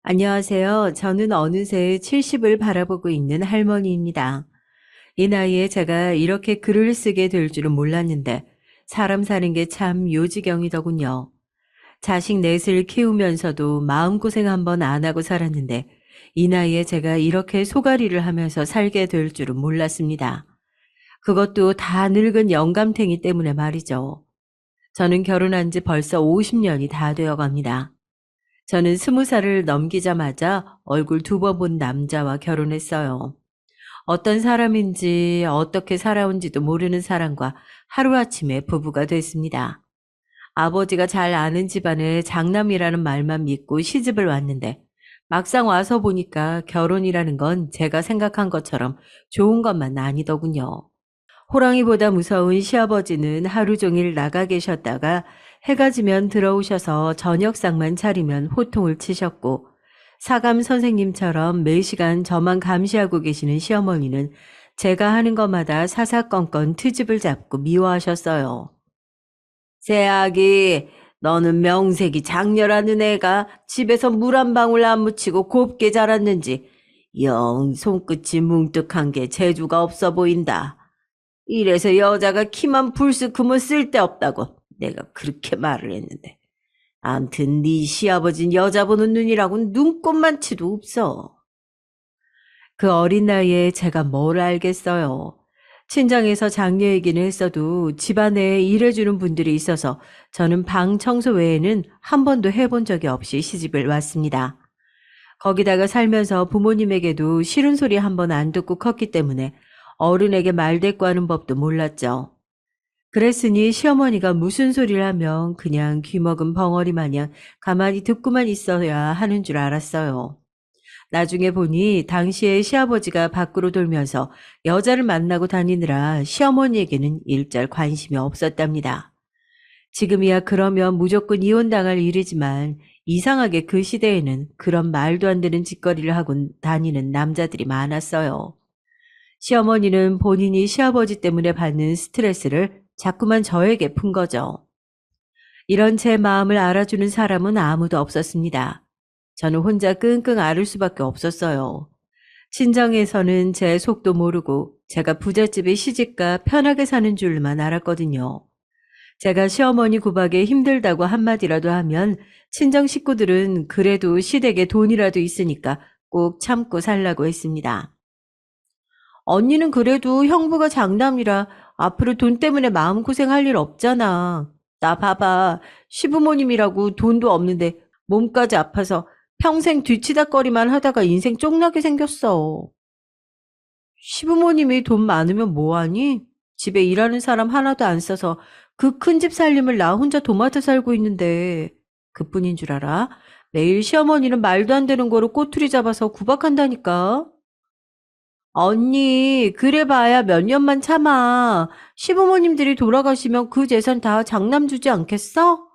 안녕하세요. 저는 어느새 70을 바라보고 있는 할머니입니다. 이 나이에 제가 이렇게 글을 쓰게 될 줄은 몰랐는데 사람 사는 게 참 요지경이더군요. 자식 넷을 키우면서도 마음고생 한번 안 하고 살았는데 이 나이에 제가 이렇게 소가리를 하면서 살게 될 줄은 몰랐습니다. 그것도 다 늙은 영감탱이 때문에 말이죠. 저는 결혼한 지 벌써 50년이 다 되어 갑니다. 저는 20살을 넘기자마자 얼굴 2번 본 남자와 결혼했어요. 어떤 사람인지 어떻게 살아온지도 모르는 사람과 하루아침에 부부가 됐습니다. 아버지가 잘 아는 집안의 장남이라는 말만 믿고 시집을 왔는데 막상 와서 보니까 결혼이라는 건 제가 생각한 것처럼 좋은 것만 아니더군요. 호랑이보다 무서운 시아버지는 하루 종일 나가 계셨다가 해가 지면 들어오셔서 저녁상만 차리면 호통을 치셨고, 사감 선생님처럼 매시간 저만 감시하고 계시는 시어머니는 제가 하는 것마다 사사건건 트집을 잡고 미워하셨어요. 새아기, 너는 명색이 장렬하는 애가 집에서 물 한 방울 안 묻히고 곱게 자랐는지 영 손끝이 뭉뚝한 게 재주가 없어 보인다. 이래서 여자가 키만 불쑥 크면 쓸데없다고 내가 그렇게 말을 했는데. 암튼 네 시아버진 여자 보는 눈이라고는 눈꼽만치도 없어. 그 어린 나이에 제가 뭘 알겠어요. 친정에서 장녀 얘기는 했어도 집안에 일해주는 분들이 있어서 저는 방 청소 외에는 한 번도 해본 적이 없이 시집을 왔습니다. 거기다가 살면서 부모님에게도 싫은 소리 한 번 안 듣고 컸기 때문에 어른에게 말대꾸하는 법도 몰랐죠. 그랬으니 시어머니가 무슨 소리를 하면 그냥 귀먹은 벙어리 마냥 가만히 듣고만 있어야 하는 줄 알았어요. 나중에 보니 당시에 시아버지가 밖으로 돌면서 여자를 만나고 다니느라 시어머니에게는 일절 관심이 없었답니다. 지금이야 그러면 무조건 이혼당할 일이지만 이상하게 그 시대에는 그런 말도 안 되는 짓거리를 하고 다니는 남자들이 많았어요. 시어머니는 본인이 시아버지 때문에 받는 스트레스를 자꾸만 저에게 푼 거죠. 이런 제 마음을 알아주는 사람은 아무도 없었습니다. 저는 혼자 끙끙 앓을 수밖에 없었어요. 친정에서는 제 속도 모르고 제가 부잣집에 시집가 편하게 사는 줄만 알았거든요. 제가 시어머니 구박에 힘들다고 한마디라도 하면 친정 식구들은 그래도 시댁에 돈이라도 있으니까 꼭 참고 살라고 했습니다. 언니는 그래도 형부가 장남이라 앞으로 돈 때문에 마음고생할 일 없잖아. 나 봐봐. 시부모님이라고 돈도 없는데 몸까지 아파서 평생 뒤치다꺼리만 하다가 인생 쪽나게 생겼어. 시부모님이 돈 많으면 뭐하니? 집에 일하는 사람 하나도 안 써서 그 큰 집 살림을 나 혼자 도맡아 살고 있는데 그뿐인 줄 알아? 매일 시어머니는 말도 안 되는 거로 꼬투리 잡아서 구박한다니까. 언니, 그래 봐야 몇 년만 참아. 시부모님들이 돌아가시면 그 재산 다 장남 주지 않겠어?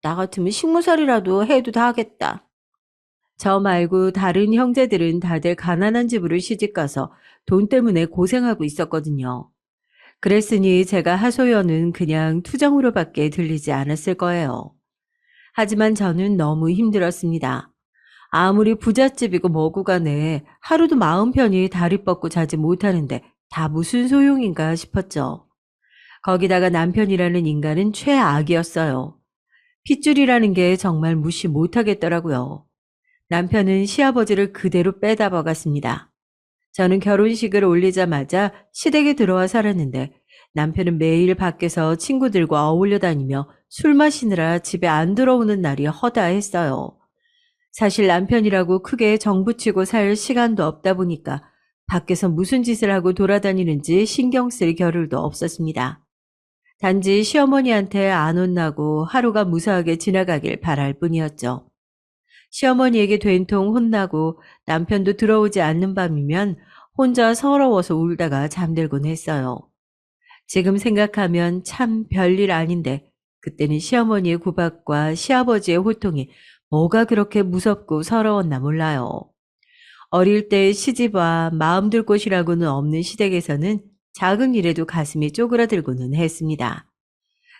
나 같으면 식모살이라도 해도 다 하겠다. 저 말고 다른 형제들은 다들 가난한 집으로 시집가서 돈 때문에 고생하고 있었거든요. 그랬으니 제가 하소연은 그냥 투정으로밖에 들리지 않았을 거예요. 하지만 저는 너무 힘들었습니다. 아무리 부잣집이고 뭐고 간에 하루도 마음 편히 다리 뻗고 자지 못하는데 다 무슨 소용인가 싶었죠. 거기다가 남편이라는 인간은 최악이었어요. 핏줄이라는 게 정말 무시 못하겠더라고요. 남편은 시아버지를 그대로 빼다 박았습니다. 저는 결혼식을 올리자마자 시댁에 들어와 살았는데 남편은 매일 밖에서 친구들과 어울려 다니며 술 마시느라 집에 안 들어오는 날이 허다했어요. 사실 남편이라고 크게 정붙이고 살 시간도 없다 보니까 밖에서 무슨 짓을 하고 돌아다니는지 신경 쓸 겨를도 없었습니다. 단지 시어머니한테 안 혼나고 하루가 무사하게 지나가길 바랄 뿐이었죠. 시어머니에게 된통 혼나고 남편도 들어오지 않는 밤이면 혼자 서러워서 울다가 잠들곤 했어요. 지금 생각하면 참 별일 아닌데 그때는 시어머니의 구박과 시아버지의 호통이 뭐가 그렇게 무섭고 서러웠나 몰라요. 어릴 때 시집와 마음 둘 곳이라고는 없는 시댁에서는 작은 일에도 가슴이 쪼그라들고는 했습니다.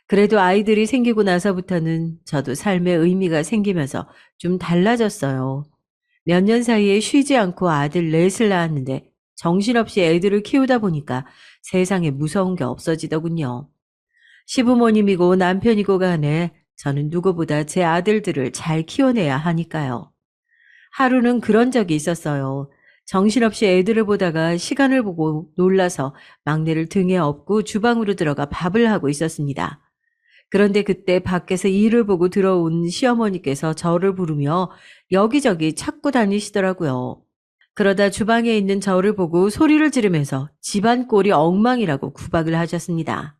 그래도 아이들이 생기고 나서부터는 저도 삶의 의미가 생기면서 좀 달라졌어요. 몇 년 사이에 쉬지 않고 아들 넷을 낳았는데 정신없이 애들을 키우다 보니까 세상에 무서운 게 없어지더군요. 시부모님이고 남편이고 간에 저는 누구보다 제 아들들을 잘 키워내야 하니까요. 하루는 그런 적이 있었어요. 정신없이 애들을 보다가 시간을 보고 놀라서 막내를 등에 업고 주방으로 들어가 밥을 하고 있었습니다. 그런데 그때 밖에서 일을 보고 들어온 시어머니께서 저를 부르며 여기저기 찾고 다니시더라고요. 그러다 주방에 있는 저를 보고 소리를 지르면서 집안 꼴이 엉망이라고 구박을 하셨습니다.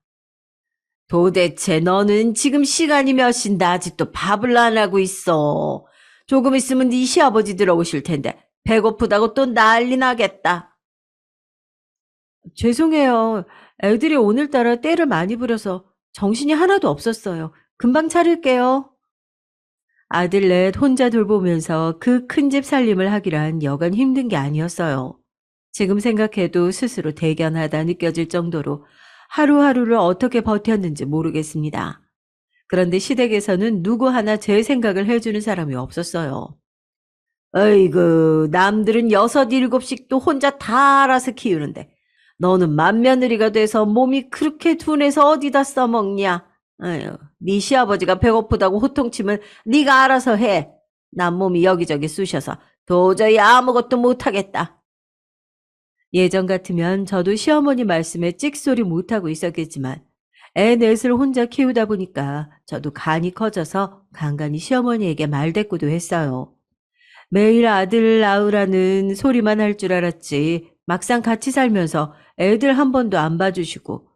도대체 너는 지금 시간이 몇 시인데 아직도 밥을 안 하고 있어. 조금 있으면 네 시아버지 들어오실 텐데 배고프다고 또 난리 나겠다. 죄송해요. 애들이 오늘따라 때를 많이 부려서 정신이 하나도 없었어요. 금방 차릴게요. 아들 넷 혼자 돌보면서 그 큰 집 살림을 하기란 여간 힘든 게 아니었어요. 지금 생각해도 스스로 대견하다 느껴질 정도로 하루하루를 어떻게 버텼는지 모르겠습니다. 그런데 시댁에서는 누구 하나 제 생각을 해주는 사람이 없었어요. 어이구, 남들은 6, 7씩도 혼자 다 알아서 키우는데 너는 맏며느리가 돼서 몸이 그렇게 둔해서 어디다 써먹냐? 아유, 네 시아버지가 배고프다고 호통치면 네가 알아서 해. 난 몸이 여기저기 쑤셔서 도저히 아무것도 못하겠다. 예전 같으면 저도 시어머니 말씀에 찍소리 못하고 있었겠지만 애 넷을 혼자 키우다 보니까 저도 간이 커져서 간간히 시어머니에게 말대꾸도 했어요. 매일 아들 낳으라는 소리만 할 줄 알았지 막상 같이 살면서 애들 한 번도 안 봐주시고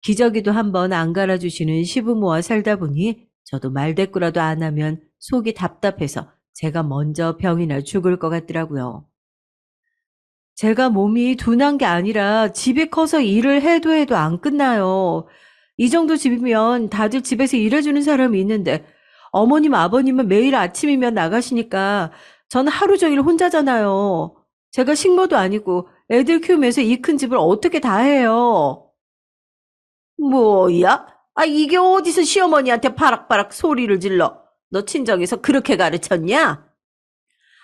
기저귀도 한 번 안 갈아주시는 시부모와 살다 보니 저도 말대꾸라도 안 하면 속이 답답해서 제가 먼저 병이나 죽을 것 같더라고요. 제가 몸이 둔한 게 아니라 집이 커서 일을 해도 안 끝나요. 이 정도 집이면 다들 집에서 일해주는 사람이 있는데 어머님, 아버님은 매일 아침이면 나가시니까 전 하루 종일 혼자잖아요. 제가 식모도 아니고 애들 키우면서 이 큰 집을 어떻게 다 해요? 뭐야? 아, 이게 어디서 시어머니한테 바락바락 소리를 질러? 너 친정에서 그렇게 가르쳤냐?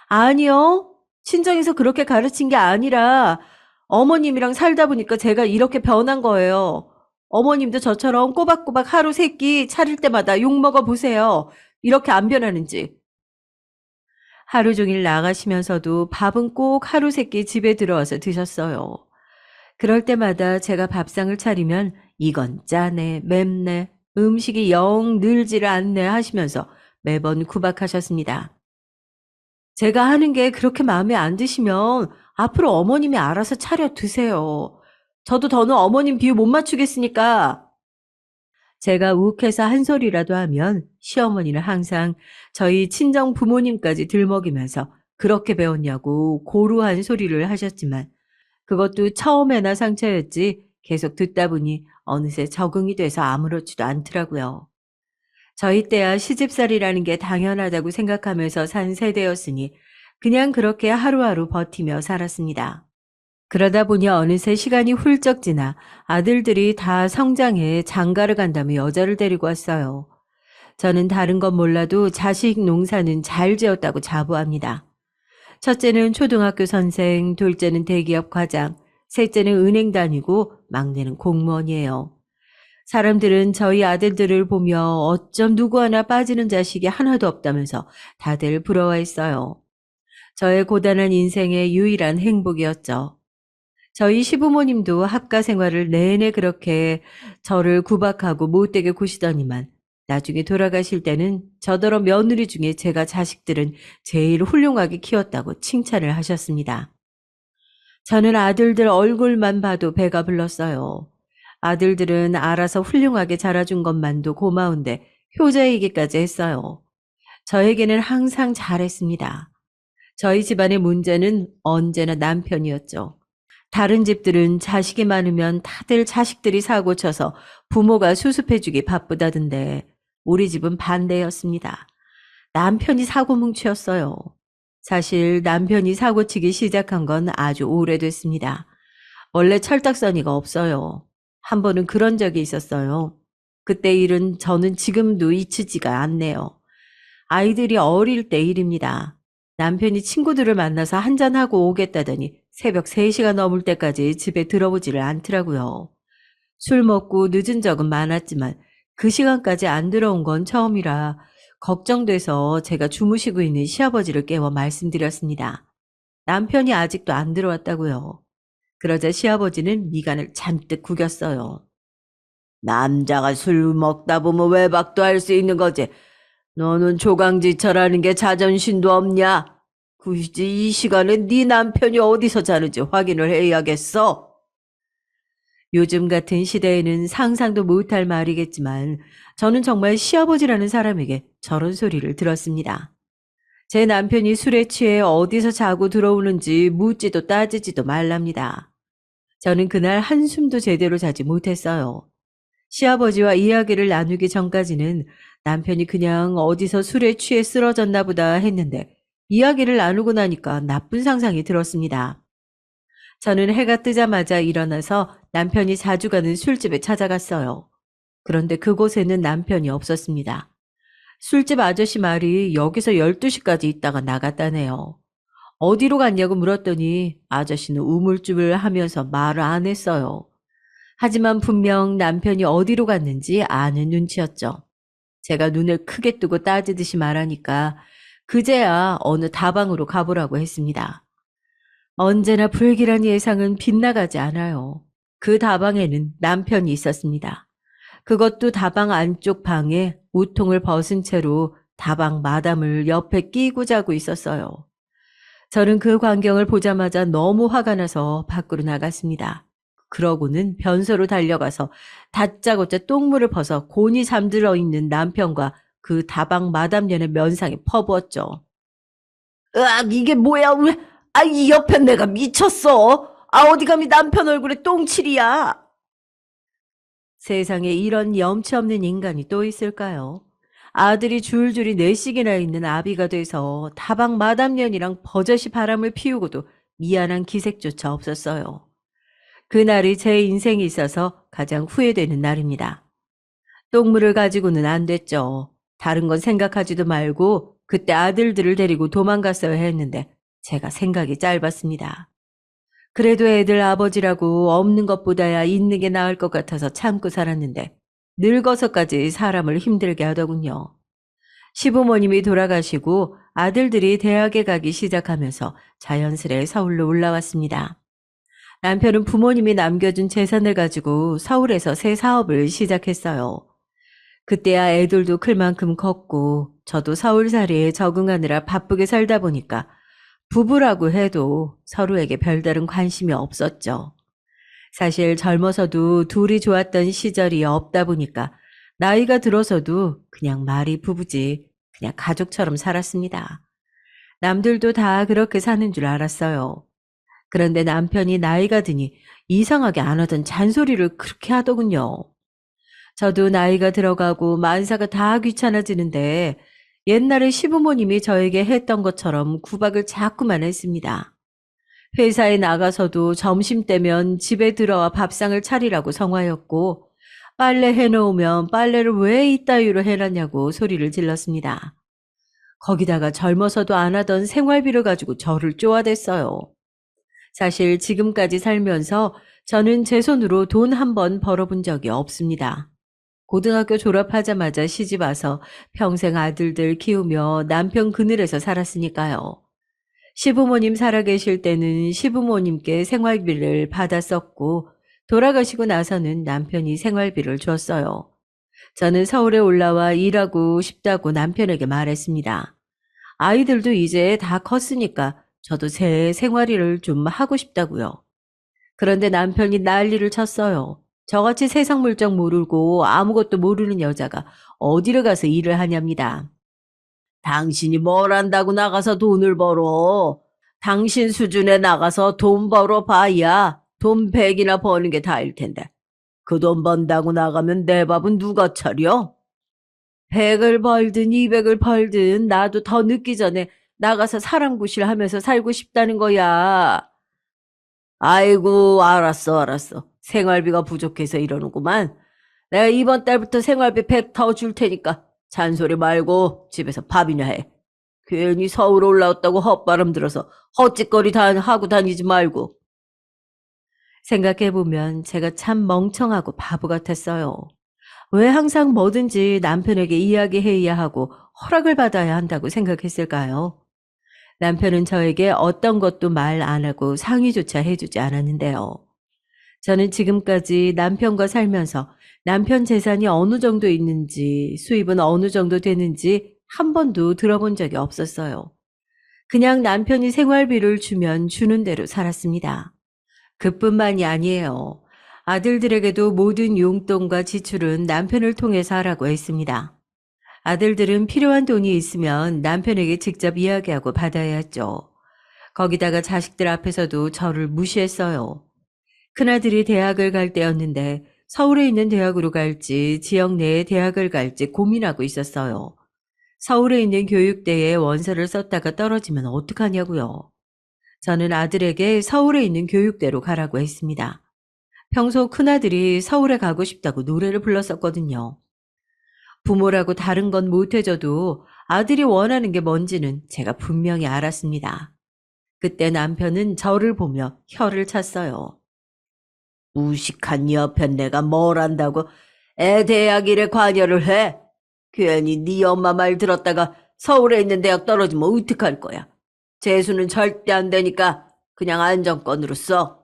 아니요. 친정에서 그렇게 가르친 게 아니라 어머님이랑 살다 보니까 제가 이렇게 변한 거예요. 어머님도 저처럼 꼬박꼬박 하루 세끼 차릴 때마다 욕먹어 보세요. 이렇게 안 변하는지. 하루 종일 나가시면서도 밥은 꼭 하루 세끼 집에 들어와서 드셨어요. 그럴 때마다 제가 밥상을 차리면 이건 짜네, 맵네, 음식이 영 늘지를 않네 하시면서 매번 구박하셨습니다. 제가 하는 게 그렇게 마음에 안 드시면 앞으로 어머님이 알아서 차려 드세요. 저도 더는 어머님 비유 못 맞추겠으니까. 제가 욱해서 한 소리라도 하면 시어머니는 항상 저희 친정 부모님까지 들먹이면서 그렇게 배웠냐고 고루한 소리를 하셨지만 그것도 처음에나 상처였지 계속 듣다 보니 어느새 적응이 돼서 아무렇지도 않더라고요. 저희 때야 시집살이라는 게 당연하다고 생각하면서 산 세대였으니 그냥 그렇게 하루하루 버티며 살았습니다. 그러다 보니 어느새 시간이 훌쩍 지나 아들들이 다 성장해 장가를 간다며 여자를 데리고 왔어요. 저는 다른 건 몰라도 자식 농사는 잘 지었다고 자부합니다. 첫째는 초등학교 선생, 둘째는 대기업 과장, 셋째는 은행 다니고 막내는 공무원이에요. 사람들은 저희 아들들을 보며 어쩜 누구 하나 빠지는 자식이 하나도 없다면서 다들 부러워했어요. 저의 고단한 인생의 유일한 행복이었죠. 저희 시부모님도 학가 생활을 내내 그렇게 저를 구박하고 못되게 구시더니만 나중에 돌아가실 때는 저더러 며느리 중에 제가 자식들은 제일 훌륭하게 키웠다고 칭찬을 하셨습니다. 저는 아들들 얼굴만 봐도 배가 불렀어요. 아들들은 알아서 훌륭하게 자라준 것만도 고마운데 효자이기까지 했어요. 저에게는 항상 잘했습니다. 저희 집안의 문제는 언제나 남편이었죠. 다른 집들은 자식이 많으면 다들 자식들이 사고 쳐서 부모가 수습해주기 바쁘다던데 우리 집은 반대였습니다. 남편이 사고뭉치였어요. 사실 남편이 사고치기 시작한 건 아주 오래됐습니다. 원래 철딱서니가 없어요. 한 번은 그런 적이 있었어요. 그때 일은 저는 지금도 잊히지가 않네요. 아이들이 어릴 때 일입니다. 남편이 친구들을 만나서 한잔하고 오겠다더니 새벽 3시가 넘을 때까지 집에 들어오지를 않더라고요. 술 먹고 늦은 적은 많았지만 그 시간까지 안 들어온 건 처음이라 걱정돼서 제가 주무시고 있는 시아버지를 깨워 말씀드렸습니다. 남편이 아직도 안 들어왔다고요. 그러자 시아버지는 미간을 잔뜩 구겼어요. 남자가 술 먹다 보면 외박도 할 수 있는 거지. 너는 조강지처라는 게 자존심도 없냐? 굳이 이 시간에 네 남편이 어디서 자는지 확인을 해야겠어. 요즘 같은 시대에는 상상도 못할 말이겠지만 저는 정말 시아버지라는 사람에게 저런 소리를 들었습니다. 제 남편이 술에 취해 어디서 자고 들어오는지 묻지도 따지지도 말랍니다. 저는 그날 한숨도 제대로 자지 못했어요. 시아버지와 이야기를 나누기 전까지는 남편이 그냥 어디서 술에 취해 쓰러졌나 보다 했는데 이야기를 나누고 나니까 나쁜 상상이 들었습니다. 저는 해가 뜨자마자 일어나서 남편이 자주 가는 술집에 찾아갔어요. 그런데 그곳에는 남편이 없었습니다. 술집 아저씨 말이 여기서 12시까지 있다가 나갔다네요. 어디로 갔냐고 물었더니 아저씨는 우물쭈물 하면서 말을 안 했어요. 하지만 분명 남편이 어디로 갔는지 아는 눈치였죠. 제가 눈을 크게 뜨고 따지듯이 말하니까 그제야 어느 다방으로 가보라고 했습니다. 언제나 불길한 예상은 빗나가지 않아요. 그 다방에는 남편이 있었습니다. 그것도 다방 안쪽 방에 우통을 벗은 채로 다방 마담을 옆에 끼고 자고 있었어요. 저는 그 광경을 보자마자 너무 화가 나서 밖으로 나갔습니다. 그러고는 변소로 달려가서 다짜고짜 똥물을 벗어 곤히 잠들어 있는 남편과 그 다방 마담년의 면상에 퍼부었죠. 으악, 이게 뭐야? 왜? 아, 이 옆에 내가 미쳤어. 아, 어디 감히 남편 얼굴에 똥칠이야. 세상에 이런 염치 없는 인간이 또 있을까요? 아들이 줄줄이 4씩이나 있는 아비가 돼서 다방 마담년이랑 버젓이 바람을 피우고도 미안한 기색조차 없었어요. 그날이 제 인생에 있어서 가장 후회되는 날입니다. 똥물을 가지고는 안 됐죠. 다른 건 생각하지도 말고 그때 아들들을 데리고 도망갔어야 했는데 제가 생각이 짧았습니다. 그래도 애들 아버지라고 없는 것보다야 있는 게 나을 것 같아서 참고 살았는데 늙어서까지 사람을 힘들게 하더군요. 시부모님이 돌아가시고 아들들이 대학에 가기 시작하면서 자연스레 서울로 올라왔습니다. 남편은 부모님이 남겨준 재산을 가지고 서울에서 새 사업을 시작했어요. 그때야 애들도 클 만큼 컸고 저도 서울살이에 적응하느라 바쁘게 살다 보니까 부부라고 해도 서로에게 별다른 관심이 없었죠. 사실 젊어서도 둘이 좋았던 시절이 없다 보니까 나이가 들어서도 그냥 말이 부부지 그냥 가족처럼 살았습니다. 남들도 다 그렇게 사는 줄 알았어요. 그런데 남편이 나이가 드니 이상하게 안 하던 잔소리를 그렇게 하더군요. 저도 나이가 들어가고 만사가 다 귀찮아지는데 옛날에 시부모님이 저에게 했던 것처럼 구박을 자꾸만 했습니다. 회사에 나가서도 점심때면 집에 들어와 밥상을 차리라고 성화였고 빨래 해놓으면 빨래를 왜 이따위로 해놨냐고 소리를 질렀습니다. 거기다가 젊어서도 안 하던 생활비를 가지고 저를 쪼아댔어요. 사실 지금까지 살면서 저는 제 손으로 돈 한 번 벌어본 적이 없습니다. 고등학교 졸업하자마자 시집 와서 평생 아들들 키우며 남편 그늘에서 살았으니까요. 시부모님 살아계실 때는 시부모님께 생활비를 받았었고 돌아가시고 나서는 남편이 생활비를 줬어요. 저는 서울에 올라와 일하고 싶다고 남편에게 말했습니다. 아이들도 이제 다 컸으니까 저도 제 생활일을 좀 하고 싶다고요. 그런데 남편이 난리를 쳤어요. 저같이 세상 물정 모르고 아무것도 모르는 여자가 어디를 가서 일을 하냐입니다. 당신이 뭘 안다고 나가서 돈을 벌어. 당신 수준에 나가서 돈 벌어 봐야 돈 100이나 버는 게 다일 텐데. 그 돈 번다고 나가면 내 밥은 누가 차려? 100을 벌든 200을 벌든 나도 더 늦기 전에 나가서 사람 구실하면서 살고 싶다는 거야. 아이고, 알았어, 알았어. 생활비가 부족해서 이러는구만. 내가 이번 달부터 생활비 100 더 줄 테니까 잔소리 말고 집에서 밥이나 해. 괜히 서울 올라왔다고 헛바람 들어서 헛짓거리 하고 다니지 말고. 생각해보면 제가 참 멍청하고 바보 같았어요. 왜 항상 뭐든지 남편에게 이야기해야 하고 허락을 받아야 한다고 생각했을까요? 남편은 저에게 어떤 것도 말 안 하고 상의조차 해주지 않았는데요. 저는 지금까지 남편과 살면서 남편 재산이 어느 정도 있는지, 수입은 어느 정도 되는지 한 번도 들어본 적이 없었어요. 그냥 남편이 생활비를 주면 주는 대로 살았습니다. 그뿐만이 아니에요. 아들들에게도 모든 용돈과 지출은 남편을 통해서 하라고 했습니다. 아들들은 필요한 돈이 있으면 남편에게 직접 이야기하고 받아야 했죠. 거기다가 자식들 앞에서도 저를 무시했어요. 큰아들이 대학을 갈 때였는데 서울에 있는 대학으로 갈지 지역 내의 대학을 갈지 고민하고 있었어요. 서울에 있는 교육대에 원서를 썼다가 떨어지면 어떡하냐고요. 저는 아들에게 서울에 있는 교육대로 가라고 했습니다. 평소 큰아들이 서울에 가고 싶다고 노래를 불렀었거든요. 부모라고 다른 건 못해줘도 아들이 원하는 게 뭔지는 제가 분명히 알았습니다. 그때 남편은 저를 보며 혀를 찼어요. 무식한 여편 내가 뭘 안다고 애 대학 일에 관여를 해? 괜히 네 엄마 말 들었다가 서울에 있는 대학 떨어지면 어떡할 거야? 재수는 절대 안 되니까 그냥 안정권으로 써.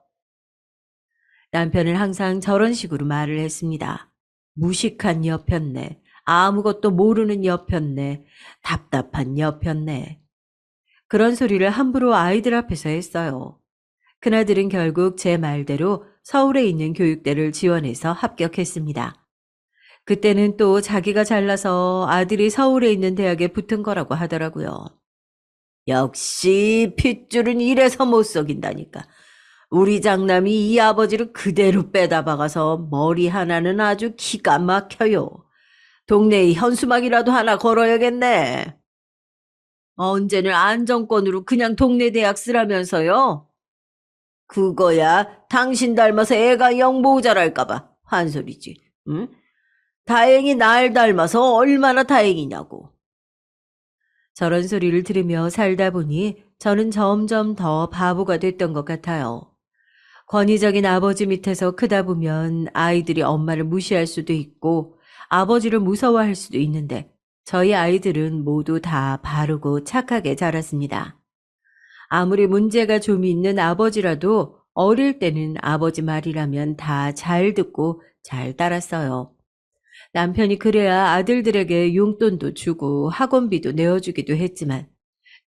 남편은 항상 저런 식으로 말을 했습니다. 무식한 여편네, 아무것도 모르는 여편네, 답답한 여편네. 그런 소리를 함부로 아이들 앞에서 했어요. 큰아들은 결국 제 말대로 서울에 있는 교육대를 지원해서 합격했습니다. 그때는 또 자기가 잘나서 아들이 서울에 있는 대학에 붙은 거라고 하더라고요. 역시 핏줄은 이래서 못 속인다니까. 우리 장남이 이 아버지를 그대로 빼다 박아서 머리 하나는 아주 기가 막혀요. 동네에 현수막이라도 하나 걸어야겠네. 언제는 안정권으로 그냥 동네 대학 쓰라면서요? 그거야 당신 닮아서 애가 영 모자랄까봐 한 소리지. 응? 다행히 날 닮아서 얼마나 다행이냐고. 저런 소리를 들으며 살다 보니 저는 점점 더 바보가 됐던 것 같아요. 권위적인 아버지 밑에서 크다 보면 아이들이 엄마를 무시할 수도 있고 아버지를 무서워할 수도 있는데 저희 아이들은 모두 다 바르고 착하게 자랐습니다. 아무리 문제가 좀 있는 아버지라도 어릴 때는 아버지 말이라면 다 잘 듣고 잘 따랐어요. 남편이 그래야 아들들에게 용돈도 주고 학원비도 내어주기도 했지만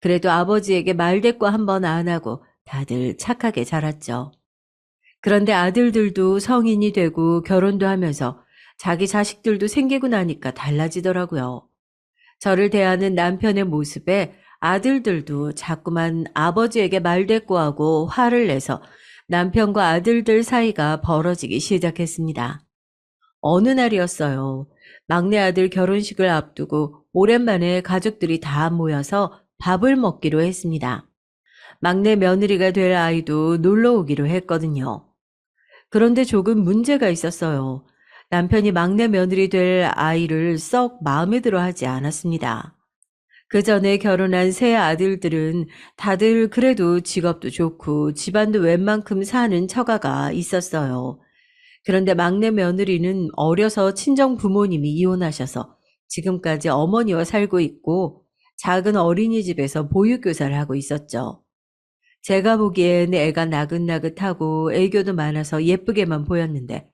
그래도 아버지에게 말대꾸 한 번 안 하고 다들 착하게 자랐죠. 그런데 아들들도 성인이 되고 결혼도 하면서 자기 자식들도 생기고 나니까 달라지더라고요. 저를 대하는 남편의 모습에 아들들도 자꾸만 아버지에게 말대꾸하고 화를 내서 남편과 아들들 사이가 벌어지기 시작했습니다. 어느 날이었어요. 막내 아들 결혼식을 앞두고 오랜만에 가족들이 다 모여서 밥을 먹기로 했습니다. 막내 며느리가 될 아이도 놀러 오기로 했거든요. 그런데 조금 문제가 있었어요. 남편이 막내 며느리 될 아이를 썩 마음에 들어 하지 않았습니다. 그 전에 결혼한 세 아들들은 다들 그래도 직업도 좋고 집안도 웬만큼 사는 처가가 있었어요. 그런데 막내 며느리는 어려서 친정 부모님이 이혼하셔서 지금까지 어머니와 살고 있고 작은 어린이집에서 보육교사를 하고 있었죠. 제가 보기엔 애가 나긋나긋하고 애교도 많아서 예쁘게만 보였는데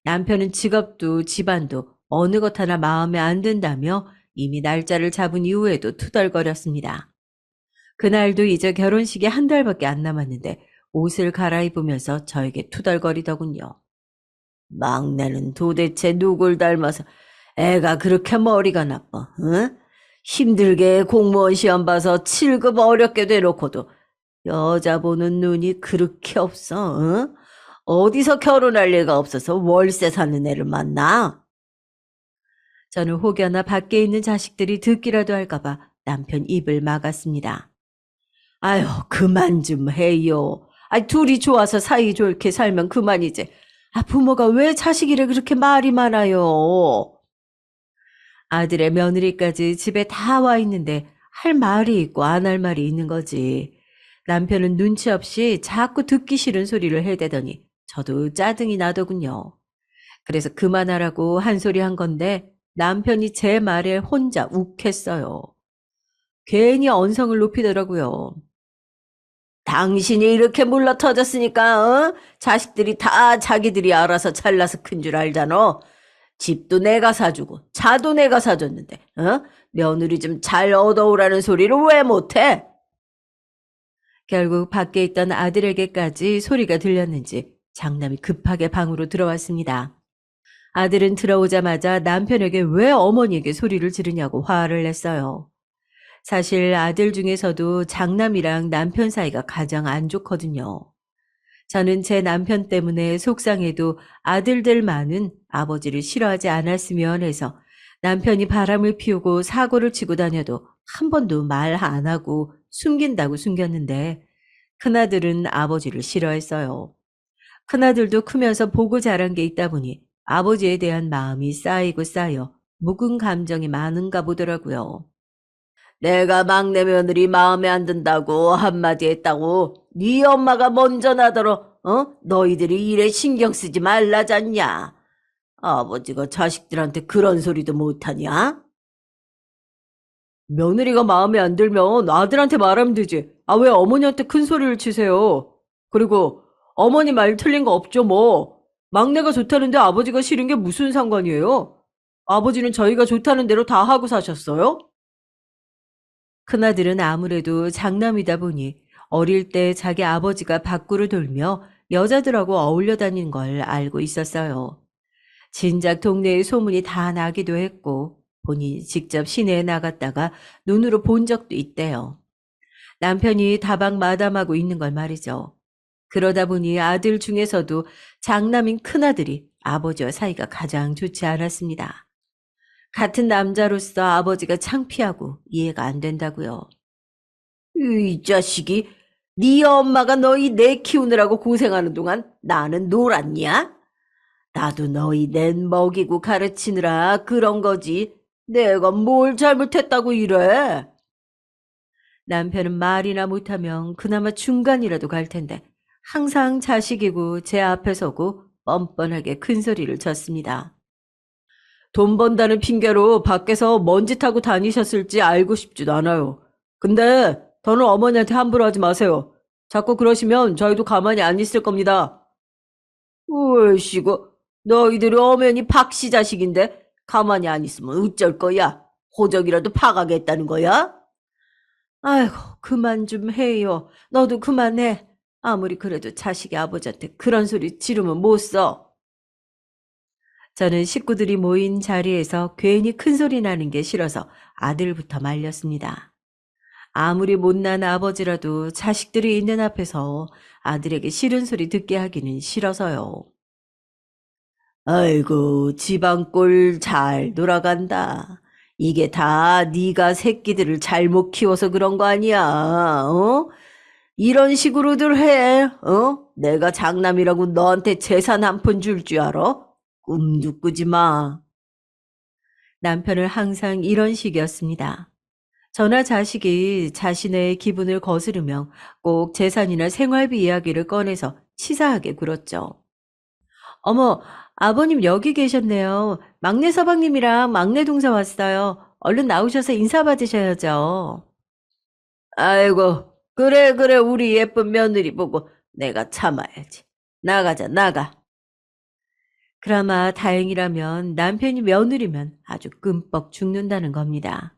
남편은 직업도 집안도 어느 것 하나 마음에 안 든다며 이미 날짜를 잡은 이후에도 투덜거렸습니다. 그날도 이제 결혼식이 한 달밖에 안 남았는데 옷을 갈아입으면서 저에게 투덜거리더군요. 막내는 도대체 누굴 닮아서 애가 그렇게 머리가 나빠, 응? 힘들게 공무원 시험 봐서 7급 어렵게 돼놓고도 여자 보는 눈이 그렇게 없어, 응? 어디서 결혼할 리가 없어서 월세 사는 애를 만나? 저는 혹여나 밖에 있는 자식들이 듣기라도 할까봐 남편 입을 막았습니다. 아유, 그만 좀 해요. 둘이 좋아서 사이좋게 살면 그만이지. 부모가 왜 자식이래 그렇게 말이 많아요? 아들의 며느리까지 집에 다 와 있는데 할 말이 있고 안 할 말이 있는 거지. 남편은 눈치 없이 자꾸 듣기 싫은 소리를 해대더니 저도 짜증이 나더군요. 그래서 그만하라고 한 소리 한 건데 남편이 제 말에 혼자 욱했어요. 괜히 언성을 높이더라고요. 당신이 이렇게 물러터졌으니까 자식들이 다 자기들이 알아서 잘나서 큰 줄 알잖아. 집도 내가 사주고 차도 내가 사줬는데 며느리 좀 잘 얻어오라는 소리를 왜 못해? 결국 밖에 있던 아들에게까지 소리가 들렸는지 장남이 급하게 방으로 들어왔습니다. 아들은 들어오자마자 남편에게 왜 어머니에게 소리를 지르냐고 화를 냈어요. 사실 아들 중에서도 장남이랑 남편 사이가 가장 안 좋거든요. 저는 제 남편 때문에 속상해도 아들들만은 아버지를 싫어하지 않았으면 해서 남편이 바람을 피우고 사고를 치고 다녀도 한 번도 말 안 하고 숨긴다고 숨겼는데 큰아들은 아버지를 싫어했어요. 큰아들도 크면서 보고 자란 게 있다 보니 아버지에 대한 마음이 쌓이고 쌓여 묵은 감정이 많은가 보더라고요. 내가 막내 며느리 마음에 안 든다고 한마디 했다고 네 엄마가 먼저 나더러 너희들이 일에 신경 쓰지 말라잖냐. 아버지가 자식들한테 그런 소리도 못하냐? 며느리가 마음에 안 들면 아들한테 말하면 되지. 아, 왜 어머니한테 큰 소리를 치세요? 그리고 어머니 말 틀린 거 없죠, 뭐. 막내가 좋다는데 아버지가 싫은 게 무슨 상관이에요? 아버지는 저희가 좋다는 대로 다 하고 사셨어요? 큰아들은 아무래도 장남이다 보니 어릴 때 자기 아버지가 밖으로 돌며 여자들하고 어울려 다니는 걸 알고 있었어요. 진작 동네에 소문이 다 나기도 했고 본인이 직접 시내에 나갔다가 눈으로 본 적도 있대요. 남편이 다방 마담하고 있는 걸 말이죠. 그러다 보니 아들 중에서도 장남인 큰아들이 아버지와 사이가 가장 좋지 않았습니다. 같은 남자로서 아버지가 창피하고 이해가 안 된다고요. 이 자식이 네 엄마가 너희 내 키우느라고 고생하는 동안 나는 놀았냐? 나도 너희 낸 먹이고 가르치느라 그런 거지. 내가 뭘 잘못했다고 이래? 남편은 말이나 못하면 그나마 중간이라도 갈 텐데 항상 자식이고 제 앞에 서고 뻔뻔하게 큰 소리를 쳤습니다. 돈 번다는 핑계로 밖에서 먼지 타고 다니셨을지 알고 싶지도 않아요. 근데 더는 어머니한테 함부로 하지 마세요. 자꾸 그러시면 저희도 가만히 안 있을 겁니다. 으이씨고 너희들이 엄연히 박씨 자식인데 가만히 안 있으면 어쩔 거야? 호적이라도 파가겠다는 거야? 아이고 그만 좀 해요. 너도 그만해. 아무리 그래도 자식이 아버지한테 그런 소리 지르면 못 써. 저는 식구들이 모인 자리에서 괜히 큰 소리 나는 게 싫어서 아들부터 말렸습니다. 아무리 못난 아버지라도 자식들이 있는 앞에서 아들에게 싫은 소리 듣게 하기는 싫어서요. 아이고 집안꼴 잘 돌아간다. 이게 다 네가 새끼들을 잘못 키워서 그런 거 아니야. 이런 식으로들 해. 내가 장남이라고 너한테 재산 한 푼 줄 줄 알아? 꿈도 꾸지 마. 남편은 항상 이런 식이었습니다. 저나 자식이 자신의 기분을 거스르며 꼭 재산이나 생활비 이야기를 꺼내서 치사하게 굴었죠. 어머, 아버님 여기 계셨네요. 막내 서방님이랑 막내 동생 왔어요. 얼른 나오셔서 인사 받으셔야죠. 아이고, 그래, 그래, 우리 예쁜 며느리 보고 내가 참아야지. 나가자, 나가. 그나마 다행이라면 남편이 며느리면 아주 끔뻑 죽는다는 겁니다.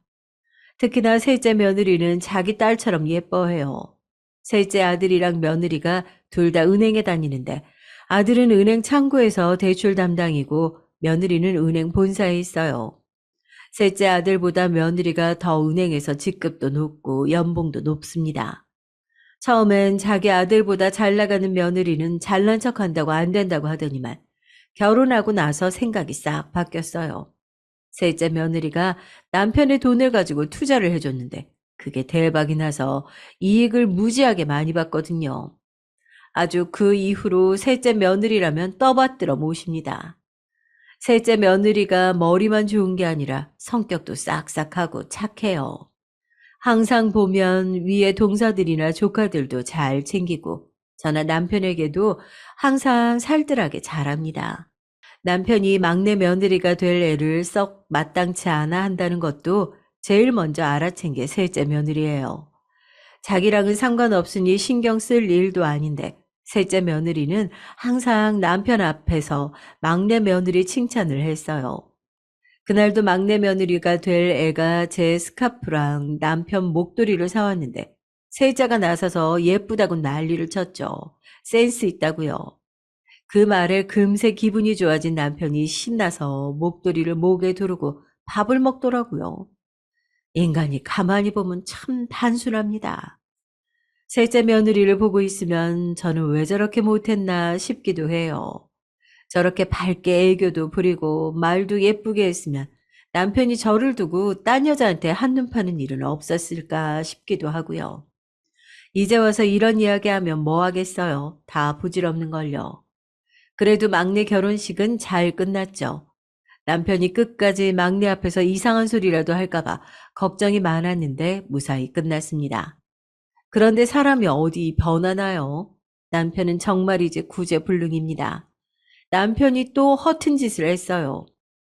특히나 셋째 며느리는 자기 딸처럼 예뻐해요. 셋째 아들이랑 며느리가 둘 다 은행에 다니는데 아들은 은행 창구에서 대출 담당이고 며느리는 은행 본사에 있어요. 셋째 아들보다 며느리가 더 은행에서 직급도 높고 연봉도 높습니다. 처음엔 자기 아들보다 잘 나가는 며느리는 잘난 척한다고 안 된다고 하더니만 결혼하고 나서 생각이 싹 바뀌었어요. 셋째 며느리가 남편의 돈을 가지고 투자를 해줬는데 그게 대박이 나서 이익을 무지하게 많이 봤거든요. 아주 그 이후로 셋째 며느리라면 떠받들어 모십니다. 셋째 며느리가 머리만 좋은 게 아니라 성격도 싹싹하고 착해요. 항상 보면 위에 동서들이나 조카들도 잘 챙기고 저나 남편에게도 항상 살뜰하게 잘합니다. 남편이 막내 며느리가 될 애를 썩 마땅치 않아 한다는 것도 제일 먼저 알아챈 게 셋째 며느리예요. 자기랑은 상관없으니 신경 쓸 일도 아닌데 셋째 며느리는 항상 남편 앞에서 막내 며느리 칭찬을 했어요. 그날도 막내 며느리가 될 애가 제 스카프랑 남편 목도리를 사왔는데 세자가 나서서 예쁘다고 난리를 쳤죠. 센스 있다고요. 그 말에 금세 기분이 좋아진 남편이 신나서 목도리를 목에 두르고 밥을 먹더라고요. 인간이 가만히 보면 참 단순합니다. 셋째 며느리를 보고 있으면 저는 왜 저렇게 못했나 싶기도 해요. 저렇게 밝게 애교도 부리고 말도 예쁘게 했으면 남편이 저를 두고 딴 여자한테 한눈 파는 일은 없었을까 싶기도 하고요. 이제 와서 이런 이야기하면 뭐 하겠어요. 다 부질없는걸요. 그래도 막내 결혼식은 잘 끝났죠. 남편이 끝까지 막내 앞에서 이상한 소리라도 할까봐 걱정이 많았는데 무사히 끝났습니다. 그런데 사람이 어디 변하나요? 남편은 정말이지 구제불능입니다. 남편이 또 허튼 짓을 했어요.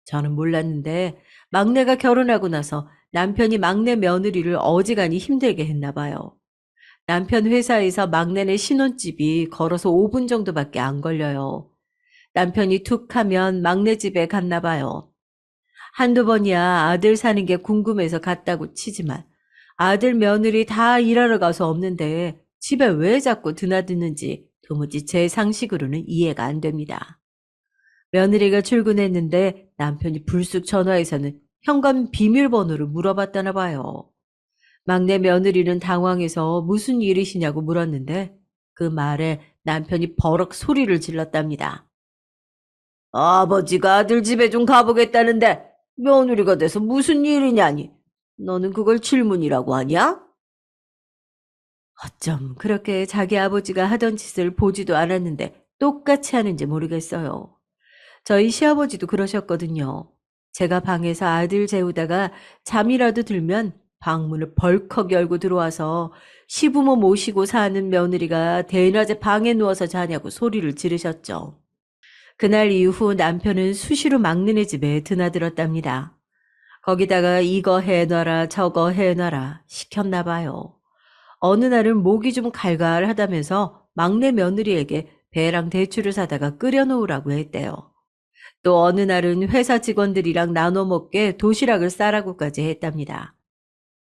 저는 몰랐는데 막내가 결혼하고 나서 남편이 막내 며느리를 어지간히 힘들게 했나 봐요. 남편 회사에서 막내네 신혼집이 걸어서 5분 정도밖에 안 걸려요. 남편이 툭 하면 막내 집에 갔나 봐요. 한두 번이야 아들 사는 게 궁금해서 갔다고 치지만 아들 며느리 다 일하러 가서 없는데 집에 왜 자꾸 드나드는지 도무지 제 상식으로는 이해가 안 됩니다. 며느리가 출근했는데 남편이 불쑥 전화해서는 현관 비밀번호를 물어봤다나 봐요. 막내 며느리는 당황해서 무슨 일이시냐고 물었는데 그 말에 남편이 버럭 소리를 질렀답니다. 아버지가 아들 집에 좀 가보겠다는데 며느리가 돼서 무슨 일이냐니. 너는 그걸 질문이라고 하냐? 어쩜 그렇게 자기 아버지가 하던 짓을 보지도 않았는데 똑같이 하는지 모르겠어요. 저희 시아버지도 그러셨거든요. 제가 방에서 아들 재우다가 잠이라도 들면 방문을 벌컥 열고 들어와서 시부모 모시고 사는 며느리가 대낮에 방에 누워서 자냐고 소리를 지르셨죠. 그날 이후 남편은 수시로 막내네 집에 드나들었답니다. 거기다가 이거 해놔라 저거 해놔라 시켰나 봐요. 어느 날은 목이 좀 갈갈하다면서 막내 며느리에게 배랑 대추를 사다가 끓여 놓으라고 했대요. 또 어느 날은 회사 직원들이랑 나눠 먹게 도시락을 싸라고까지 했답니다.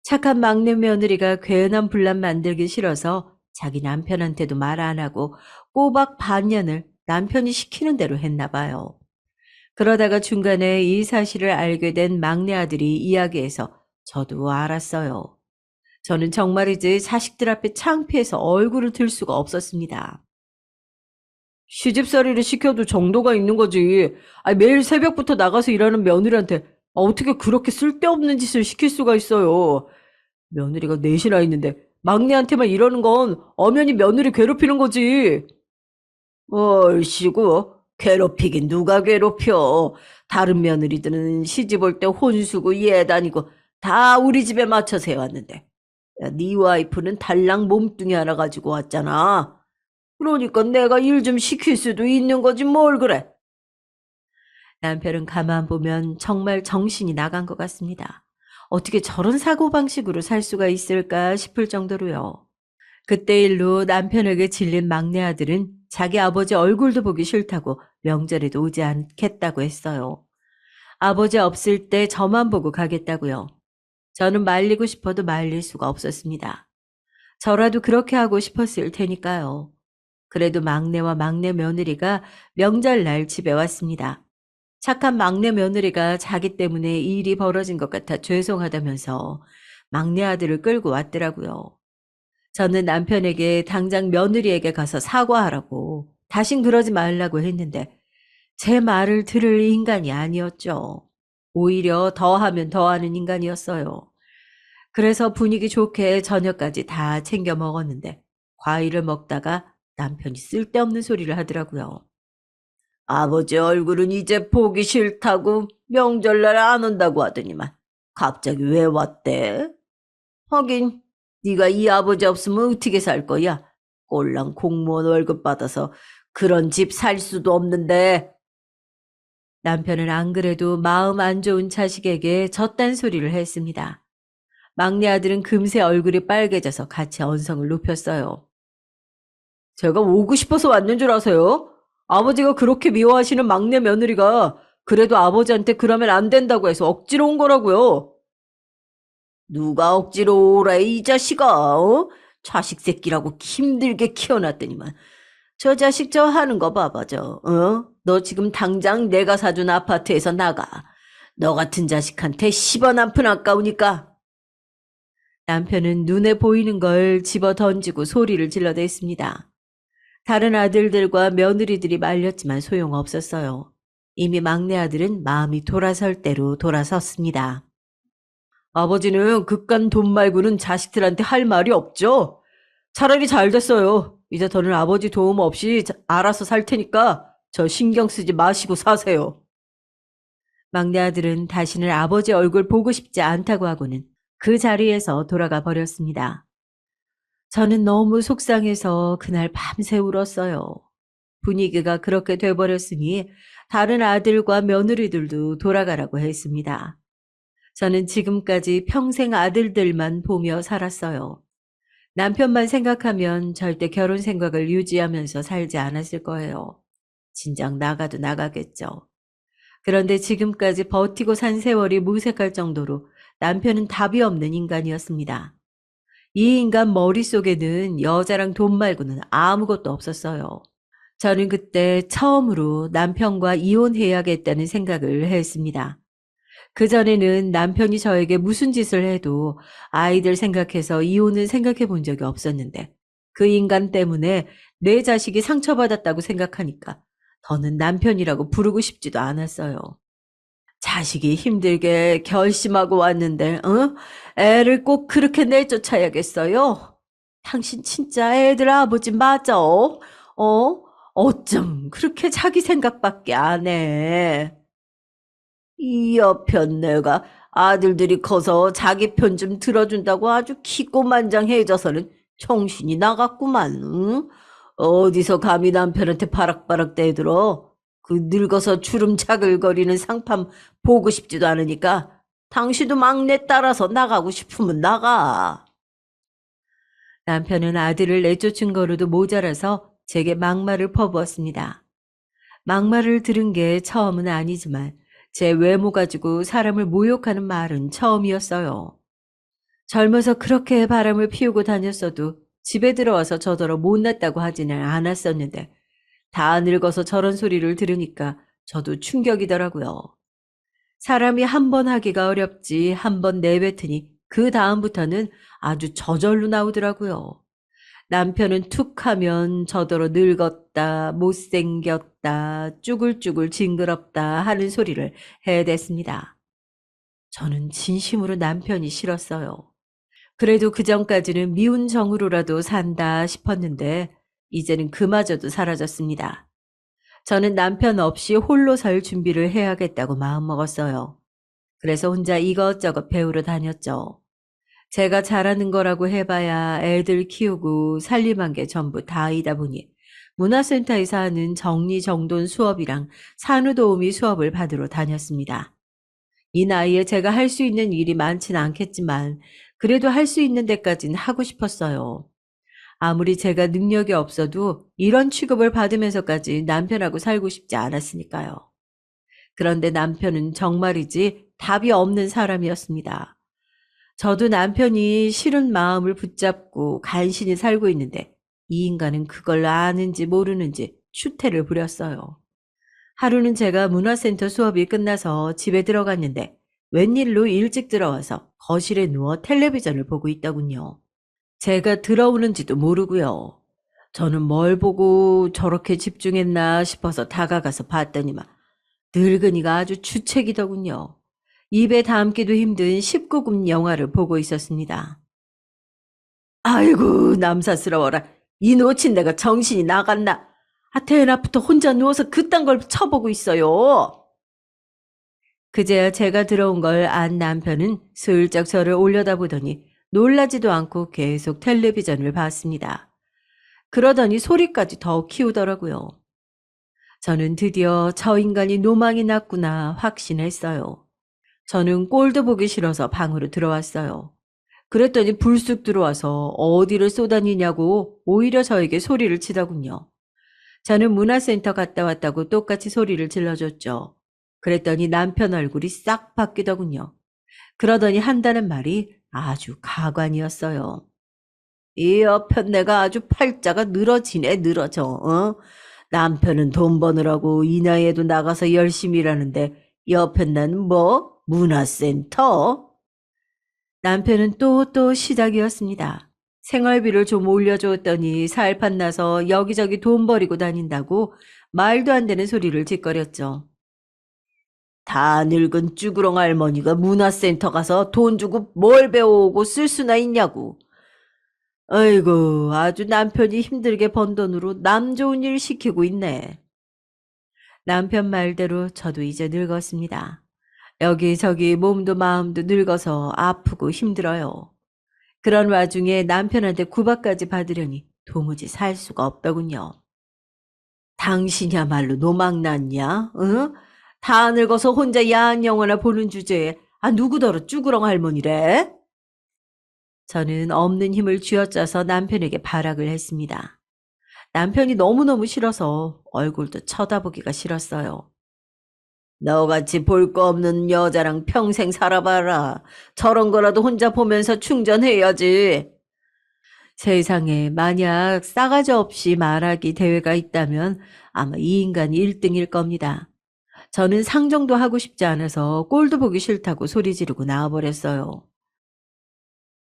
착한 막내 며느리가 괜한 분란 만들기 싫어서 자기 남편한테도 말 안 하고 꼬박 반년을 남편이 시키는 대로 했나 봐요. 그러다가 중간에 이 사실을 알게 된 막내 아들이 이야기해서 저도 알았어요. 저는 정말이지 자식들 앞에 창피해서 얼굴을 들 수가 없었습니다. 시집살이를 시켜도 정도가 있는 거지. 매일 새벽부터 나가서 일하는 며느리한테 어떻게 그렇게 쓸데없는 짓을 시킬 수가 있어요. 며느리가 넷이나 있는데 막내한테만 이러는 건 엄연히 며느리 괴롭히는 거지. 얼씨구, 괴롭히긴 누가 괴롭혀. 다른 며느리들은 시집 올 때 혼수고 예다니고 다 우리 집에 맞춰서 해왔는데. 야, 네 와이프는 달랑 몸뚱이 하나 가지고 왔잖아. 그러니까 내가 일 좀 시킬 수도 있는 거지 뭘 그래. 남편은 가만 보면 정말 정신이 나간 것 같습니다. 어떻게 저런 사고방식으로 살 수가 있을까 싶을 정도로요. 그때 일로 남편에게 질린 막내 아들은 자기 아버지 얼굴도 보기 싫다고 명절에도 오지 않겠다고 했어요. 아버지 없을 때 저만 보고 가겠다고요. 저는 말리고 싶어도 말릴 수가 없었습니다. 저라도 그렇게 하고 싶었을 테니까요. 그래도 막내와 막내 며느리가 명절날 집에 왔습니다. 착한 막내 며느리가 자기 때문에 이 일이 벌어진 것 같아 죄송하다면서 막내 아들을 끌고 왔더라고요. 저는 남편에게 당장 며느리에게 가서 사과하라고 다신 그러지 말라고 했는데 제 말을 들을 인간이 아니었죠. 오히려 더하면 더하는 인간이었어요. 그래서 분위기 좋게 저녁까지 다 챙겨 먹었는데 과일을 먹다가 남편이 쓸데없는 소리를 하더라고요. 아버지 얼굴은 이제 보기 싫다고 명절날 안 온다고 하더니만 갑자기 왜 왔대? 하긴 네가 이 아버지 없으면 어떻게 살 거야? 꼴랑 공무원 월급 받아서 그런 집 살 수도 없는데. 남편은 안 그래도 마음 안 좋은 자식에게 젖단 소리를 했습니다. 막내 아들은 금세 얼굴이 빨개져서 같이 언성을 높였어요. 제가 오고 싶어서 왔는 줄 아세요? 아버지가 그렇게 미워하시는 막내 며느리가 그래도 아버지한테 그러면 안 된다고 해서 억지로 온 거라고요. 누가 억지로 오래 이 자식아, 어? 자식 새끼라고 힘들게 키워놨더니만. 저 자식 저 하는 거 봐봐, 너 지금 당장 내가 사준 아파트에서 나가. 너 같은 자식한테 10원 한 푼 아까우니까. 남편은 눈에 보이는 걸 집어 던지고 소리를 질러댔습니다. 다른 아들들과 며느리들이 말렸지만 소용없었어요. 이미 막내 아들은 마음이 돌아설 대로 돌아섰습니다. 아버지는 그깟 돈 말고는 자식들한테 할 말이 없죠. 차라리 잘 됐어요. 이제 더는 아버지 도움 없이 알아서 살 테니까 저 신경 쓰지 마시고 사세요. 막내 아들은 다시는 아버지 얼굴 보고 싶지 않다고 하고는 그 자리에서 돌아가 버렸습니다. 저는 너무 속상해서 그날 밤새 울었어요. 분위기가 그렇게 돼버렸으니 다른 아들과 며느리들도 돌아가라고 했습니다. 저는 지금까지 평생 아들들만 보며 살았어요. 남편만 생각하면 절대 결혼 생각을 유지하면서 살지 않았을 거예요. 진작 나가도 나가겠죠. 그런데 지금까지 버티고 산 세월이 무색할 정도로 남편은 답이 없는 인간이었습니다. 이 인간 머릿속에는 여자랑 돈 말고는 아무것도 없었어요. 저는 그때 처음으로 남편과 이혼해야겠다는 생각을 했습니다. 그전에는 남편이 저에게 무슨 짓을 해도 아이들 생각해서 이혼은 생각해 본 적이 없었는데 그 인간 때문에 내 자식이 상처받았다고 생각하니까 더는 남편이라고 부르고 싶지도 않았어요. 자식이 힘들게 결심하고 왔는데, 애를 꼭 그렇게 내쫓아야겠어요? 당신 진짜 애들 아버지 맞아? 어쩜 그렇게 자기 생각밖에 안 해? 이 여편 내가 아들들이 커서 자기 편 좀 들어준다고 아주 기고만장해져서는 정신이 나갔구만. 응? 어디서 감히 남편한테 바락바락 대들어. 그 늙어서 주름 자글거리는 상판 보고 싶지도 않으니까 당신도 막내 따라서 나가고 싶으면 나가. 남편은 아들을 내쫓은 거로도 모자라서 제게 막말을 퍼부었습니다. 막말을 들은 게 처음은 아니지만 제 외모 가지고 사람을 모욕하는 말은 처음이었어요. 젊어서 그렇게 바람을 피우고 다녔어도 집에 들어와서 저더러 못났다고 하지는 않았었는데 다 늙어서 저런 소리를 들으니까 저도 충격이더라고요. 사람이 한 번 하기가 어렵지 한 번 내뱉으니 그 다음부터는 아주 저절로 나오더라고요. 남편은 툭 하면 저더러 늙었다, 못생겼다, 쭈글쭈글 징그럽다 하는 소리를 해댔습니다. 저는 진심으로 남편이 싫었어요. 그래도 그전까지는 미운 정으로라도 산다 싶었는데 이제는 그마저도 사라졌습니다. 저는 남편 없이 홀로 살 준비를 해야겠다고 마음먹었어요. 그래서 혼자 이것저것 배우러 다녔죠. 제가 잘하는 거라고 해봐야 애들 키우고 살림한 게 전부 다이다 보니 문화센터에서 하는 정리정돈 수업이랑 산후도우미 수업을 받으러 다녔습니다. 이 나이에 제가 할 수 있는 일이 많진 않겠지만 그래도 할 수 있는 데까진 하고 싶었어요. 아무리 제가 능력이 없어도 이런 취급을 받으면서까지 남편하고 살고 싶지 않았으니까요. 그런데 남편은 정말이지 답이 없는 사람이었습니다. 저도 남편이 싫은 마음을 붙잡고 간신히 살고 있는데 이 인간은 그걸 아는지 모르는지 추태를 부렸어요. 하루는 제가 문화센터 수업이 끝나서 집에 들어갔는데 웬일로 일찍 들어와서 거실에 누워 텔레비전을 보고 있더군요. 제가 들어오는지도 모르고요. 저는 뭘 보고 저렇게 집중했나 싶어서 다가가서 봤더니만 늙은이가 아주 주책이더군요. 입에 담기도 힘든 19금 영화를 보고 있었습니다. 아이고 남사스러워라. 이 놓친 내가 정신이 나갔나. 태어나부터 혼자 누워서 그딴 걸 쳐보고 있어요. 그제야 제가 들어온 걸 안 남편은 슬쩍 저를 올려다보더니 놀라지도 않고 계속 텔레비전을 봤습니다. 그러더니 소리까지 더 키우더라고요. 저는 드디어 저 인간이 노망이 났구나 확신했어요. 저는 꼴도 보기 싫어서 방으로 들어왔어요. 그랬더니 불쑥 들어와서 어디를 쏘다니냐고 오히려 저에게 소리를 치더군요. 저는 문화센터 갔다 왔다고 똑같이 소리를 질러줬죠. 그랬더니 남편 얼굴이 싹 바뀌더군요. 그러더니 한다는 말이 아주 가관이었어요. 이 여편 내가 아주 팔자가 늘어지네 늘어져. 남편은 돈 버느라고 이 나이에도 나가서 열심히 일하는데 여편 나는 뭐? 문화센터? 남편은 또 시작이었습니다. 생활비를 좀 올려줬더니 살판 나서 여기저기 돈 버리고 다닌다고 말도 안 되는 소리를 짓거렸죠. 다 늙은 쭈구렁 할머니가 문화센터 가서 돈 주고 뭘 배워오고 쓸 수나 있냐고. 아이고, 아주 남편이 힘들게 번 돈으로 남 좋은 일 시키고 있네. 남편 말대로 저도 이제 늙었습니다. 여기저기 몸도 마음도 늙어서 아프고 힘들어요. 그런 와중에 남편한테 구박까지 받으려니 도무지 살 수가 없더군요. 당신이야말로 노망났냐? 응? 다 늙어서 혼자 야한 영화나 보는 주제에 누구더러 쭈구렁 할머니래? 저는 없는 힘을 쥐어짜서 남편에게 발악을 했습니다. 남편이 너무너무 싫어서 얼굴도 쳐다보기가 싫었어요. 너같이 볼 거 없는 여자랑 평생 살아봐라. 저런 거라도 혼자 보면서 충전해야지. 세상에 만약 싸가지 없이 말하기 대회가 있다면 아마 이 인간이 1등일 겁니다. 저는 상정도 하고 싶지 않아서 꼴도 보기 싫다고 소리 지르고 나와버렸어요.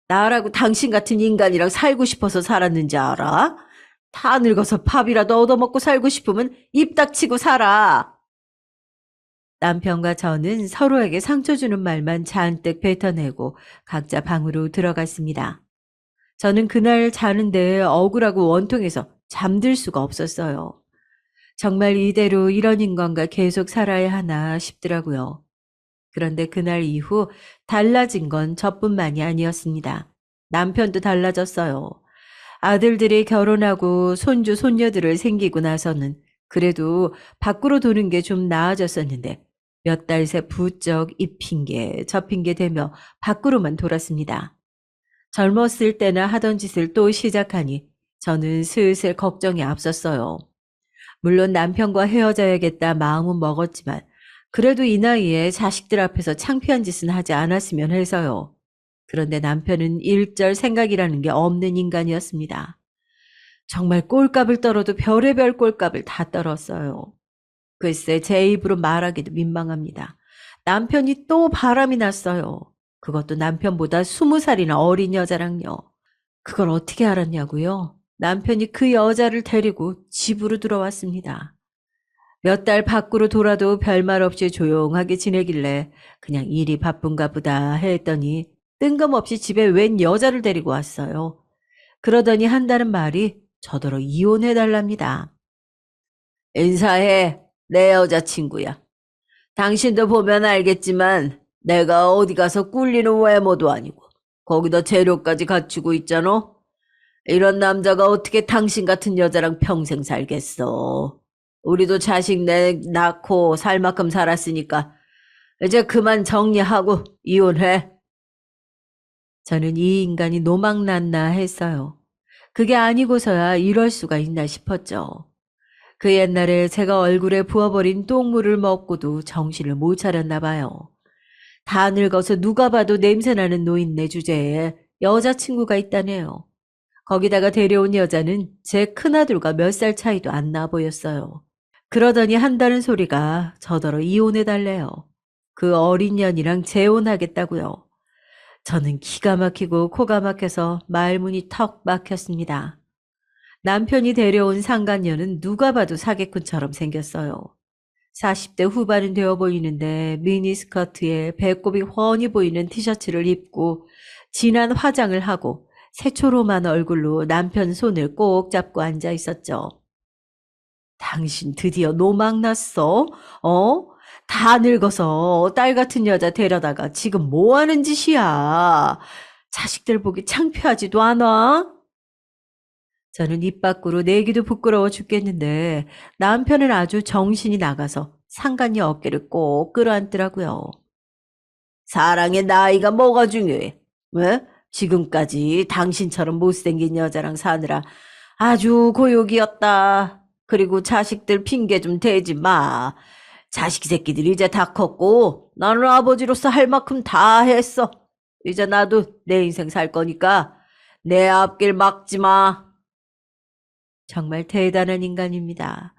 나라고 당신 같은 인간이랑 살고 싶어서 살았는지 알아? 다 늙어서 밥이라도 얻어먹고 살고 싶으면 입 닥치고 살아. 남편과 저는 서로에게 상처 주는 말만 잔뜩 뱉어내고 각자 방으로 들어갔습니다. 저는 그날 자는데 억울하고 원통해서 잠들 수가 없었어요. 정말 이대로 이런 인간과 계속 살아야 하나 싶더라고요. 그런데 그날 이후 달라진 건 저뿐만이 아니었습니다. 남편도 달라졌어요. 아들들이 결혼하고 손주, 손녀들을 생기고 나서는 그래도 밖으로 도는 게 좀 나아졌었는데 몇 달 새 부쩍 이 핑계, 저 핑계 대며 밖으로만 돌았습니다. 젊었을 때나 하던 짓을 또 시작하니 저는 슬슬 걱정이 앞섰어요. 물론 남편과 헤어져야겠다 마음은 먹었지만 그래도 이 나이에 자식들 앞에서 창피한 짓은 하지 않았으면 해서요. 그런데 남편은 일절 생각이라는 게 없는 인간이었습니다. 정말 꼴값을 떨어도 별의별 꼴값을 다 떨었어요. 글쎄 제 입으로 말하기도 민망합니다. 남편이 또 바람이 났어요. 그것도 남편보다 20살이나 어린 여자랑요. 그걸 어떻게 알았냐고요? 남편이 그 여자를 데리고 집으로 들어왔습니다. 몇 달 밖으로 돌아도 별말 없이 조용하게 지내길래 그냥 일이 바쁜가 보다 했더니 뜬금없이 집에 웬 여자를 데리고 왔어요. 그러더니 한다는 말이 저더러 이혼해달랍니다. 인사해. 내 여자친구야. 당신도 보면 알겠지만 내가 어디 가서 꿀리는 외모도 아니고 거기다 재료까지 갖추고 있잖아. 이런 남자가 어떻게 당신 같은 여자랑 평생 살겠어. 우리도 자식 낳고 살 만큼 살았으니까 이제 그만 정리하고 이혼해. 저는 이 인간이 노망났나 했어요. 그게 아니고서야 이럴 수가 있나 싶었죠. 그 옛날에 제가 얼굴에 부어버린 똥물을 먹고도 정신을 못 차렸나 봐요. 다 늙어서 누가 봐도 냄새나는 노인네 주제에 여자친구가 있다네요. 거기다가 데려온 여자는 제 큰아들과 몇 살 차이도 안 나 보였어요. 그러더니 한다는 소리가 저더러 이혼해달래요. 그 어린 년이랑 재혼하겠다고요. 저는 기가 막히고 코가 막혀서 말문이 턱 막혔습니다. 남편이 데려온 상간녀는 누가 봐도 사기꾼처럼 생겼어요. 40대 후반은 되어 보이는데 미니스커트에 배꼽이 훤히 보이는 티셔츠를 입고 진한 화장을 하고 새초롬한 얼굴로 남편 손을 꼭 잡고 앉아 있었죠. 당신 드디어 노망 났어? 다 늙어서 딸 같은 여자 데려다가 지금 뭐 하는 짓이야? 자식들 보기 창피하지도 않아? 저는 입 밖으로 내기도 부끄러워 죽겠는데 남편은 아주 정신이 나가서 상간녀 어깨를 꼭 끌어안더라고요. 사랑의 나이가 뭐가 중요해? 왜? 지금까지 당신처럼 못생긴 여자랑 사느라 아주 고역이었다. 그리고 자식들 핑계 좀 대지 마. 자식 새끼들이 이제 다 컸고 나는 아버지로서 할 만큼 다 했어. 이제 나도 내 인생 살 거니까 내 앞길 막지 마. 정말 대단한 인간입니다.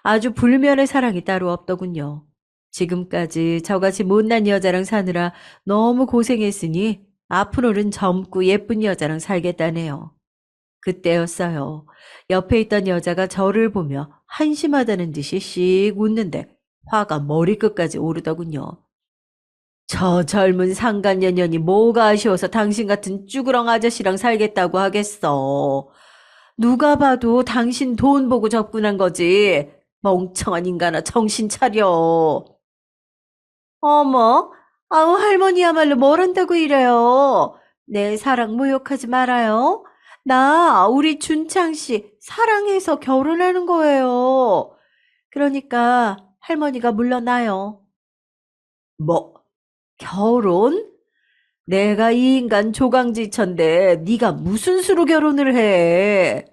아주 불면의 사랑이 따로 없더군요. 지금까지 저같이 못난 여자랑 사느라 너무 고생했으니 앞으로는 젊고 예쁜 여자랑 살겠다네요. 그때였어요. 옆에 있던 여자가 저를 보며 한심하다는 듯이 씩 웃는데 화가 머리끝까지 오르더군요. 저 젊은 상간년년이 뭐가 아쉬워서 당신 같은 쭈그렁 아저씨랑 살겠다고 하겠어. 누가 봐도 당신 돈 보고 접근한 거지. 멍청한 인간아, 정신 차려. 어머, 아우 할머니야말로 뭘 한다고 이래요. 내 사랑 모욕하지 말아요. 나 우리 준창 씨 사랑해서 결혼하는 거예요. 그러니까 할머니가 물러나요. 뭐, 결혼? 내가 이 인간 조강지천데 네가 무슨 수로 결혼을 해?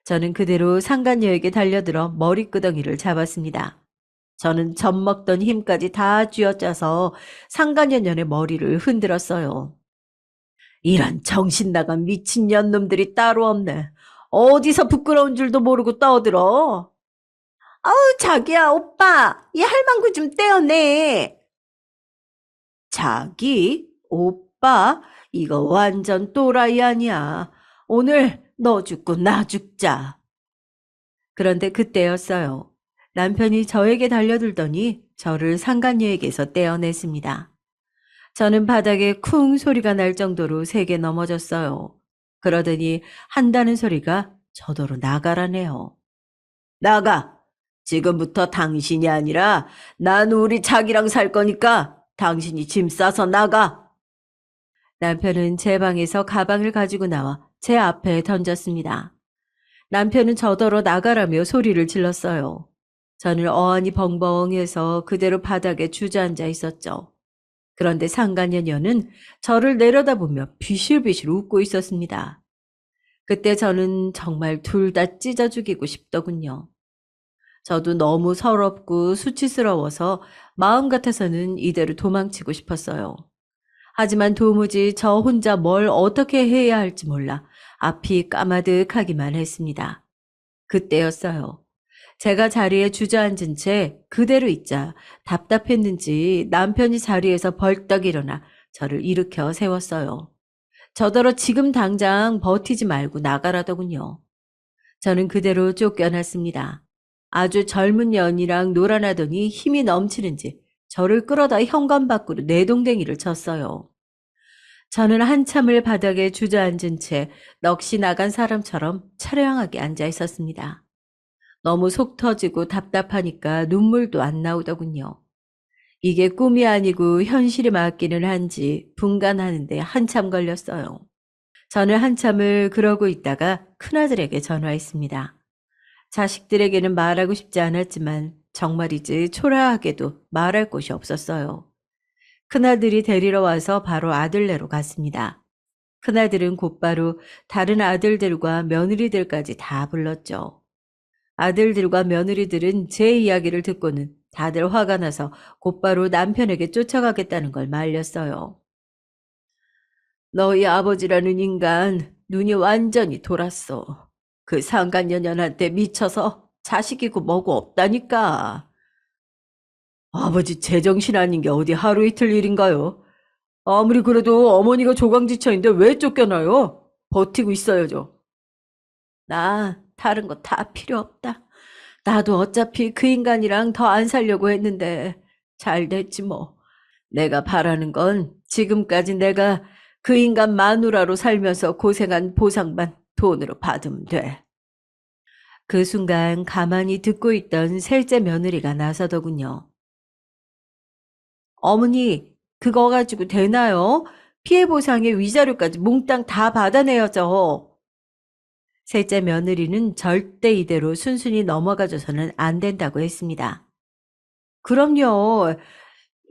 저는 그대로 상간녀에게 달려들어 머리끄덩이를 잡았습니다. 저는 젖먹던 힘까지 다 쥐어짜서 상간녀년의 머리를 흔들었어요. 이런 정신 나간 미친년 놈들이 따로 없네. 어디서 부끄러운 줄도 모르고 떠들어. 아우 자기야 오빠 이 할망구 좀 떼어내. 자기? 오빠? 이거 완전 또라이 아니야. 오늘 너 죽고 나 죽자. 그런데 그때였어요. 남편이 저에게 달려들더니 저를 상간녀에게서 떼어냈습니다. 저는 바닥에 쿵 소리가 날 정도로 세게 넘어졌어요. 그러더니 한다는 소리가 저더러 나가라네요. 나가! 지금부터 당신이 아니라 난 우리 자기랑 살 거니까 당신이 짐 싸서 나가! 남편은 제 방에서 가방을 가지고 나와 제 앞에 던졌습니다. 남편은 저더러 나가라며 소리를 질렀어요. 저는 어안이 벙벙해서 그대로 바닥에 주저앉아 있었죠. 그런데 상간녀녀는 저를 내려다보며 비실비실 웃고 있었습니다. 그때 저는 정말 둘 다 찢어 죽이고 싶더군요. 저도 너무 서럽고 수치스러워서 마음 같아서는 이대로 도망치고 싶었어요. 하지만 도무지 저 혼자 뭘 어떻게 해야 할지 몰라 앞이 까마득하기만 했습니다. 그때였어요. 제가 자리에 주저앉은 채 그대로 있자 답답했는지 남편이 자리에서 벌떡 일어나 저를 일으켜 세웠어요. 저더러 지금 당장 버티지 말고 나가라더군요. 저는 그대로 쫓겨났습니다. 아주 젊은 년이랑 놀아나더니 힘이 넘치는지 저를 끌어다 현관 밖으로 내동댕이를 쳤어요. 저는 한참을 바닥에 주저앉은 채 넋이 나간 사람처럼 처량하게 앉아 있었습니다. 너무 속 터지고 답답하니까 눈물도 안 나오더군요. 이게 꿈이 아니고 현실이 맞기는 한지 분간하는데 한참 걸렸어요. 저는 한참을 그러고 있다가 큰아들에게 전화했습니다. 자식들에게는 말하고 싶지 않았지만 정말이지 초라하게도 말할 곳이 없었어요. 큰아들이 데리러 와서 바로 아들네로 갔습니다. 큰아들은 곧바로 다른 아들들과 며느리들까지 다 불렀죠. 아들들과 며느리들은 제 이야기를 듣고는 다들 화가 나서 곧바로 남편에게 쫓아가겠다는 걸 말렸어요. 너희 아버지라는 인간 눈이 완전히 돌았어. 그 상간년년한테 미쳐서 자식이고 뭐고 없다니까. 아버지 제정신 아닌 게 어디 하루 이틀 일인가요? 아무리 그래도 어머니가 조강지처인데 왜 쫓겨나요? 버티고 있어야죠. 나 다른 거 다 필요 없다. 나도 어차피 그 인간이랑 더 안 살려고 했는데 잘 됐지 뭐. 내가 바라는 건 지금까지 내가 그 인간 마누라로 살면서 고생한 보상만 돈으로 받으면 돼. 그 순간 가만히 듣고 있던 셋째 며느리가 나서더군요. 어머니, 그거 가지고 되나요? 피해 보상의 위자료까지 몽땅 다 받아내야죠. 셋째 며느리는 절대 이대로 순순히 넘어가줘서는 안 된다고 했습니다. 그럼요.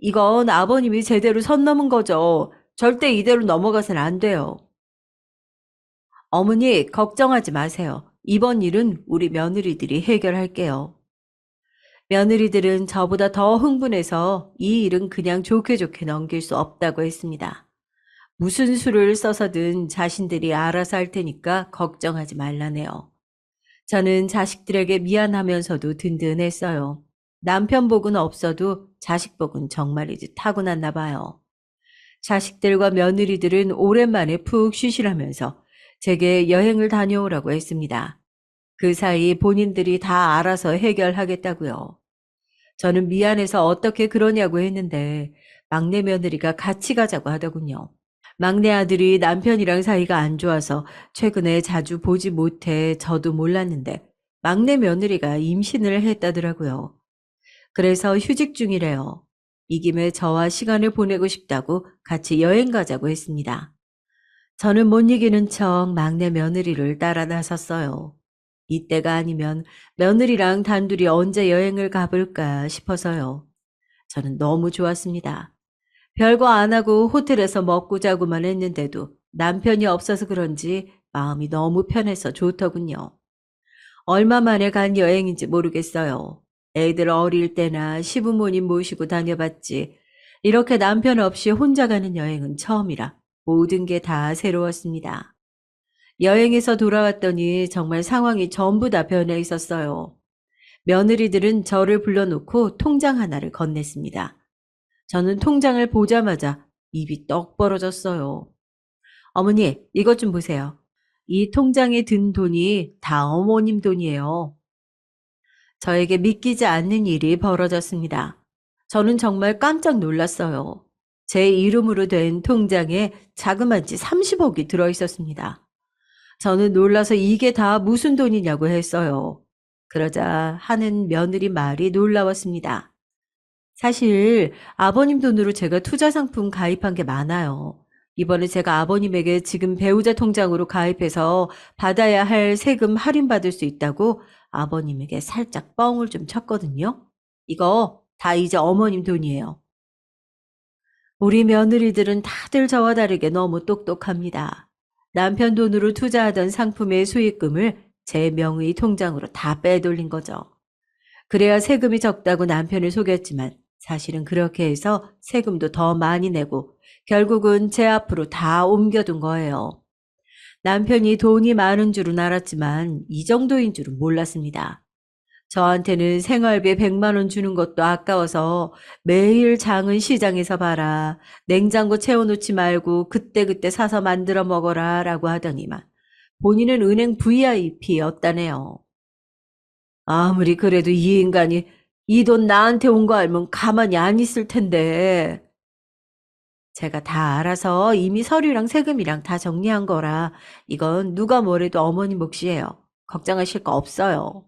이건 아버님이 제대로 선 넘은 거죠. 절대 이대로 넘어가서는 안 돼요. 어머니, 걱정하지 마세요. 이번 일은 우리 며느리들이 해결할게요. 며느리들은 저보다 더 흥분해서 이 일은 그냥 좋게 좋게 넘길 수 없다고 했습니다. 무슨 수를 써서든 자신들이 알아서 할 테니까 걱정하지 말라네요. 저는 자식들에게 미안하면서도 든든했어요. 남편 복은 없어도 자식 복은 정말이지 타고났나 봐요. 자식들과 며느리들은 오랜만에 푹 쉬시라면서 제게 여행을 다녀오라고 했습니다. 그 사이 본인들이 다 알아서 해결하겠다고요. 저는 미안해서 어떻게 그러냐고 했는데 막내 며느리가 같이 가자고 하더군요. 막내 아들이 남편이랑 사이가 안 좋아서 최근에 자주 보지 못해 저도 몰랐는데 막내 며느리가 임신을 했다더라고요. 그래서 휴직 중이래요. 이 김에 저와 시간을 보내고 싶다고 같이 여행 가자고 했습니다. 저는 못 이기는 척 막내 며느리를 따라 나섰어요. 이때가 아니면 며느리랑 단둘이 언제 여행을 가볼까 싶어서요. 저는 너무 좋았습니다. 별거 안 하고 호텔에서 먹고 자고만 했는데도 남편이 없어서 그런지 마음이 너무 편해서 좋더군요. 얼마 만에 간 여행인지 모르겠어요. 애들 어릴 때나 시부모님 모시고 다녀봤지. 이렇게 남편 없이 혼자 가는 여행은 처음이라 모든 게 다 새로웠습니다. 여행에서 돌아왔더니 정말 상황이 전부 다 변해 있었어요. 며느리들은 저를 불러놓고 통장 하나를 건넸습니다. 저는 통장을 보자마자 입이 떡 벌어졌어요. 어머니, 이것 좀 보세요. 이 통장에 든 돈이 다 어머님 돈이에요. 저에게 믿기지 않는 일이 벌어졌습니다. 저는 정말 깜짝 놀랐어요. 제 이름으로 된 통장에 자그마치 30억이 들어있었습니다. 저는 놀라서 이게 다 무슨 돈이냐고 했어요. 그러자 하는 며느리 말이 놀라웠습니다. 사실 아버님 돈으로 제가 투자 상품 가입한 게 많아요. 이번에 제가 아버님에게 지금 배우자 통장으로 가입해서 받아야 할 세금 할인받을 수 있다고 아버님에게 살짝 뻥을 좀 쳤거든요. 이거 다 이제 어머님 돈이에요. 우리 며느리들은 다들 저와 다르게 너무 똑똑합니다. 남편 돈으로 투자하던 상품의 수익금을 제 명의 통장으로 다 빼돌린 거죠. 그래야 세금이 적다고 남편을 속였지만 사실은 그렇게 해서 세금도 더 많이 내고 결국은 제 앞으로 다 옮겨둔 거예요. 남편이 돈이 많은 줄은 알았지만 이 정도인 줄은 몰랐습니다. 저한테는 생활비 100만 원 주는 것도 아까워서 매일 장은 시장에서 봐라. 냉장고 채워놓지 말고 그때그때 사서 만들어 먹어라 라고 하더니만 본인은 은행 VIP였다네요. 아무리 그래도 이 인간이 이 돈 나한테 온 거 알면 가만히 안 있을 텐데. 제가 다 알아서 이미 서류랑 세금이랑 다 정리한 거라 이건 누가 뭐래도 어머니 몫이에요. 걱정하실 거 없어요.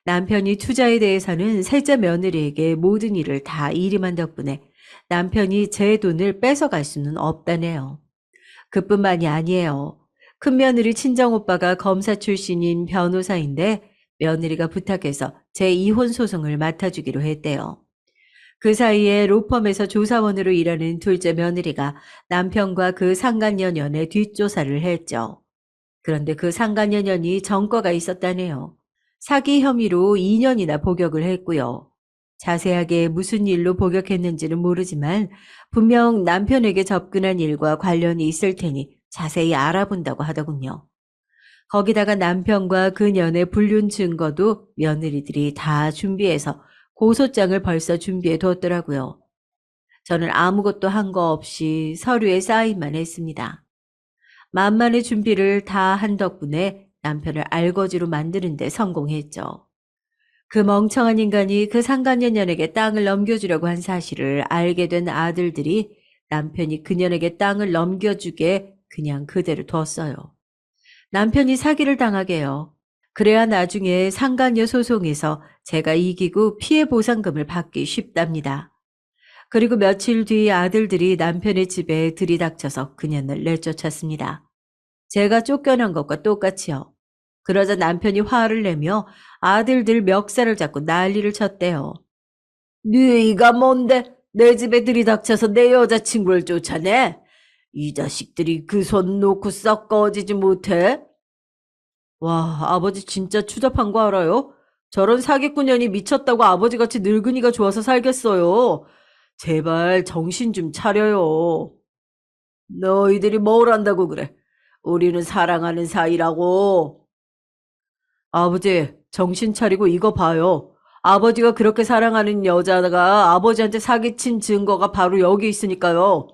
남편이 투자에 대해서는 셋째 며느리에게 모든 일을 다 일임한 덕분에 남편이 제 돈을 뺏어갈 수는 없다네요. 그뿐만이 아니에요. 큰며느리 친정오빠가 검사 출신인 변호사인데 며느리가 부탁해서 제 이혼 소송을 맡아주기로 했대요. 그 사이에 로펌에서 조사원으로 일하는 둘째 며느리가 남편과 그 상간녀년의 뒷조사를 했죠. 그런데 그 상간녀년이 전과가 있었다네요. 사기 혐의로 2년이나 복역을 했고요. 자세하게 무슨 일로 복역했는지는 모르지만 분명 남편에게 접근한 일과 관련이 있을 테니 자세히 알아본다고 하더군요. 거기다가 남편과 그년의 불륜 증거도 며느리들이 다 준비해서 고소장을 벌써 준비해 뒀더라고요. 저는 아무것도 한 거 없이 서류에 사인만 했습니다. 만만의 준비를 다 한 덕분에 남편을 알거지로 만드는 데 성공했죠. 그 멍청한 인간이 그 상간녀년에게 땅을 넘겨주려고 한 사실을 알게 된 아들들이 남편이 그년에게 땅을 넘겨주게 그냥 그대로 뒀어요. 남편이 사기를 당하게요. 그래야 나중에 상간녀 소송에서 제가 이기고 피해 보상금을 받기 쉽답니다. 그리고 며칠 뒤 아들들이 남편의 집에 들이닥쳐서 그년을 내쫓았습니다. 제가 쫓겨난 것과 똑같이요. 그러자 남편이 화를 내며 아들들 멱살을 잡고 난리를 쳤대요. 네가 뭔데 내 집에 들이닥쳐서 내 여자친구를 쫓아내? 이 자식들이 그 손 놓고 썩 꺼지지 못해? 와, 아버지 진짜 추잡한 거 알아요? 저런 사기꾼년이 미쳤다고 아버지같이 늙은이가 좋아서 살겠어요. 제발 정신 좀 차려요. 너희들이 뭘 안다고 그래? 우리는 사랑하는 사이라고. 아버지, 정신 차리고 이거 봐요. 아버지가 그렇게 사랑하는 여자가 아버지한테 사기친 증거가 바로 여기 있으니까요.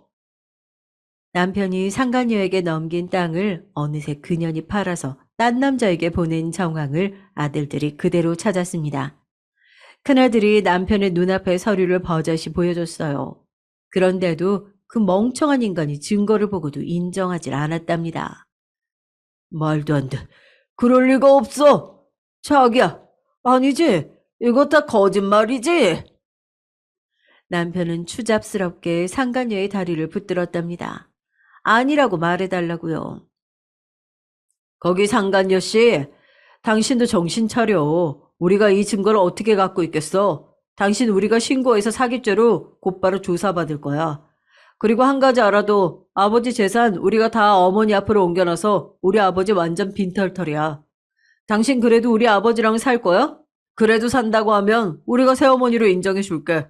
남편이 상간녀에게 넘긴 땅을 어느새 그년이 팔아서 딴 남자에게 보낸 정황을 아들들이 그대로 찾았습니다. 큰아들이 남편의 눈앞에 서류를 버젓이 보여줬어요. 그런데도 그 멍청한 인간이 증거를 보고도 인정하지 않았답니다. 말도 안 돼. 그럴 리가 없어. 자기야, 아니지. 이거 다 거짓말이지. 남편은 추잡스럽게 상간녀의 다리를 붙들었답니다. 아니라고 말해달라고요. 거기 상간녀 씨, 당신도 정신 차려. 우리가 이 증거를 어떻게 갖고 있겠어? 당신 우리가 신고해서 사기죄로 곧바로 조사받을 거야. 그리고 한 가지 알아도 아버지 재산 우리가 다 어머니 앞으로 옮겨놔서 우리 아버지 완전 빈털털이야. 당신 그래도 우리 아버지랑 살 거야? 그래도 산다고 하면 우리가 새어머니로 인정해 줄게.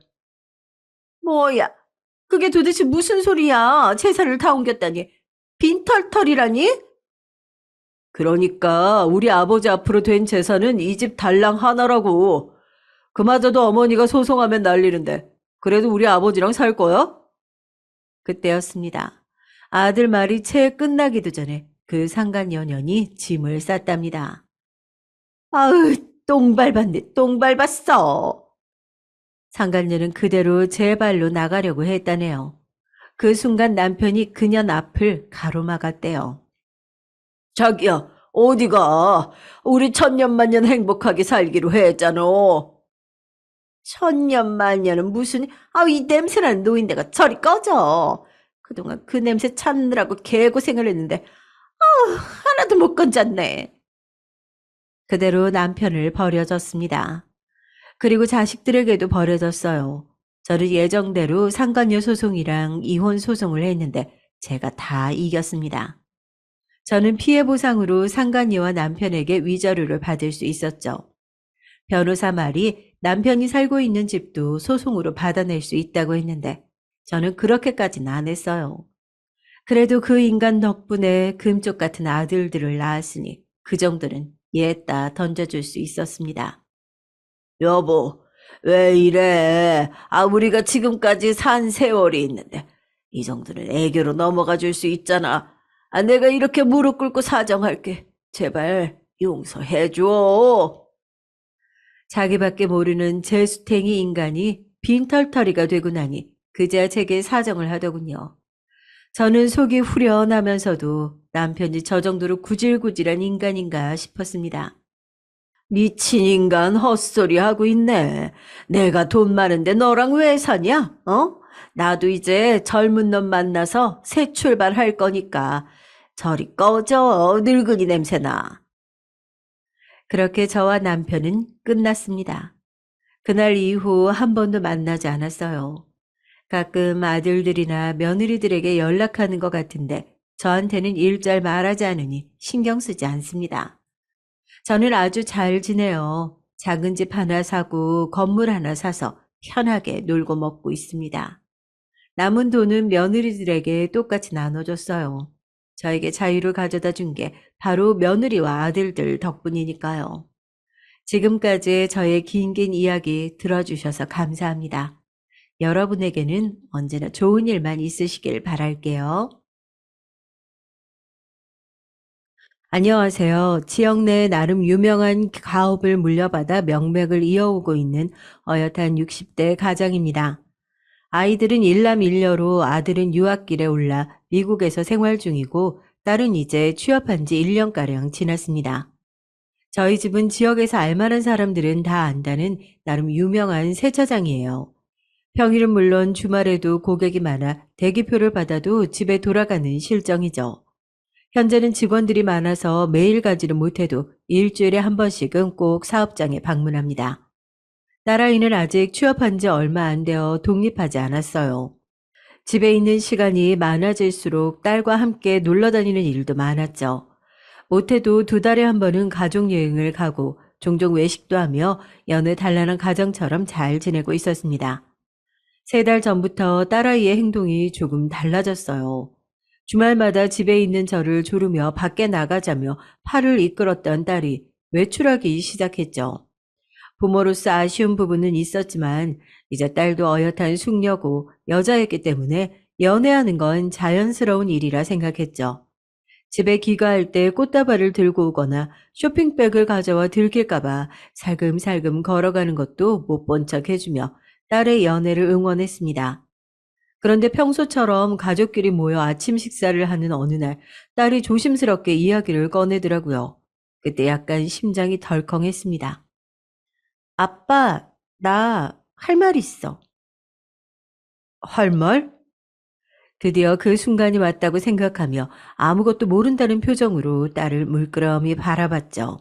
뭐야? 그게 도대체 무슨 소리야? 재산을 다 옮겼다니. 빈털털이라니? 그러니까 우리 아버지 앞으로 된 재산은 이 집 달랑 하나라고. 그마저도 어머니가 소송하면 난리는데. 그래도 우리 아버지랑 살 거야? 그때였습니다. 아들 말이 채 끝나기도 전에 그 상간녀년이 짐을 쌌답니다. 아으, 똥 밟았네, 똥 밟았어. 상간녀는 그대로 제 발로 나가려고 했다네요. 그 순간 남편이 그년 앞을 가로막았대요. 자기야, 어디가? 우리 천년만년 행복하게 살기로 했잖아. 천년만년은 무슨, 이 냄새나는 노인네가 저리 꺼져. 그동안 그 냄새 찾느라고 개고생을 했는데, 하나도 못 건졌네. 그대로 남편을 버려졌습니다. 그리고 자식들에게도 버려졌어요. 저를 예정대로 상간녀 소송이랑 이혼 소송을 했는데 제가 다 이겼습니다. 저는 피해 보상으로 상간녀와 남편에게 위자료를 받을 수 있었죠. 변호사 말이 남편이 살고 있는 집도 소송으로 받아낼 수 있다고 했는데 저는 그렇게까지는 안 했어요. 그래도 그 인간 덕분에 금쪽 같은 아들들을 낳았으니 그 정도는 예따 던져줄 수 있었습니다. 여보, 왜 이래? 우리가 지금까지 산 세월이 있는데 이 정도는 애교로 넘어가 줄 수 있잖아. 내가 이렇게 무릎 꿇고 사정할게. 제발 용서해 줘. 자기밖에 모르는 재수탱이 인간이 빈털터리가 되고 나니 그제야 제게 사정을 하더군요. 저는 속이 후련하면서도 남편이 저 정도로 구질구질한 인간인가 싶었습니다. 미친 인간 헛소리 하고 있네. 내가 돈 많은데 너랑 왜 사냐? 나도 이제 젊은 놈 만나서 새 출발할 거니까 저리 꺼져. 늙은이 냄새나. 그렇게 저와 남편은 끝났습니다. 그날 이후 한 번도 만나지 않았어요. 가끔 아들들이나 며느리들에게 연락하는 것 같은데 저한테는 일절 말하지 않으니 신경 쓰지 않습니다. 저는 아주 잘 지내요. 작은 집 하나 사고 건물 하나 사서 편하게 놀고 먹고 있습니다. 남은 돈은 며느리들에게 똑같이 나눠줬어요. 저에게 자유를 가져다 준 게 바로 며느리와 아들들 덕분이니까요. 지금까지 저의 긴긴 이야기 들어주셔서 감사합니다. 여러분에게는 언제나 좋은 일만 있으시길 바랄게요. 안녕하세요. 지역 내 나름 유명한 가업을 물려받아 명맥을 이어오고 있는 어엿한 60대 가장입니다. 아이들은 일남일녀로 아들은 유학길에 올라 미국에서 생활 중이고 딸은 이제 취업한 지 1년가량 지났습니다. 저희 집은 지역에서 알만한 사람들은 다 안다는 나름 유명한 세차장이에요. 평일은 물론 주말에도 고객이 많아 대기표를 받아도 집에 돌아가는 실정이죠. 현재는 직원들이 많아서 매일 가지는 못해도 일주일에 한 번씩은 꼭 사업장에 방문합니다. 딸아이는 아직 취업한 지 얼마 안 되어 독립하지 않았어요. 집에 있는 시간이 많아질수록 딸과 함께 놀러 다니는 일도 많았죠. 못해도 2달에 한 번은 가족 여행을 가고 종종 외식도 하며 여느 단란한 가정처럼 잘 지내고 있었습니다. 3달 전부터 딸아이의 행동이 조금 달라졌어요. 주말마다 집에 있는 저를 조르며 밖에 나가자며 팔을 이끌었던 딸이 외출하기 시작했죠. 부모로서 아쉬운 부분은 있었지만 이제 딸도 어엿한 숙녀고 여자였기 때문에 연애하는 건 자연스러운 일이라 생각했죠. 집에 귀가할 때 꽃다발을 들고 오거나 쇼핑백을 가져와 들킬까봐 살금살금 걸어가는 것도 못 본 척 해주며 딸의 연애를 응원했습니다. 그런데 평소처럼 가족끼리 모여 아침 식사를 하는 어느 날 딸이 조심스럽게 이야기를 꺼내더라고요. 그때 약간 심장이 덜컹했습니다. 아빠, 나 할 말 있어. 할 말? 드디어 그 순간이 왔다고 생각하며 아무것도 모른다는 표정으로 딸을 물끄러미 바라봤죠.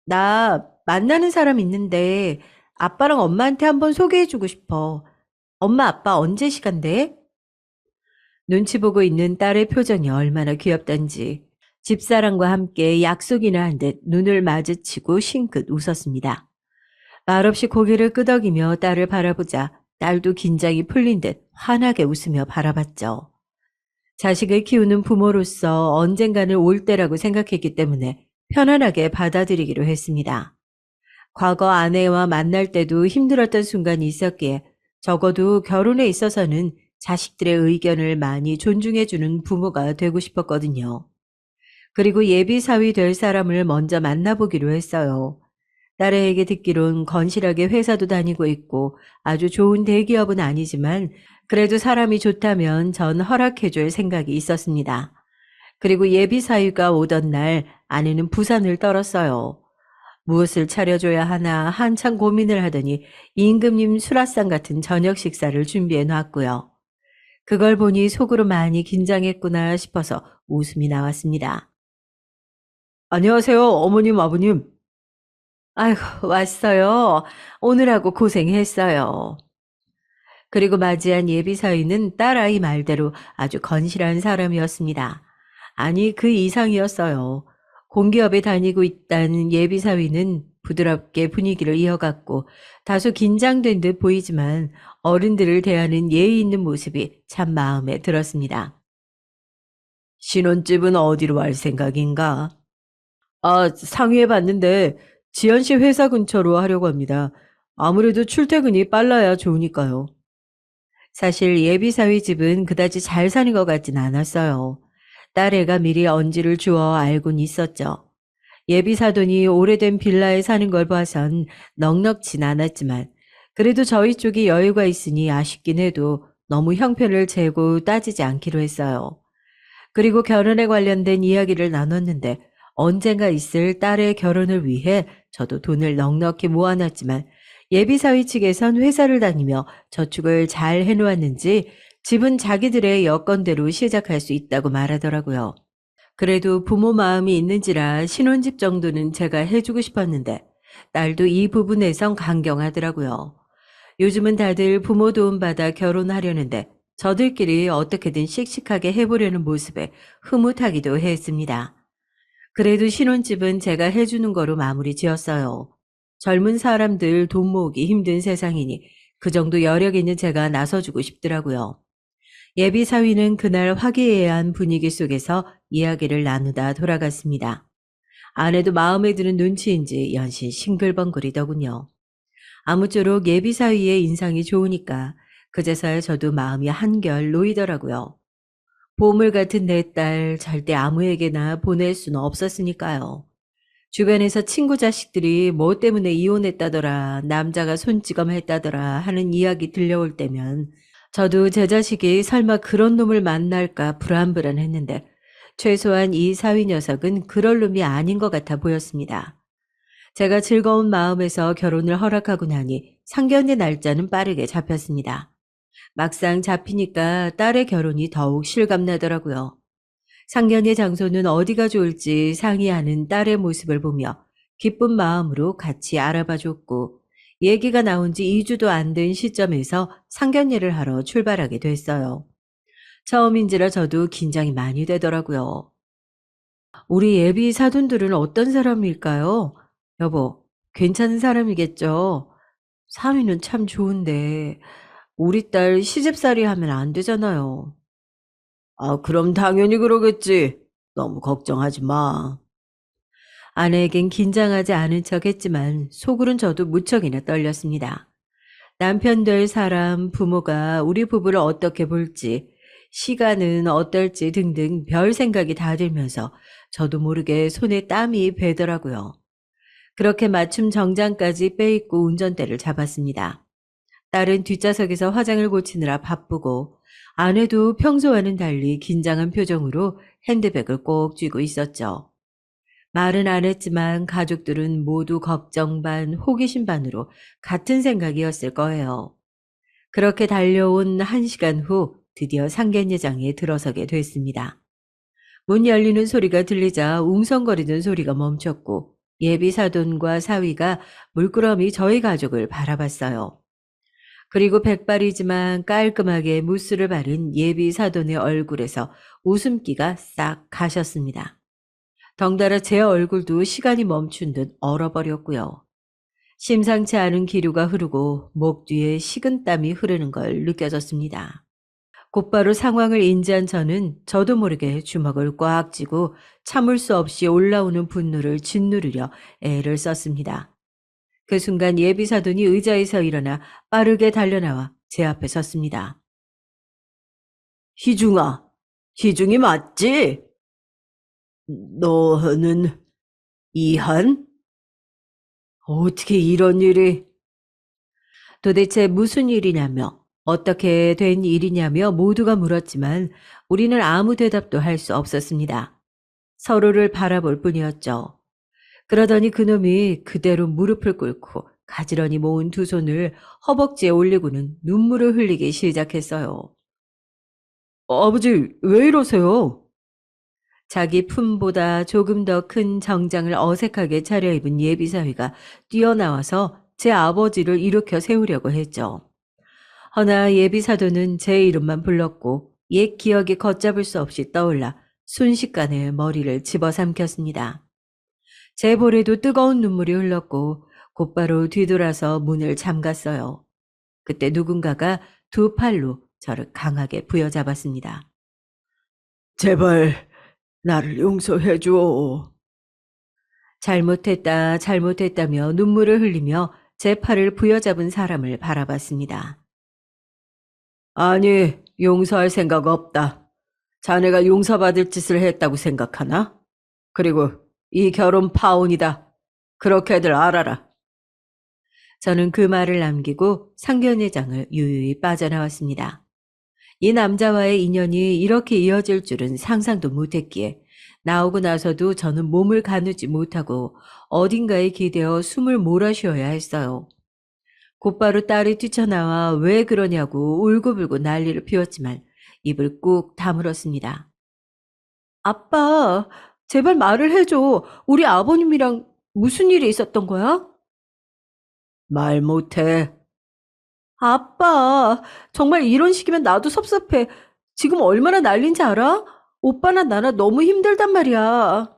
나 만나는 사람 있는데 아빠랑 엄마한테 한번 소개해주고 싶어. 엄마, 아빠 언제 시간 돼? 눈치 보고 있는 딸의 표정이 얼마나 귀엽던지 집사람과 함께 약속이나 한 듯 눈을 마주치고 싱긋 웃었습니다. 말없이 고개를 끄덕이며 딸을 바라보자 딸도 긴장이 풀린 듯 환하게 웃으며 바라봤죠. 자식을 키우는 부모로서 언젠가는 올 때라고 생각했기 때문에 편안하게 받아들이기로 했습니다. 과거 아내와 만날 때도 힘들었던 순간이 있었기에 적어도 결혼에 있어서는 자식들의 의견을 많이 존중해주는 부모가 되고 싶었거든요. 그리고 예비 사위 될 사람을 먼저 만나보기로 했어요. 딸에게 듣기론 건실하게 회사도 다니고 있고 아주 좋은 대기업은 아니지만 그래도 사람이 좋다면 전 허락해줄 생각이 있었습니다. 그리고 예비 사위가 오던 날 아내는 부산을 떨었어요. 무엇을 차려줘야 하나 한참 고민을 하더니 임금님 수라상 같은 저녁 식사를 준비해 놨고요. 그걸 보니 속으로 많이 긴장했구나 싶어서 웃음이 나왔습니다. 안녕하세요, 어머님, 아버님. 아이고, 왔어요. 오늘하고 고생했어요. 그리고 맞이한 예비 사위는 딸아이 말대로 아주 건실한 사람이었습니다. 아니, 그 이상이었어요. 공기업에 다니고 있다는 예비 사위는 부드럽게 분위기를 이어갔고 다소 긴장된 듯 보이지만 어른들을 대하는 예의 있는 모습이 참 마음에 들었습니다. 신혼집은 어디로 할 생각인가? 아, 상의해 봤는데 지연 씨 회사 근처로 하려고 합니다. 아무래도 출퇴근이 빨라야 좋으니까요. 사실 예비 사위 집은 그다지 잘 사는 것 같진 않았어요. 딸애가 미리 언지를 주어 알곤 있었죠. 예비 사돈이 오래된 빌라에 사는 걸 봐선 넉넉진 않았지만 그래도 저희 쪽이 여유가 있으니 아쉽긴 해도 너무 형편을 재고 따지지 않기로 했어요. 그리고 결혼에 관련된 이야기를 나눴는데 언젠가 있을 딸의 결혼을 위해 저도 돈을 넉넉히 모아놨지만 예비사위 측에선 회사를 다니며 저축을 잘 해놓았는지 집은 자기들의 여건대로 시작할 수 있다고 말하더라고요. 그래도 부모 마음이 있는지라 신혼집 정도는 제가 해주고 싶었는데 딸도 이 부분에선 강경하더라고요. 요즘은 다들 부모 도움받아 결혼하려는데 저들끼리 어떻게든 씩씩하게 해보려는 모습에 흐뭇하기도 했습니다. 그래도 신혼집은 제가 해주는 거로 마무리 지었어요. 젊은 사람들 돈 모으기 힘든 세상이니 그 정도 여력 있는 제가 나서주고 싶더라고요. 예비 사위는 그날 화기애애한 분위기 속에서 이야기를 나누다 돌아갔습니다. 아내도 마음에 드는 눈치인지 연신 싱글벙글이더군요. 아무쪼록 예비 사위의 인상이 좋으니까 그제서야 저도 마음이 한결 놓이더라고요. 보물 같은 내 딸 절대 아무에게나 보낼 수는 없었으니까요. 주변에서 친구 자식들이 뭐 때문에 이혼했다더라, 남자가 손찌검했다더라 하는 이야기 들려올 때면 저도 제 자식이 설마 그런 놈을 만날까 불안불안했는데 최소한 이 사위 녀석은 그럴 놈이 아닌 것 같아 보였습니다. 제가 즐거운 마음에서 결혼을 허락하고 나니 상견례 날짜는 빠르게 잡혔습니다. 막상 잡히니까 딸의 결혼이 더욱 실감나더라고요. 상견례 장소는 어디가 좋을지 상의하는 딸의 모습을 보며 기쁜 마음으로 같이 알아봐 줬고, 얘기가 나온 지 2주도 안 된 시점에서 상견례를 하러 출발하게 됐어요. 처음인지라 저도 긴장이 많이 되더라고요. 우리 예비 사돈들은 어떤 사람일까요? 여보, 괜찮은 사람이겠죠? 사위는 참 좋은데, 우리 딸 시집살이 하면 안 되잖아요. 아, 그럼 당연히 그러겠지. 너무 걱정하지 마. 아내에겐 긴장하지 않은 척 했지만 속으론 저도 무척이나 떨렸습니다. 남편 될 사람, 부모가 우리 부부를 어떻게 볼지, 시간은 어떨지 등등 별 생각이 다 들면서 저도 모르게 손에 땀이 배더라고요. 그렇게 맞춤 정장까지 빼입고 운전대를 잡았습니다. 딸은 뒷좌석에서 화장을 고치느라 바쁘고, 아내도 평소와는 달리 긴장한 표정으로 핸드백을 꼭 쥐고 있었죠. 말은 안 했지만 가족들은 모두 걱정 반, 호기심 반으로 같은 생각이었을 거예요. 그렇게 달려온 1시간 후 드디어 상견례장에 들어서게 됐습니다. 문 열리는 소리가 들리자 웅성거리던 소리가 멈췄고, 예비 사돈과 사위가 물끄러미 저희 가족을 바라봤어요. 그리고 백발이지만 깔끔하게 무스를 바른 예비 사돈의 얼굴에서 웃음기가 싹 가셨습니다. 덩달아 제 얼굴도 시간이 멈춘 듯 얼어버렸고요. 심상치 않은 기류가 흐르고 목 뒤에 식은땀이 흐르는 걸 느껴졌습니다. 곧바로 상황을 인지한 저는 저도 모르게 주먹을 꽉 쥐고 참을 수 없이 올라오는 분노를 짓누르려 애를 썼습니다. 그 순간 예비사돈이 의자에서 일어나 빠르게 달려나와 제 앞에 섰습니다. 희중아, 희중이 맞지? 너는 이한? 어떻게 이런 일이? 도대체 무슨 일이냐며, 어떻게 된 일이냐며 모두가 물었지만 우리는 아무 대답도 할 수 없었습니다. 서로를 바라볼 뿐이었죠. 그러더니 그놈이 그대로 무릎을 꿇고 가지런히 모은 두 손을 허벅지에 올리고는 눈물을 흘리기 시작했어요. 아버지, 왜 이러세요? 자기 품보다 조금 더 큰 정장을 어색하게 차려입은 예비사위가 뛰어나와서 제 아버지를 일으켜 세우려고 했죠. 허나 예비사도는 제 이름만 불렀고 옛 기억이 걷잡을 수 없이 떠올라 순식간에 머리를 집어삼켰습니다. 제 볼에도 뜨거운 눈물이 흘렀고 곧바로 뒤돌아서 문을 잠갔어요. 그때 누군가가 두 팔로 저를 강하게 부여잡았습니다. 제발 나를 용서해 줘. 잘못했다며 눈물을 흘리며 제 팔을 부여잡은 사람을 바라봤습니다. 아니, 용서할 생각 없다. 자네가 용서받을 짓을 했다고 생각하나? 그리고 이 결혼 파혼이다. 그렇게들 알아라. 저는 그 말을 남기고 상견례장을 유유히 빠져나왔습니다. 이 남자와의 인연이 이렇게 이어질 줄은 상상도 못했기에 나오고 나서도 저는 몸을 가누지 못하고 어딘가에 기대어 숨을 몰아쉬어야 했어요. 곧바로 딸이 뛰쳐나와 왜 그러냐고 울고불고 난리를 피웠지만 입을 꾹 다물었습니다. 아빠, 제발 말을 해줘. 우리 아버님이랑 무슨 일이 있었던 거야? 말 못해. 아빠, 정말 이런 식이면 나도 섭섭해. 지금 얼마나 난린지 알아? 오빠나 나나 너무 힘들단 말이야.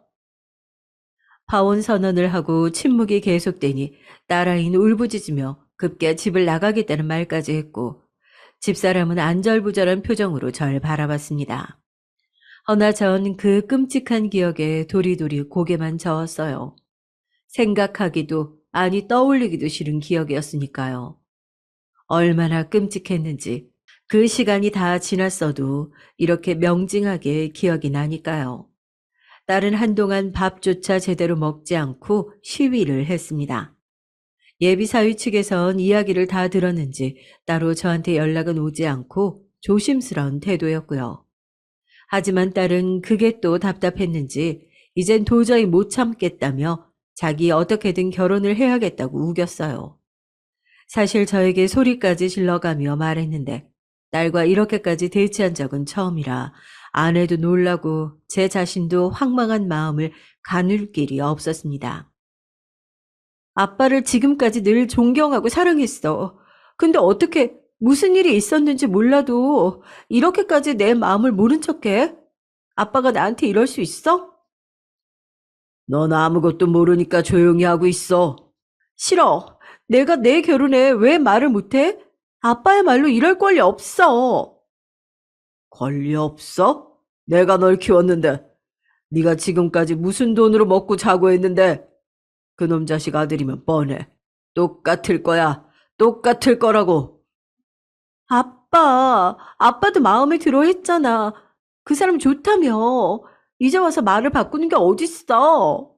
파혼 선언을 하고 침묵이 계속되니 딸아이는 울부짖으며 급기야 집을 나가겠다는 말까지 했고, 집사람은 안절부절한 표정으로 절 바라봤습니다. 허나 전 그 끔찍한 기억에 도리도리 고개만 저었어요. 생각하기도 아니 떠올리기도 싫은 기억이었으니까요. 얼마나 끔찍했는지 그 시간이 다 지났어도 이렇게 명징하게 기억이 나니까요. 딸은 한동안 밥조차 제대로 먹지 않고 시위를 했습니다. 예비사위 측에선 이야기를 다 들었는지 따로 저한테 연락은 오지 않고 조심스러운 태도였고요. 하지만 딸은 그게 또 답답했는지 이젠 도저히 못 참겠다며 자기 어떻게든 결혼을 해야겠다고 우겼어요. 사실 저에게 소리까지 질러가며 말했는데 딸과 이렇게까지 대치한 적은 처음이라 아내도 놀라고 제 자신도 황망한 마음을 가눌 길이 없었습니다. 아빠를 지금까지 늘 존경하고 사랑했어. 근데 어떻게 무슨 일이 있었는지 몰라도 이렇게까지 내 마음을 모른 척해? 아빠가 나한테 이럴 수 있어? 넌 아무것도 모르니까 조용히 하고 있어. 싫어. 내가 내 결혼에 왜 말을 못해? 아빠야말로 이럴 권리 없어. 권리 없어? 내가 널 키웠는데. 네가 지금까지 무슨 돈으로 먹고 자고 했는데. 그놈 자식 아들이면 뻔해. 똑같을 거야. 똑같을 거라고. 아빠도 마음에 들어 했잖아. 그 사람 좋다며. 이제 와서 말을 바꾸는 게 어딨어.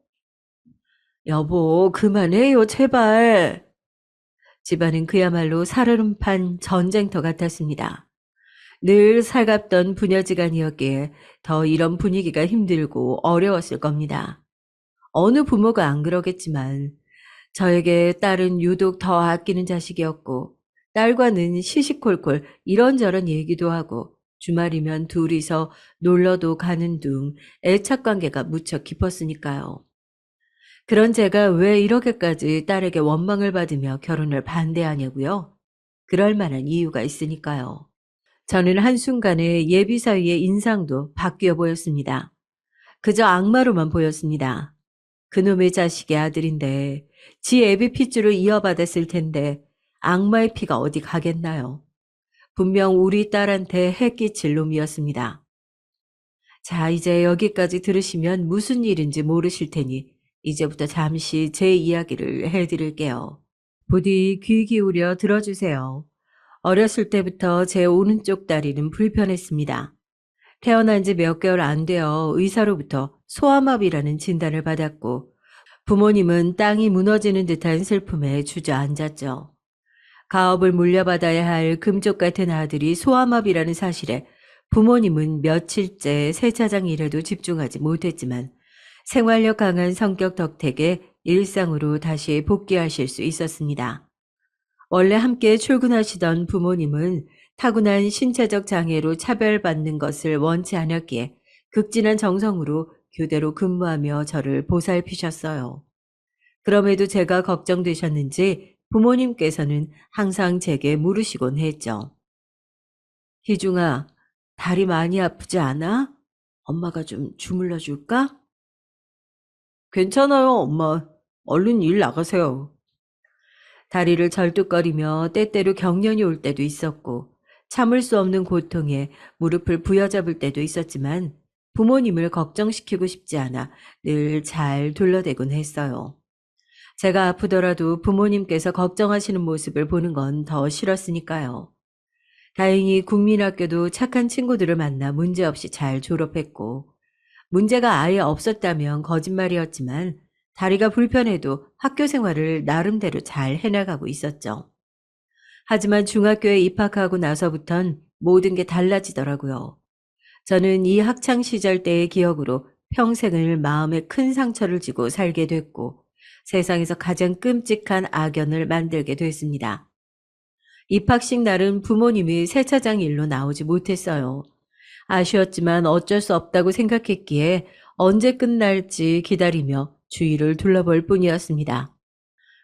여보, 그만해요, 제발. 집안은 그야말로 살얼음판 전쟁터 같았습니다. 늘 살갑던 부녀지간이었기에 더 이런 분위기가 힘들고 어려웠을 겁니다. 어느 부모가 안 그러겠지만 저에게 딸은 유독 더 아끼는 자식이었고 딸과는 시시콜콜 이런저런 얘기도 하고 주말이면 둘이서 놀러도 가는 둥 애착 관계가 무척 깊었으니까요. 그런 제가 왜 이렇게까지 딸에게 원망을 받으며 결혼을 반대하냐고요? 그럴 만한 이유가 있으니까요. 저는 한순간에 예비 사위의 인상도 바뀌어 보였습니다. 그저 악마로만 보였습니다. 그놈의 자식의 아들인데 지 애비 핏줄을 이어받았을 텐데 악마의 피가 어디 가겠나요? 분명 우리 딸한테 해끼칠 놈이었습니다. 자, 이제 여기까지 들으시면 무슨 일인지 모르실 테니 이제부터 잠시 제 이야기를 해드릴게요. 부디 귀 기울여 들어주세요. 어렸을 때부터 제 오른쪽 다리는 불편했습니다. 태어난 지 몇 개월 안 되어 의사로부터 소아마비라는 진단을 받았고 부모님은 땅이 무너지는 듯한 슬픔에 주저앉았죠. 가업을 물려받아야 할 금쪽 같은 아들이 소아마비라는 사실에 부모님은 며칠째 세차장 일에도 집중하지 못했지만 생활력 강한 성격 덕택에 일상으로 다시 복귀하실 수 있었습니다. 원래 함께 출근하시던 부모님은 타고난 신체적 장애로 차별받는 것을 원치 않았기에 극진한 정성으로 교대로 근무하며 저를 보살피셨어요. 그럼에도 제가 걱정되셨는지 부모님께서는 항상 제게 물으시곤 했죠. 희중아, 다리 많이 아프지 않아? 엄마가 좀 주물러 줄까? 괜찮아요, 엄마. 얼른 일 나가세요. 다리를 절뚝거리며 때때로 경련이 올 때도 있었고 참을 수 없는 고통에 무릎을 부여잡을 때도 있었지만 부모님을 걱정시키고 싶지 않아 늘 잘 둘러대곤 했어요. 제가 아프더라도 부모님께서 걱정하시는 모습을 보는 건 더 싫었으니까요. 다행히 국민학교도 착한 친구들을 만나 문제없이 잘 졸업했고 문제가 아예 없었다면 거짓말이었지만 다리가 불편해도 학교 생활을 나름대로 잘 해나가고 있었죠. 하지만 중학교에 입학하고 나서부턴 모든 게 달라지더라고요. 저는 이 학창 시절 때의 기억으로 평생을 마음에 큰 상처를 지고 살게 됐고 세상에서 가장 끔찍한 악연을 만들게 됐습니다. 입학식 날은 부모님이 세차장 일로 나오지 못했어요. 아쉬웠지만 어쩔 수 없다고 생각했기에 언제 끝날지 기다리며 주위를 둘러볼 뿐이었습니다.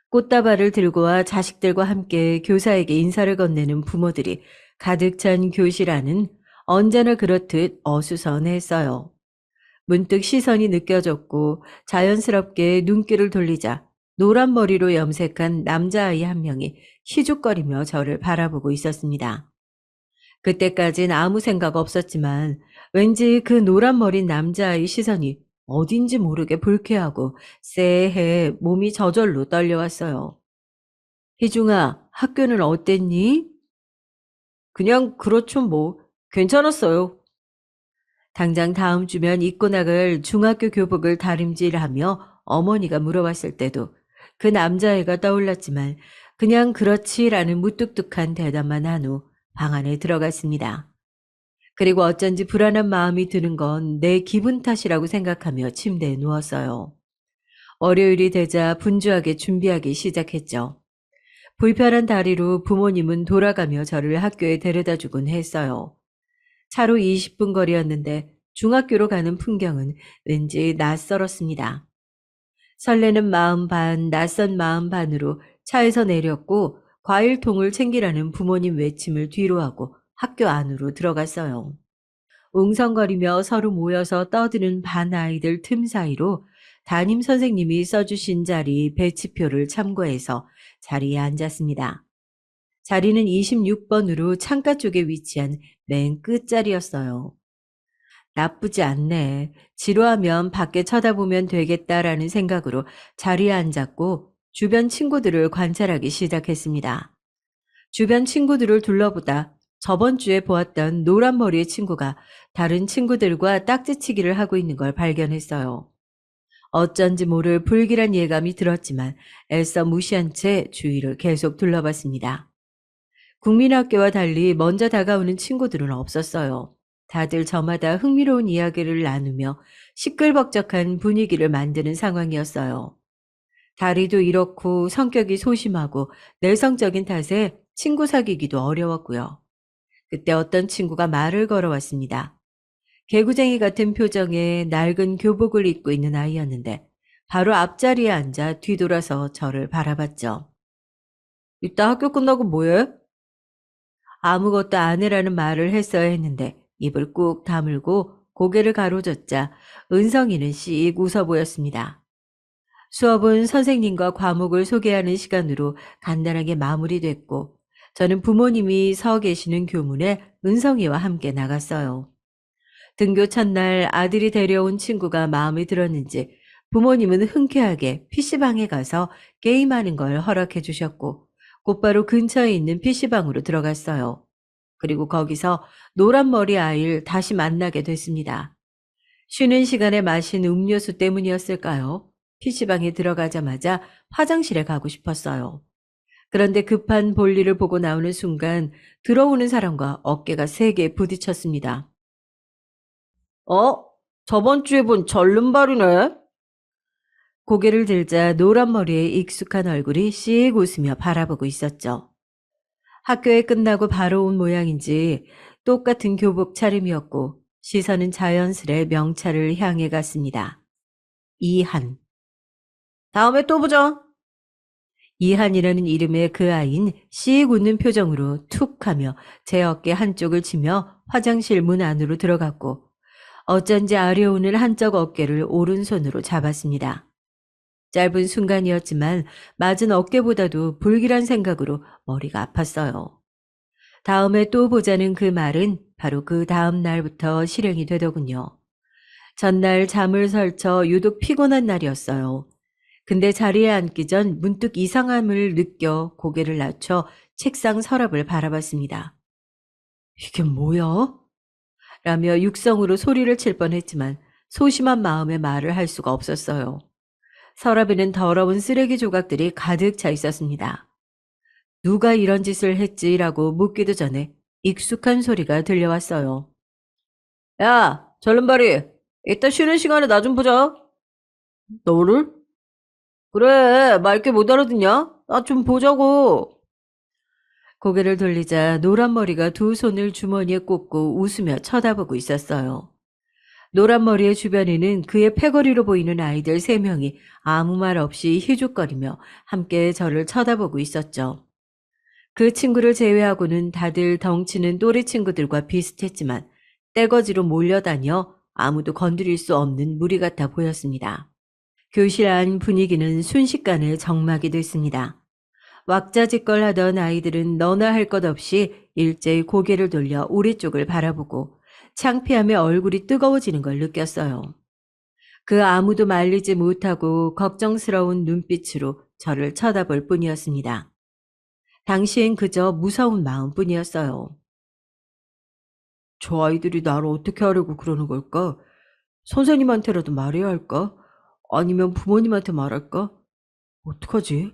꽃다발을 들고 와 자식들과 함께 교사에게 인사를 건네는 부모들이 가득 찬 교실 안은 언제나 그렇듯 어수선했어요. 문득 시선이 느껴졌고 자연스럽게 눈길을 돌리자 노란 머리로 염색한 남자아이 한 명이 희죽거리며 저를 바라보고 있었습니다. 그때까진 아무 생각 없었지만 왠지 그 노란 머리 남자아이 시선이 어딘지 모르게 불쾌하고 쎄해 몸이 저절로 떨려왔어요. 희중아, 학교는 어땠니? 그냥 그렇죠 뭐. 괜찮았어요. 당장 다음 주면 입고 나갈 중학교 교복을 다림질하며 어머니가 물어봤을 때도 그 남자애가 떠올랐지만 그냥 그렇지라는 무뚝뚝한 대답만 한 후 방 안에 들어갔습니다. 그리고 어쩐지 불안한 마음이 드는 건 내 기분 탓이라고 생각하며 침대에 누웠어요. 월요일이 되자 분주하게 준비하기 시작했죠. 불편한 다리로 부모님은 돌아가며 저를 학교에 데려다 주곤 했어요. 차로 20분 거리였는데 중학교로 가는 풍경은 왠지 낯설었습니다. 설레는 마음 반, 낯선 마음 반으로 차에서 내렸고 과일통을 챙기라는 부모님 외침을 뒤로하고 학교 안으로 들어갔어요. 웅성거리며 서로 모여서 떠드는 반 아이들 틈 사이로 담임 선생님이 써주신 자리 배치표를 참고해서 자리에 앉았습니다. 자리는 26번으로 창가 쪽에 위치한 맨 끝자리였어요. 나쁘지 않네. 지루하면 밖에 쳐다보면 되겠다라는 생각으로 자리에 앉았고 주변 친구들을 관찰하기 시작했습니다. 주변 친구들을 둘러보다 저번 주에 보았던 노란 머리의 친구가 다른 친구들과 딱지치기를 하고 있는 걸 발견했어요. 어쩐지 모를 불길한 예감이 들었지만 애써 무시한 채 주위를 계속 둘러봤습니다. 국민학교와 달리 먼저 다가오는 친구들은 없었어요. 다들 저마다 흥미로운 이야기를 나누며 시끌벅적한 분위기를 만드는 상황이었어요. 다리도 이렇고 성격이 소심하고 내성적인 탓에 친구 사귀기도 어려웠고요. 그때 어떤 친구가 말을 걸어왔습니다. 개구쟁이 같은 표정에 낡은 교복을 입고 있는 아이였는데 바로 앞자리에 앉아 뒤돌아서 저를 바라봤죠. 이따 학교 끝나고 뭐해? 아무것도 안 해라는 말을 했어야 했는데 입을 꾹 다물고 고개를 가로젓자 은성이는 씩 웃어 보였습니다. 수업은 선생님과 과목을 소개하는 시간으로 간단하게 마무리됐고 저는 부모님이 서 계시는 교문에 은성이와 함께 나갔어요. 등교 첫날 아들이 데려온 친구가 마음에 들었는지 부모님은 흔쾌하게 PC방에 가서 게임하는 걸 허락해 주셨고 곧바로 근처에 있는 PC방으로 들어갔어요. 그리고 거기서 노란 머리 아이를 다시 만나게 됐습니다. 쉬는 시간에 마신 음료수 때문이었을까요? PC방에 들어가자마자 화장실에 가고 싶었어요. 그런데 급한 볼일을 보고 나오는 순간 들어오는 사람과 어깨가 세게 부딪혔습니다. 어? 저번 주에 본 절름발이네? 고개를 들자 노란 머리에 익숙한 얼굴이 씩 웃으며 바라보고 있었죠. 학교에 끝나고 바로 온 모양인지 똑같은 교복 차림이었고 시선은 자연스레 명찰을 향해 갔습니다. 이한. 다음에 또 보자. 이한이라는 이름의 그 아이는 씩 웃는 표정으로 툭 하며 제 어깨 한쪽을 치며 화장실 문 안으로 들어갔고 어쩐지 아려오는 한쪽 어깨를 오른손으로 잡았습니다. 짧은 순간이었지만 맞은 어깨보다도 불길한 생각으로 머리가 아팠어요. 다음에 또 보자는 그 말은 바로 그 다음 날부터 실행이 되더군요. 전날 잠을 설쳐 유독 피곤한 날이었어요. 근데 자리에 앉기 전 문득 이상함을 느껴 고개를 낮춰 책상 서랍을 바라봤습니다. 이게 뭐야? 라며 육성으로 소리를 칠 뻔했지만 소심한 마음에 말을 할 수가 없었어요. 서랍에는 더러운 쓰레기 조각들이 가득 차 있었습니다. 누가 이런 짓을 했지라고 묻기도 전에 익숙한 소리가 들려왔어요. 야, 절름발이, 이따 쉬는 시간에 나 좀 보자. 너를? 그래, 맑게 못 알아듣냐? 나 좀 보자고. 고개를 돌리자 노란 머리가 두 손을 주머니에 꽂고 웃으며 쳐다보고 있었어요. 노란 머리의 주변에는 그의 패거리로 보이는 아이들 3명이 아무 말 없이 희죽거리며 함께 저를 쳐다보고 있었죠. 그 친구를 제외하고는 다들 덩치는 또래 친구들과 비슷했지만 떼거지로 몰려다녀 아무도 건드릴 수 없는 무리 같아 보였습니다. 교실 안 분위기는 순식간에 적막이 됐습니다. 왁자지껄하던 아이들은 너나 할 것 없이 일제히 고개를 돌려 우리 쪽을 바라보고 창피함에 얼굴이 뜨거워지는 걸 느꼈어요. 그 아무도 말리지 못하고 걱정스러운 눈빛으로 저를 쳐다볼 뿐이었습니다. 당시엔 그저 무서운 마음뿐이었어요. 저 아이들이 나를 어떻게 하려고 그러는 걸까? 선생님한테라도 말해야 할까? 아니면 부모님한테 말할까? 어떡하지?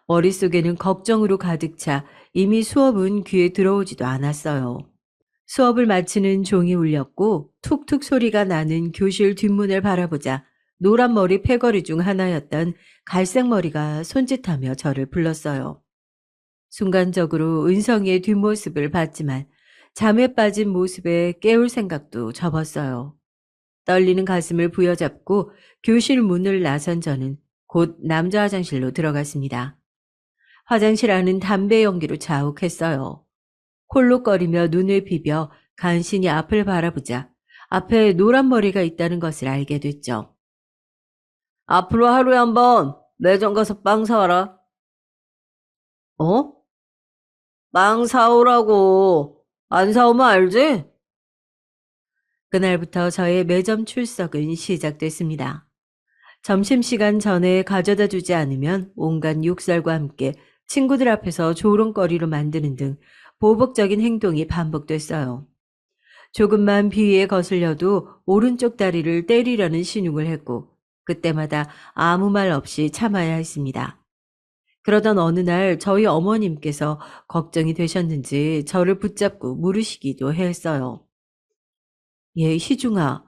머릿속에는 걱정으로 가득 차 이미 수업은 귀에 들어오지도 않았어요. 수업을 마치는 종이 울렸고 툭툭 소리가 나는 교실 뒷문을 바라보자 노란 머리 패거리 중 하나였던 갈색 머리가 손짓하며 저를 불렀어요. 순간적으로 은성이의 뒷모습을 봤지만 잠에 빠진 모습에 깨울 생각도 접었어요. 떨리는 가슴을 부여잡고 교실 문을 나선 저는 곧 남자 화장실로 들어갔습니다. 화장실 안은 담배 연기로 자욱했어요. 콜록거리며 눈을 비벼 간신히 앞을 바라보자 앞에 노란 머리가 있다는 것을 알게 됐죠. 앞으로 하루에 한 번 매점 가서 빵 사와라. 어? 빵 사오라고. 안 사오면 알지? 그날부터 저의 매점 출석은 시작됐습니다. 점심시간 전에 가져다 주지 않으면 온갖 욕설과 함께 친구들 앞에서 조롱거리로 만드는 등 보복적인 행동이 반복됐어요. 조금만 비위에 거슬려도 오른쪽 다리를 때리려는 신용을 했고 그때마다 아무 말 없이 참아야 했습니다. 그러던 어느 날 저희 어머님께서 걱정이 되셨는지 저를 붙잡고 물으시기도 했어요. 희중아,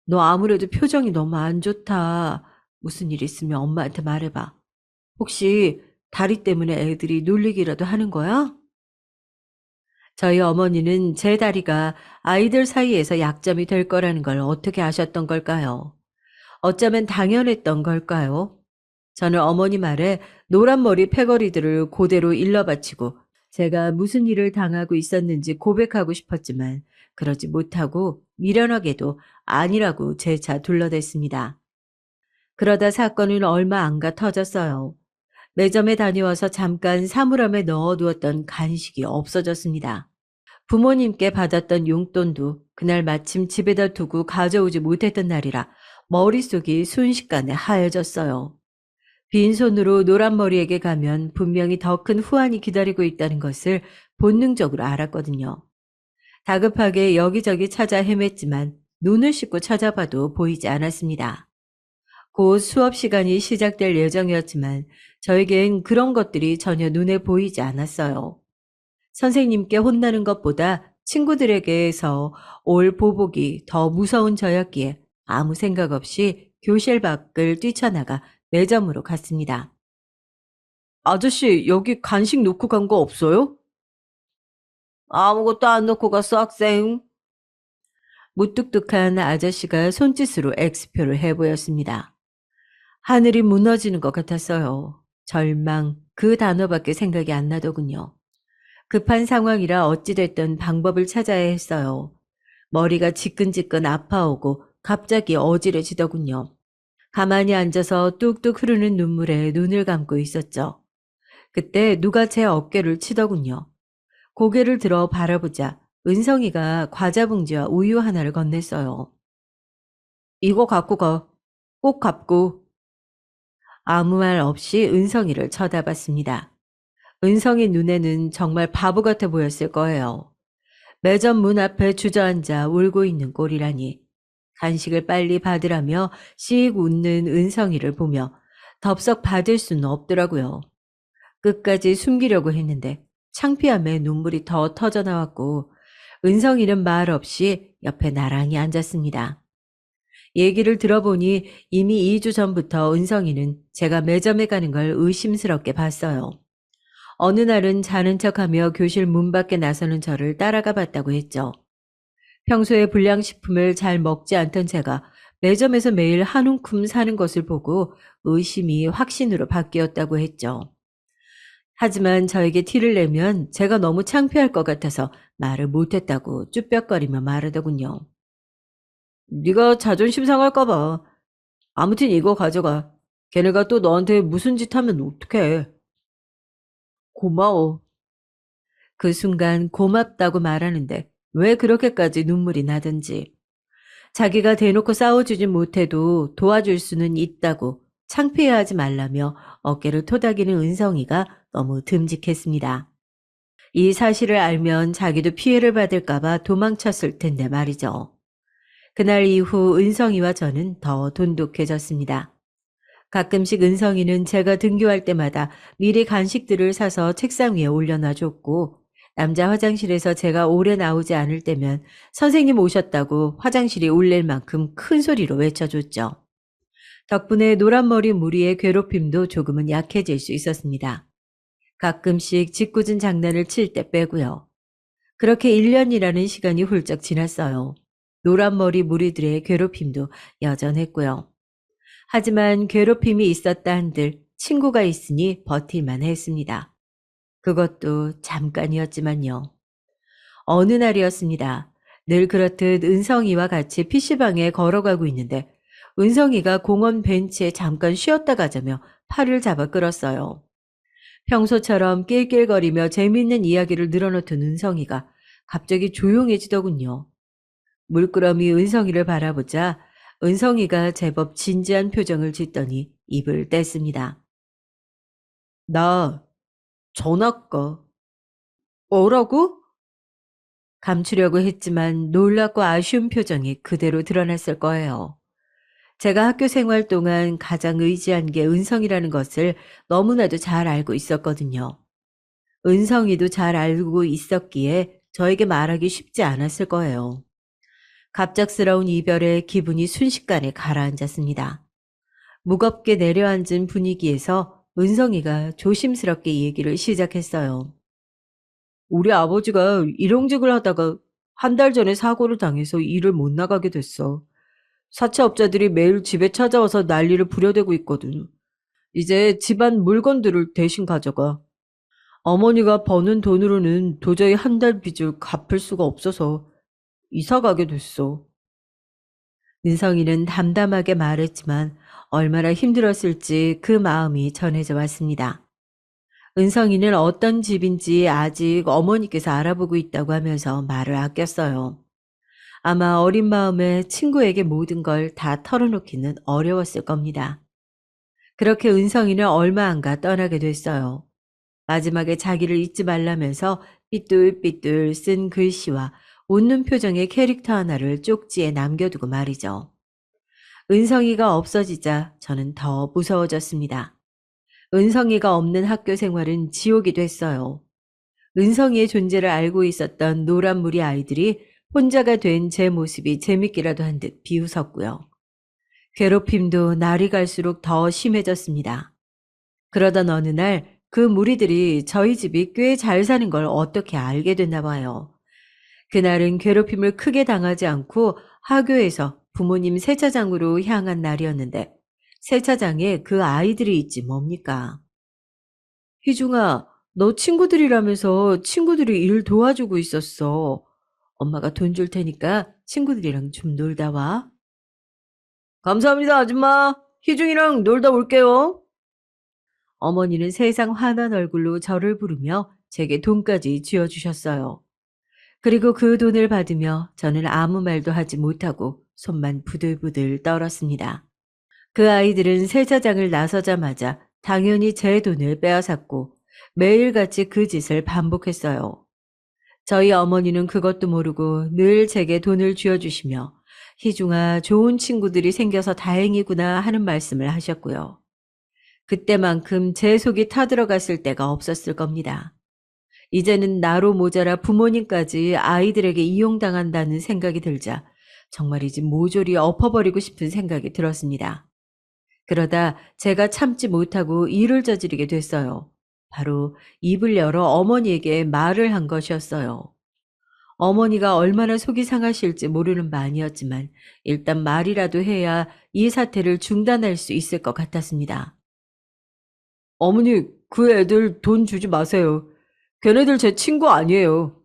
너 아무래도 표정이 너무 안 좋다. 무슨 일 있으면 엄마한테 말해봐. 혹시 다리 때문에 애들이 놀리기라도 하는 거야? 저희 어머니는 제 다리가 아이들 사이에서 약점이 될 거라는 걸 어떻게 아셨던 걸까요? 어쩌면 당연했던 걸까요? 저는 어머니 말에 노란 머리 패거리들을 그대로 일러바치고 제가 무슨 일을 당하고 있었는지 고백하고 싶었지만 그러지 못하고 미련하게도 아니라고 재차 둘러댔습니다. 그러다 사건은 얼마 안 가 터졌어요. 매점에 다녀와서 잠깐 사물함에 넣어두었던 간식이 없어졌습니다. 부모님께 받았던 용돈도 그날 마침 집에다 두고 가져오지 못했던 날이라 머릿속이 순식간에 하얘졌어요. 빈손으로 노란머리에게 가면 분명히 더 큰 후환이 기다리고 있다는 것을 본능적으로 알았거든요. 다급하게 여기저기 찾아 헤맸지만 눈을 씻고 찾아봐도 보이지 않았습니다. 곧 수업 시간이 시작될 예정이었지만 저에겐 그런 것들이 전혀 눈에 보이지 않았어요. 선생님께 혼나는 것보다 친구들에게서 올 보복이 더 무서운 저였기에 아무 생각 없이 교실 밖을 뛰쳐나가 매점으로 갔습니다. 아저씨, 여기 간식 놓고 간 거 없어요? 아무것도 안 놓고 갔어, 학생. 무뚝뚝한 아저씨가 손짓으로 X표를 해보였습니다. 하늘이 무너지는 것 같았어요. 절망, 그 단어밖에 생각이 안 나더군요. 급한 상황이라 어찌됐든 방법을 찾아야 했어요. 머리가 지끈지끈 아파오고 갑자기 어지러지더군요. 가만히 앉아서 뚝뚝 흐르는 눈물에 눈을 감고 있었죠. 그때 누가 제 어깨를 치더군요. 고개를 들어 바라보자 은성이가 과자 봉지와 우유 하나를 건넸어요. 이거 갖고 가. 꼭 갚고. 아무 말 없이 은성이를 쳐다봤습니다. 은성이 눈에는 정말 바보 같아 보였을 거예요. 매점 문 앞에 주저앉아 울고 있는 꼴이라니. 간식을 빨리 받으라며 씩 웃는 은성이를 보며 덥석 받을 수는 없더라고요. 끝까지 숨기려고 했는데 창피함에 눈물이 더 터져 나왔고 은성이는 말 없이 옆에 나란히 앉았습니다. 얘기를 들어보니 이미 2주 전부터 은성이는 제가 매점에 가는 걸 의심스럽게 봤어요. 어느 날은 자는 척하며 교실 문 밖에 나서는 저를 따라가 봤다고 했죠. 평소에 불량식품을 잘 먹지 않던 제가 매점에서 매일 한 움큼 사는 것을 보고 의심이 확신으로 바뀌었다고 했죠. 하지만 저에게 티를 내면 제가 너무 창피할 것 같아서 말을 못했다고 쭈뼛거리며 말하더군요. 네가 자존심 상할까 봐. 아무튼 이거 가져가. 걔네가 또 너한테 무슨 짓 하면 어떡해. 고마워. 그 순간 고맙다고 말하는데 왜 그렇게까지 눈물이 나든지. 자기가 대놓고 싸워주진 못해도 도와줄 수는 있다고 창피해하지 말라며 어깨를 토닥이는 은성이가 너무 듬직했습니다. 이 사실을 알면 자기도 피해를 받을까봐 도망쳤을 텐데 말이죠. 그날 이후 은성이와 저는 더 돈독해졌습니다. 가끔씩 은성이는 제가 등교할 때마다 미리 간식들을 사서 책상 위에 올려놔줬고 남자 화장실에서 제가 오래 나오지 않을 때면 선생님 오셨다고 화장실이 울릴 만큼 큰 소리로 외쳐줬죠. 덕분에 노란머리 무리의 괴롭힘도 조금은 약해질 수 있었습니다. 가끔씩 짓궂은 장난을 칠 때 빼고요. 그렇게 1년이라는 시간이 훌쩍 지났어요. 노란머리 무리들의 괴롭힘도 여전했고요. 하지만 괴롭힘이 있었다 한들 친구가 있으니 버틸만 했습니다. 그것도 잠깐이었지만요. 어느 날이었습니다. 늘 그렇듯 은성이와 같이 PC방에 걸어가고 있는데 은성이가 공원 벤치에 잠깐 쉬었다 가자며 팔을 잡아 끌었어요. 평소처럼 낄낄거리며 재미있는 이야기를 늘어놓던 은성이가 갑자기 조용해지더군요. 물끄러미 은성이를 바라보자 은성이가 제법 진지한 표정을 짓더니 입을 뗐습니다. 나 전학가. 뭐라고? 감추려고 했지만 놀랍고 아쉬운 표정이 그대로 드러났을 거예요. 제가 학교 생활 동안 가장 의지한 게 은성이라는 것을 너무나도 잘 알고 있었거든요. 은성이도 잘 알고 있었기에 저에게 말하기 쉽지 않았을 거예요. 갑작스러운 이별에 기분이 순식간에 가라앉았습니다. 무겁게 내려앉은 분위기에서 은성이가 조심스럽게 얘기를 시작했어요. 우리 아버지가 일용직을 하다가 한 달 전에 사고를 당해서 일을 못 나가게 됐어. 사채업자들이 매일 집에 찾아와서 난리를 부려대고 있거든. 이제 집안 물건들을 대신 가져가. 어머니가 버는 돈으로는 도저히 한 달 빚을 갚을 수가 없어서 이사 가게 됐어. 은성이는 담담하게 말했지만 얼마나 힘들었을지 그 마음이 전해져 왔습니다. 은성이는 어떤 집인지 아직 어머니께서 알아보고 있다고 하면서 말을 아꼈어요. 아마 어린 마음에 친구에게 모든 걸 다 털어놓기는 어려웠을 겁니다. 그렇게 은성이는 얼마 안 가 떠나게 됐어요. 마지막에 자기를 잊지 말라면서 삐뚤삐뚤 쓴 글씨와 웃는 표정의 캐릭터 하나를 쪽지에 남겨두고 말이죠. 은성이가 없어지자 저는 더 무서워졌습니다. 은성이가 없는 학교 생활은 지옥이 됐어요. 은성이의 존재를 알고 있었던 노란무리 아이들이 혼자가 된 제 모습이 재밌기라도 한 듯 비웃었고요. 괴롭힘도 날이 갈수록 더 심해졌습니다. 그러던 어느 날 그 무리들이 저희 집이 꽤 잘 사는 걸 어떻게 알게 됐나 봐요. 그날은 괴롭힘을 크게 당하지 않고 학교에서 부모님 세차장으로 향한 날이었는데 세차장에 그 아이들이 있지 뭡니까? 희중아, 너 친구들이라면서 친구들이 일 도와주고 있었어. 엄마가 돈 줄 테니까 친구들이랑 좀 놀다 와. 감사합니다, 아줌마. 희중이랑 놀다 올게요. 어머니는 세상 환한 얼굴로 저를 부르며 제게 돈까지 쥐어주셨어요. 그리고 그 돈을 받으며 저는 아무 말도 하지 못하고 손만 부들부들 떨었습니다. 그 아이들은 세차장을 나서자마자 당연히 제 돈을 빼앗았고 매일같이 그 짓을 반복했어요. 저희 어머니는 그것도 모르고 늘 제게 돈을 쥐어주시며 희중아 좋은 친구들이 생겨서 다행이구나 하는 말씀을 하셨고요. 그때만큼 제 속이 타들어갔을 때가 없었을 겁니다. 이제는 나로 모자라 부모님까지 아이들에게 이용당한다는 생각이 들자 정말이지 모조리 엎어버리고 싶은 생각이 들었습니다. 그러다 제가 참지 못하고 일을 저지르게 됐어요. 바로 입을 열어 어머니에게 말을 한 것이었어요. 어머니가 얼마나 속이 상하실지 모르는 바 아니었지만 일단 말이라도 해야 이 사태를 중단할 수 있을 것 같았습니다. 어머니, 그 애들 돈 주지 마세요. 걔네들 제 친구 아니에요.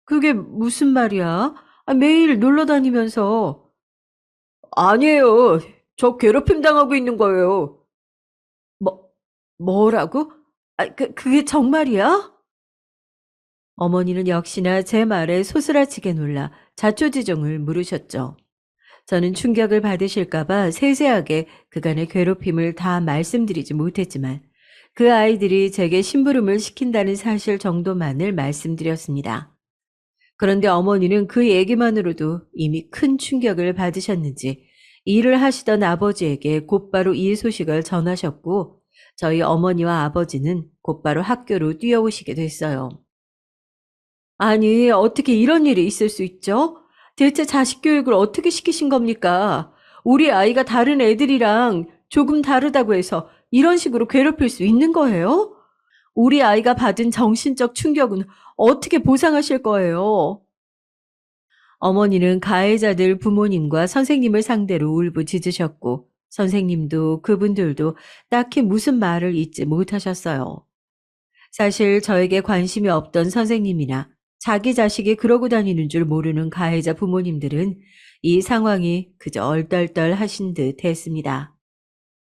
그게 무슨 말이야? 매일 놀러 다니면서. 아니에요. 저 괴롭힘 당하고 있는 거예요. 뭐, 뭐라고? 그게 정말이야? 어머니는 역시나 제 말에 소스라치게 놀라 자초지종을 물으셨죠. 저는 충격을 받으실까봐 세세하게 그간의 괴롭힘을 다 말씀드리지 못했지만 그 아이들이 제게 심부름을 시킨다는 사실 정도만을 말씀드렸습니다. 그런데 어머니는 그 얘기만으로도 이미 큰 충격을 받으셨는지 일을 하시던 아버지에게 곧바로 이 소식을 전하셨고 저희 어머니와 아버지는 곧바로 학교로 뛰어오시게 됐어요. 아니, 어떻게 이런 일이 있을 수 있죠? 대체 자식 교육을 어떻게 시키신 겁니까? 우리 아이가 다른 애들이랑 조금 다르다고 해서 이런 식으로 괴롭힐 수 있는 거예요? 우리 아이가 받은 정신적 충격은 어떻게 보상하실 거예요? 어머니는 가해자들 부모님과 선생님을 상대로 울부짖으셨고, 선생님도 그분들도 딱히 무슨 말을 잇지 못하셨어요. 사실 저에게 관심이 없던 선생님이나 자기 자식이 그러고 다니는 줄 모르는 가해자 부모님들은 이 상황이 그저 얼떨떨하신 듯 했습니다.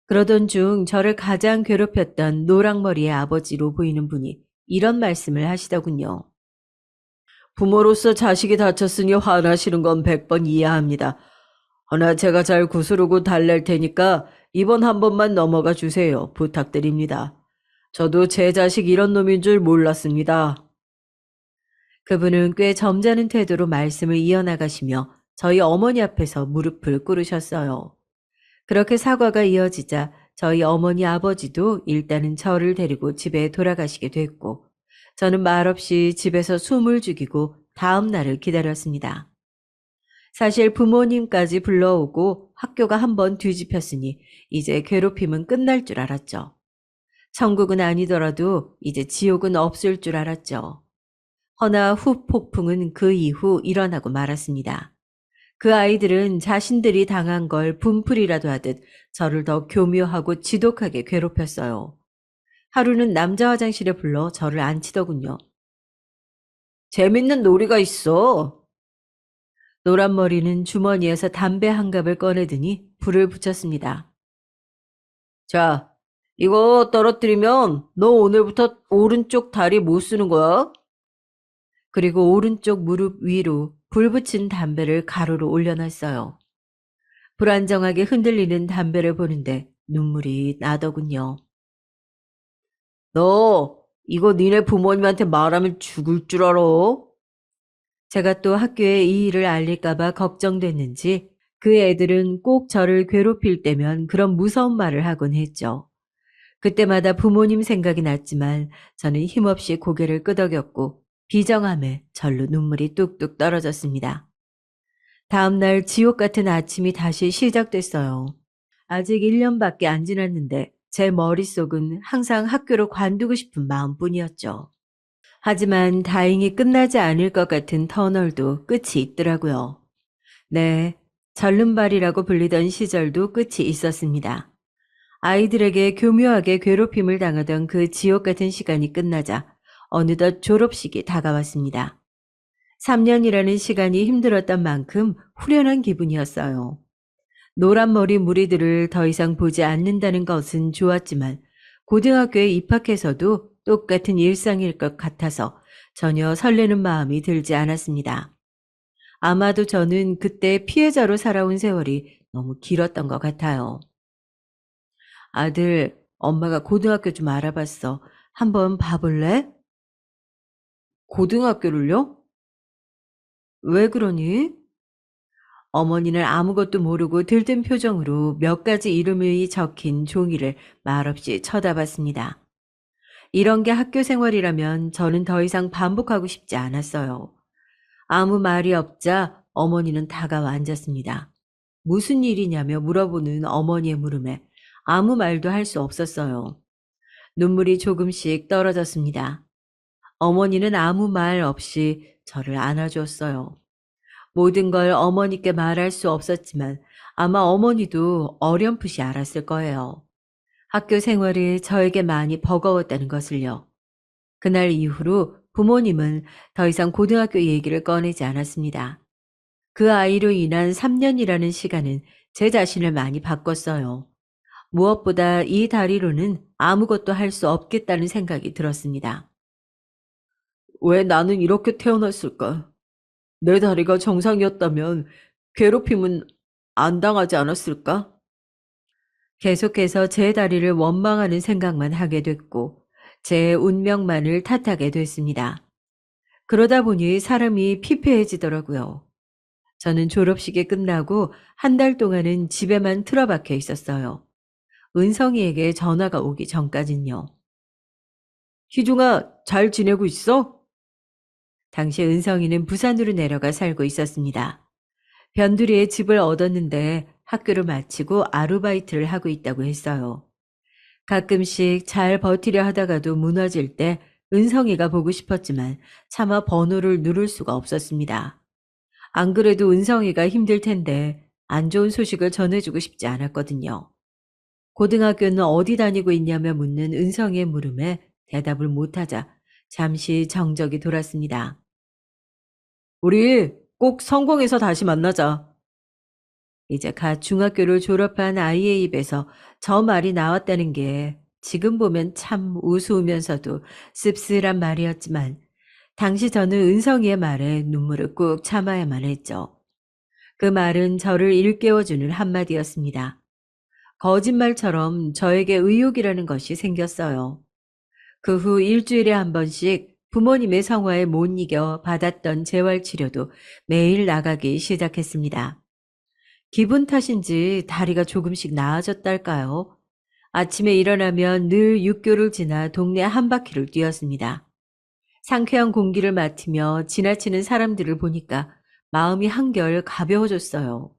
그러던 중 저를 가장 괴롭혔던 노랑머리의 아버지로 보이는 분이 이런 말씀을 하시더군요. 부모로서 자식이 다쳤으니 화나시는 건 100번 이해합니다. 허나 제가 잘 구스르고 달랠 테니까 이번 한 번만 넘어가 주세요. 부탁드립니다. 저도 제 자식 이런 놈인 줄 몰랐습니다. 그분은 꽤 점잖은 태도로 말씀을 이어나가시며 저희 어머니 앞에서 무릎을 꿇으셨어요. 그렇게 사과가 이어지자 저희 어머니 아버지도 일단은 저를 데리고 집에 돌아가시게 됐고, 저는 말없이 집에서 숨을 죽이고 다음 날을 기다렸습니다. 사실 부모님까지 불러오고 학교가 한번 뒤집혔으니 이제 괴롭힘은 끝날 줄 알았죠. 천국은 아니더라도 이제 지옥은 없을 줄 알았죠. 허나 후폭풍은 그 이후 일어나고 말았습니다. 그 아이들은 자신들이 당한 걸 분풀이라도 하듯 저를 더 교묘하고 지독하게 괴롭혔어요. 하루는 남자 화장실에 불러 저를 앉히더군요. 재밌는 놀이가 있어. 노란 머리는 주머니에서 담배 한 갑을 꺼내더니 불을 붙였습니다. 자, 이거 떨어뜨리면 너 오늘부터 오른쪽 다리 못 쓰는 거야. 그리고 오른쪽 무릎 위로 불 붙인 담배를 가로로 올려놨어요. 불안정하게 흔들리는 담배를 보는데 눈물이 나더군요. 너 이거 니네 부모님한테 말하면 죽을 줄 알아? 제가 또 학교에 이 일을 알릴까봐 걱정됐는지 그 애들은 꼭 저를 괴롭힐 때면 그런 무서운 말을 하곤 했죠. 그때마다 부모님 생각이 났지만 저는 힘없이 고개를 끄덕였고 비정함에 절로 눈물이 뚝뚝 떨어졌습니다. 다음 날 지옥 같은 아침이 다시 시작됐어요. 아직 1년밖에 안 지났는데 제 머릿속은 항상 학교로 관두고 싶은 마음뿐이었죠. 하지만 다행히 끝나지 않을 것 같은 터널도 끝이 있더라고요. 네, 절름발이라고 불리던 시절도 끝이 있었습니다. 아이들에게 교묘하게 괴롭힘을 당하던 그 지옥 같은 시간이 끝나자 어느덧 졸업식이 다가왔습니다. 3년이라는 시간이 힘들었던 만큼 후련한 기분이었어요. 노란머리 무리들을 더 이상 보지 않는다는 것은 좋았지만 고등학교에 입학해서도 똑같은 일상일 것 같아서 전혀 설레는 마음이 들지 않았습니다. 아마도 저는 그때 피해자로 살아온 세월이 너무 길었던 것 같아요. 아들, 엄마가 고등학교 좀 알아봤어. 한번 봐볼래? 고등학교를요? 왜 그러니? 어머니는 아무것도 모르고 들뜬 표정으로 몇 가지 이름이 적힌 종이를 말없이 쳐다봤습니다. 이런 게 학교 생활이라면 저는 더 이상 반복하고 싶지 않았어요. 아무 말이 없자 어머니는 다가와 앉았습니다. 무슨 일이냐며 물어보는 어머니의 물음에 아무 말도 할 수 없었어요. 눈물이 조금씩 떨어졌습니다. 어머니는 아무 말 없이 저를 안아주었어요. 모든 걸 어머니께 말할 수 없었지만 아마 어머니도 어렴풋이 알았을 거예요. 학교 생활이 저에게 많이 버거웠다는 것을요. 그날 이후로 부모님은 더 이상 고등학교 얘기를 꺼내지 않았습니다. 그 아이로 인한 3년이라는 시간은 제 자신을 많이 바꿨어요. 무엇보다 이 다리로는 아무것도 할 수 없겠다는 생각이 들었습니다. 왜 나는 이렇게 태어났을까? 내 다리가 정상이었다면 괴롭힘은 안 당하지 않았을까? 계속해서 제 다리를 원망하는 생각만 하게 됐고 제 운명만을 탓하게 됐습니다. 그러다 보니 사람이 피폐해지더라고요. 저는 졸업식이 끝나고 한 달 동안은 집에만 틀어박혀 있었어요. 은성이에게 전화가 오기 전까진요. 희중아, 잘 지내고 있어? 당시 은성이는 부산으로 내려가 살고 있었습니다. 변두리에 집을 얻었는데 학교를 마치고 아르바이트를 하고 있다고 했어요. 가끔씩 잘 버티려 하다가도 무너질 때 은성이가 보고 싶었지만 차마 번호를 누를 수가 없었습니다. 안 그래도 은성이가 힘들 텐데 안 좋은 소식을 전해주고 싶지 않았거든요. 고등학교는 어디 다니고 있냐며 묻는 은성이의 물음에 대답을 못하자 잠시 정적이 돌았습니다. 우리 꼭 성공해서 다시 만나자. 이제 갓 중학교를 졸업한 아이의 입에서 저 말이 나왔다는 게 지금 보면 참 우스우면서도 씁쓸한 말이었지만 당시 저는 은성이의 말에 눈물을 꾹 참아야만 했죠. 그 말은 저를 일깨워주는 한마디였습니다. 거짓말처럼 저에게 의욕이라는 것이 생겼어요. 그 후 일주일에 한 번씩 부모님의 성화에 못 이겨 받았던 재활치료도 매일 나가기 시작했습니다. 기분 탓인지 다리가 조금씩 나아졌달까요? 아침에 일어나면 늘 육교를 지나 동네 한 바퀴를 뛰었습니다. 상쾌한 공기를 맡으며 지나치는 사람들을 보니까 마음이 한결 가벼워졌어요.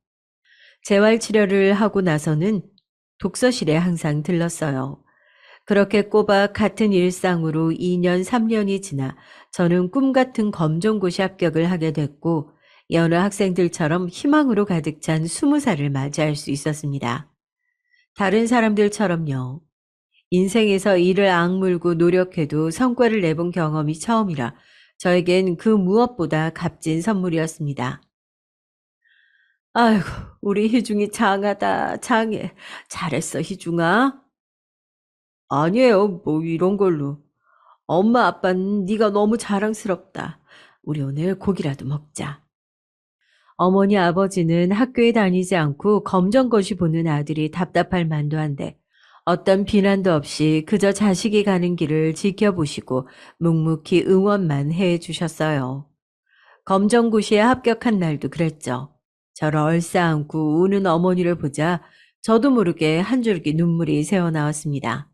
재활치료를 하고 나서는 독서실에 항상 들렀어요. 그렇게 꼬박 같은 일상으로 2년, 3년이 지나 저는 꿈 같은 검정고시 합격을 하게 됐고 여느 학생들처럼 희망으로 가득 찬 20살을 맞이할 수 있었습니다. 다른 사람들처럼요. 인생에서 이를 악물고 노력해도 성과를 내본 경험이 처음이라 저에겐 그 무엇보다 값진 선물이었습니다. 아이고, 우리 희중이 장하다, 장해. 잘했어, 희중아. 아니에요, 뭐 이런 걸로. 엄마, 아빠는 네가 너무 자랑스럽다. 우리 오늘 고기라도 먹자. 어머니, 아버지는 학교에 다니지 않고 검정고시 보는 아들이 답답할 만도 한데 어떤 비난도 없이 그저 자식이 가는 길을 지켜보시고 묵묵히 응원만 해 주셨어요. 검정고시에 합격한 날도 그랬죠. 저를 얼싸안고 우는 어머니를 보자 저도 모르게 한 줄기 눈물이 새어나왔습니다.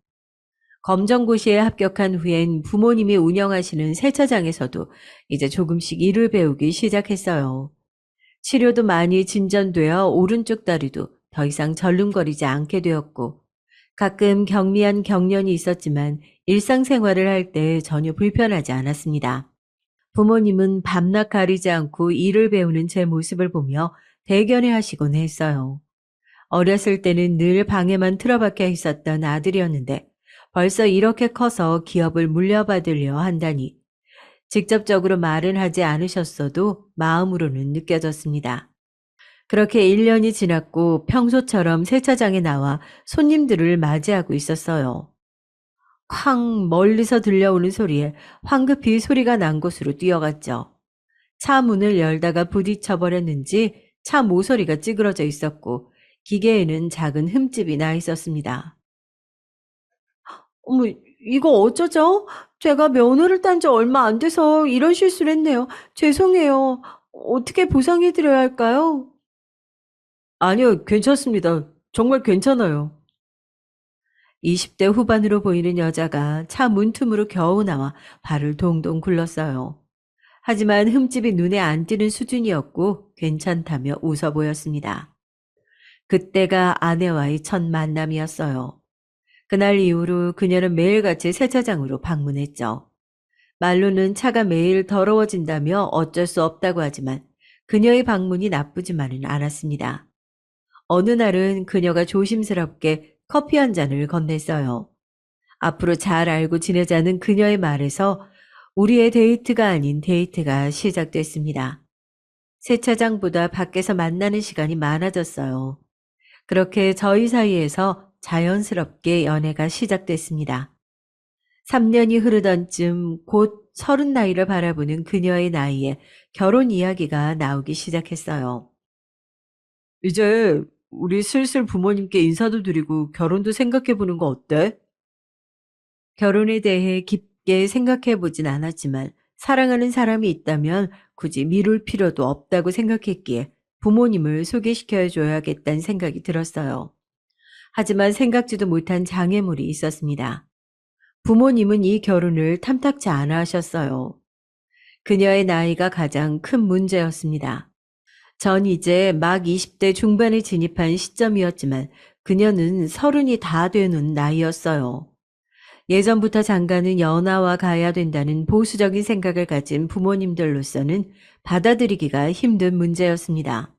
검정고시에 합격한 후엔 부모님이 운영하시는 세차장에서도 이제 조금씩 일을 배우기 시작했어요. 치료도 많이 진전되어 오른쪽 다리도 더 이상 절름거리지 않게 되었고 가끔 경미한 경련이 있었지만 일상생활을 할 때 전혀 불편하지 않았습니다. 부모님은 밤낮 가리지 않고 일을 배우는 제 모습을 보며 대견해 하시곤 했어요. 어렸을 때는 늘 방에만 틀어박혀 있었던 아들이었는데 벌써 이렇게 커서 기업을 물려받으려 한다니 직접적으로 말은 하지 않으셨어도 마음으로는 느껴졌습니다. 그렇게 1년이 지났고 평소처럼 세차장에 나와 손님들을 맞이하고 있었어요. 쾅 멀리서 들려오는 소리에 황급히 소리가 난 곳으로 뛰어갔죠. 차 문을 열다가 부딪혀 버렸는지 차 모서리가 찌그러져 있었고 기계에는 작은 흠집이 나 있었습니다. 어머, 이거 어쩌죠? 제가 면허를 딴 지 얼마 안 돼서 이런 실수를 했네요. 죄송해요. 어떻게 보상해 드려야 할까요? 아니요, 괜찮습니다. 정말 괜찮아요. 20대 후반으로 보이는 여자가 차 문틈으로 겨우 나와 발을 동동 굴렀어요. 하지만 흠집이 눈에 안 띄는 수준이었고 괜찮다며 웃어 보였습니다. 그때가 아내와의 첫 만남이었어요. 그날 이후로 그녀는 매일같이 세차장으로 방문했죠. 말로는 차가 매일 더러워진다며 어쩔 수 없다고 하지만 그녀의 방문이 나쁘지만은 않았습니다. 어느 날은 그녀가 조심스럽게 커피 한 잔을 건넸어요. 앞으로 잘 알고 지내자는 그녀의 말에서 우리의 데이트가 아닌 데이트가 시작됐습니다. 세차장보다 밖에서 만나는 시간이 많아졌어요. 그렇게 저희 사이에서 자연스럽게 연애가 시작됐습니다. 3년이 흐르던 쯤 곧 30 나이를 바라보는 그녀의 나이에 결혼 이야기가 나오기 시작했어요. 이제 우리 슬슬 부모님께 인사도 드리고 결혼도 생각해 보는 거 어때? 결혼에 대해 깊게 생각해 보진 않았지만 사랑하는 사람이 있다면 굳이 미룰 필요도 없다고 생각했기에 부모님을 소개시켜 줘야겠다는 생각이 들었어요. 하지만 생각지도 못한 장애물이 있었습니다. 부모님은 이 결혼을 탐탁지 않아 하셨어요. 그녀의 나이가 가장 큰 문제였습니다. 전 이제 막 20대 중반에 진입한 시점이었지만 그녀는 30이 다 되는 나이였어요. 예전부터 장가는 연하와 가야 된다는 보수적인 생각을 가진 부모님들로서는 받아들이기가 힘든 문제였습니다.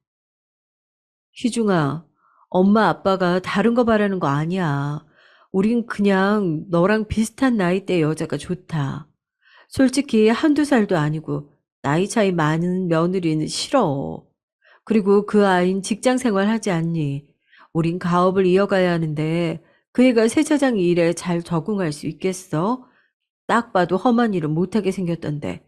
희중아, 엄마 아빠가 다른 거 바라는 거 아니야. 우린 그냥 너랑 비슷한 나이대 여자가 좋다. 솔직히 한두 살도 아니고 나이 차이 많은 며느리는 싫어. 그리고 그 아인 직장 생활 하지 않니? 우린 가업을 이어가야 하는데 그 애가 세차장 일에 잘 적응할 수 있겠어? 딱 봐도 험한 일은 못하게 생겼던데.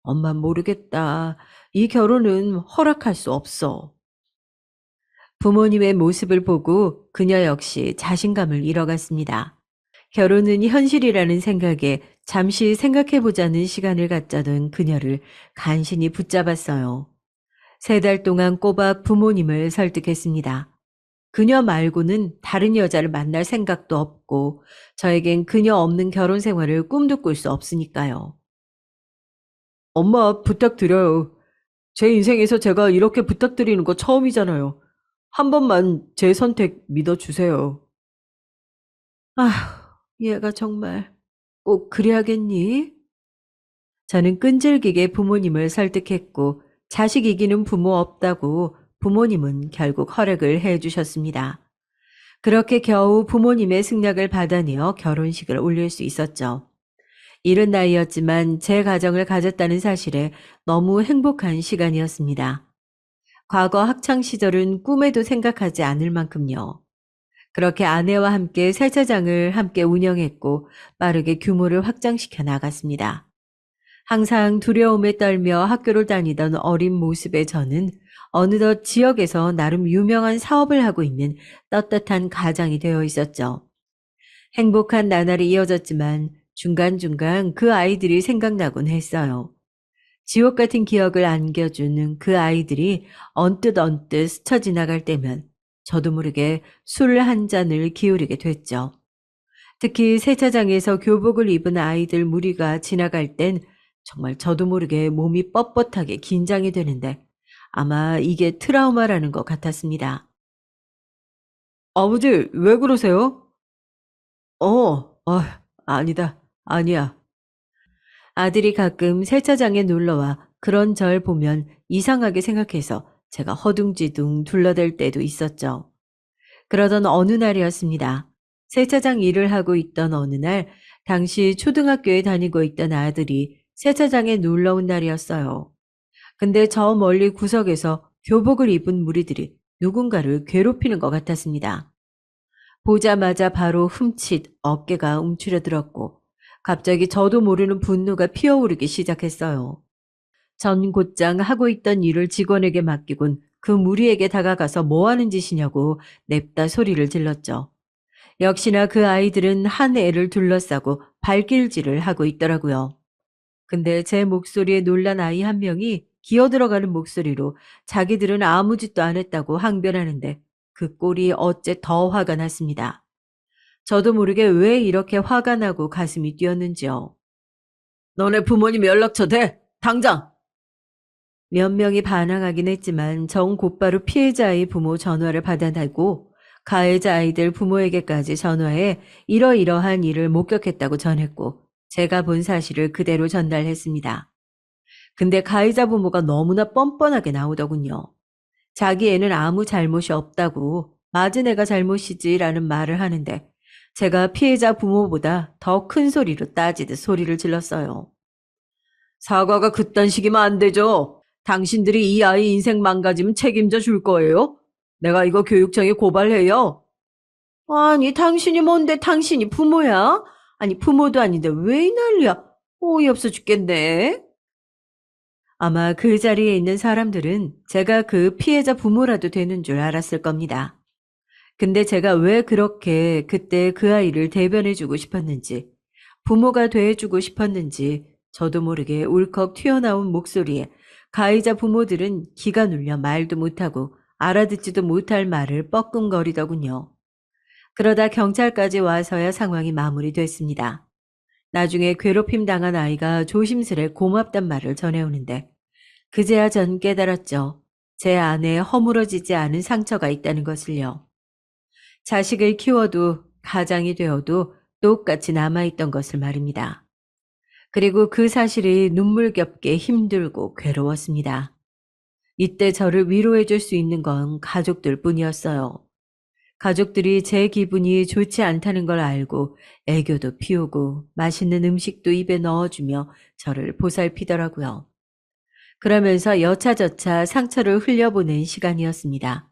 엄만 모르겠다. 이 결혼은 허락할 수 없어. 부모님의 모습을 보고 그녀 역시 자신감을 잃어갔습니다. 결혼은 현실이라는 생각에 잠시 생각해보자는 시간을 갖자던 그녀를 간신히 붙잡았어요. 3달 동안 꼬박 부모님을 설득했습니다. 그녀 말고는 다른 여자를 만날 생각도 없고 저에겐 그녀 없는 결혼 생활을 꿈도 꿀 수 없으니까요. 엄마 부탁드려요. 제 인생에서 제가 이렇게 부탁드리는 거 처음이잖아요. 한 번만 제 선택 믿어주세요. 아휴, 얘가 정말 꼭 그래야겠니? 저는 끈질기게 부모님을 설득했고 자식 이기는 부모 없다고 부모님은 결국 허락을 해주셨습니다. 그렇게 겨우 부모님의 승낙을 받아내어 결혼식을 올릴 수 있었죠. 이른 나이였지만 제 가정을 가졌다는 사실에 너무 행복한 시간이었습니다. 과거 학창 시절은 꿈에도 생각하지 않을 만큼요. 그렇게 아내와 함께 세차장을 함께 운영했고 빠르게 규모를 확장시켜 나갔습니다. 항상 두려움에 떨며 학교를 다니던 어린 모습의 저는 어느덧 지역에서 나름 유명한 사업을 하고 있는 떳떳한 가장이 되어 있었죠. 행복한 나날이 이어졌지만 중간중간 그 아이들이 생각나곤 했어요. 지옥 같은 기억을 안겨주는 그 아이들이 언뜻 스쳐 지나갈 때면 저도 모르게 술 한 잔을 기울이게 됐죠. 특히 세차장에서 교복을 입은 아이들 무리가 지나갈 땐 정말 저도 모르게 몸이 뻣뻣하게 긴장이 되는데 아마 이게 트라우마라는 것 같았습니다. 아버지, 왜 그러세요? 아니다. 아니야. 아들이 가끔 세차장에 놀러와 그런 절 보면 이상하게 생각해서 제가 허둥지둥 둘러댈 때도 있었죠. 그러던 어느 날이었습니다. 세차장 일을 하고 있던 어느 날, 당시 초등학교에 다니고 있던 아들이 세차장에 놀러 온 날이었어요. 근데 저 멀리 구석에서 교복을 입은 무리들이 누군가를 괴롭히는 것 같았습니다. 보자마자 바로 흠칫 어깨가 움츠려들었고 갑자기 저도 모르는 분노가 피어오르기 시작했어요. 전 곧장 하고 있던 일을 직원에게 맡기곤 그 무리에게 다가가서 뭐 하는 짓이냐고 냅다 소리를 질렀죠. 역시나 그 아이들은 한 애를 둘러싸고 발길질을 하고 있더라고요. 근데 제 목소리에 놀란 아이 한 명이 기어들어가는 목소리로 자기들은 아무 짓도 안 했다고 항변하는데 그 꼴이 어째 더 화가 났습니다. 저도 모르게 왜 이렇게 화가 나고 가슴이 뛰었는지요. 너네 부모님 연락처 대! 당장! 몇 명이 반항하긴 했지만 정 곧바로 피해자의 부모 전화를 받아내고 가해자 아이들 부모에게까지 전화해 이러이러한 일을 목격했다고 전했고 제가 본 사실을 그대로 전달했습니다. 근데 가해자 부모가 너무나 뻔뻔하게 나오더군요. 자기 애는 아무 잘못이 없다고 맞은 애가 잘못이지라는 말을 하는데 제가 피해자 부모보다 더 큰 소리로 따지듯 소리를 질렀어요. 사과가 그딴 식이면 안 되죠. 당신들이 이 아이 인생 망가지면 책임져 줄 거예요? 내가 이거 교육청에 고발해요. 아니, 당신이 뭔데 당신이 부모야? 아니, 부모도 아닌데 왜 이 난리야? 어이없어 죽겠네. 아마 그 자리에 있는 사람들은 제가 그 피해자 부모라도 되는 줄 알았을 겁니다. 근데 제가 왜 그렇게 그때 그 아이를 대변해주고 싶었는지, 부모가 돼주고 싶었는지 저도 모르게 울컥 튀어나온 목소리에 가해자 부모들은 기가 눌려 말도 못하고 알아듣지도 못할 말을 뻐끔거리더군요. 그러다 경찰까지 와서야 상황이 마무리됐습니다. 나중에 괴롭힘 당한 아이가 조심스레 고맙단 말을 전해오는데 그제야 전 깨달았죠. 제 안에 허물어지지 않은 상처가 있다는 것을요. 자식을 키워도 가장이 되어도 똑같이 남아있던 것을 말입니다. 그리고 그 사실이 눈물겹게 힘들고 괴로웠습니다. 이때 저를 위로해 줄 수 있는 건 가족들 뿐이었어요. 가족들이 제 기분이 좋지 않다는 걸 알고 애교도 피우고 맛있는 음식도 입에 넣어주며 저를 보살피더라고요. 그러면서 여차저차 상처를 흘려보낸 시간이었습니다.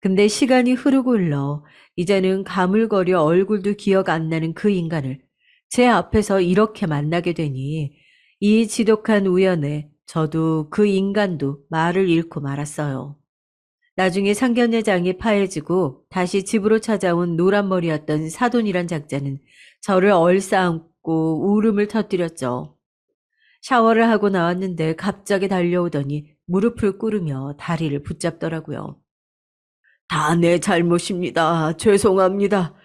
근데 시간이 흐르고 흘러 이제는 가물거려 얼굴도 기억 안 나는 그 인간을 제 앞에서 이렇게 만나게 되니 이 지독한 우연에 저도 그 인간도 말을 잃고 말았어요. 나중에 상견례장이 파해지고 다시 집으로 찾아온 노란머리였던 사돈이란 작자는 저를 얼싸안고 울음을 터뜨렸죠. 샤워를 하고 나왔는데 갑자기 달려오더니 무릎을 꿇으며 다리를 붙잡더라고요. 다 내 잘못입니다. 죄송합니다.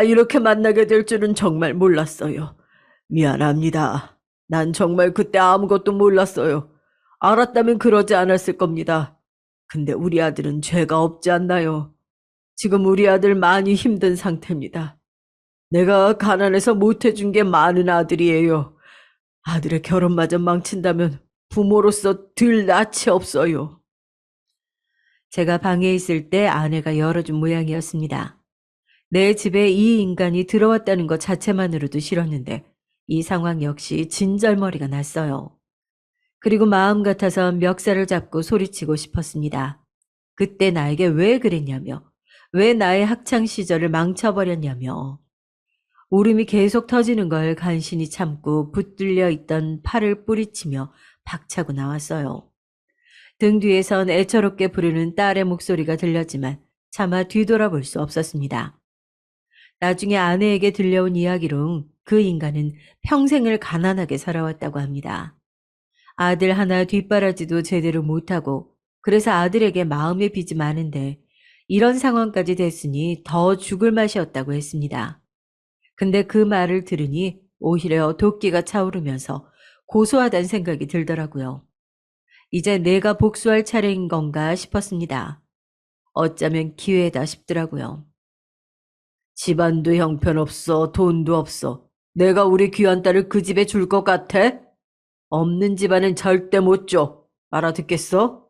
이렇게 만나게 될 줄은 정말 몰랐어요. 미안합니다. 난 정말 그때 아무것도 몰랐어요. 알았다면 그러지 않았을 겁니다. 근데 우리 아들은 죄가 없지 않나요? 지금 우리 아들 많이 힘든 상태입니다. 내가 가난해서 못해준 게 많은 아들이에요. 아들의 결혼마저 망친다면 부모로서 들 낯이 없어요. 제가 방에 있을 때 아내가 열어준 모양이었습니다. 내 집에 이 인간이 들어왔다는 것 자체만으로도 싫었는데 이 상황 역시 진절머리가 났어요. 그리고 마음 같아서 멱살을 잡고 소리치고 싶었습니다. 그때 나에게 왜 그랬냐며, 왜 나의 학창 시절을 망쳐버렸냐며. 울음이 계속 터지는 걸 간신히 참고 붙들려 있던 팔을 뿌리치며 박차고 나왔어요. 등 뒤에선 애처롭게 부르는 딸의 목소리가 들렸지만 차마 뒤돌아볼 수 없었습니다. 나중에 아내에게 들려온 이야기로 그 인간은 평생을 가난하게 살아왔다고 합니다. 아들 하나 뒷바라지도 제대로 못하고 그래서 아들에게 마음의 빚이 많은데 이런 상황까지 됐으니 더 죽을 맛이었다고 했습니다. 근데 그 말을 들으니 오히려 도끼가 차오르면서 고소하다는 생각이 들더라고요. 이제 내가 복수할 차례인 건가 싶었습니다. 어쩌면 기회다 싶더라고요. 집안도 형편없어, 돈도 없어. 내가 우리 귀한 딸을 그 집에 줄 것 같아? 없는 집안은 절대 못 줘. 알아듣겠어?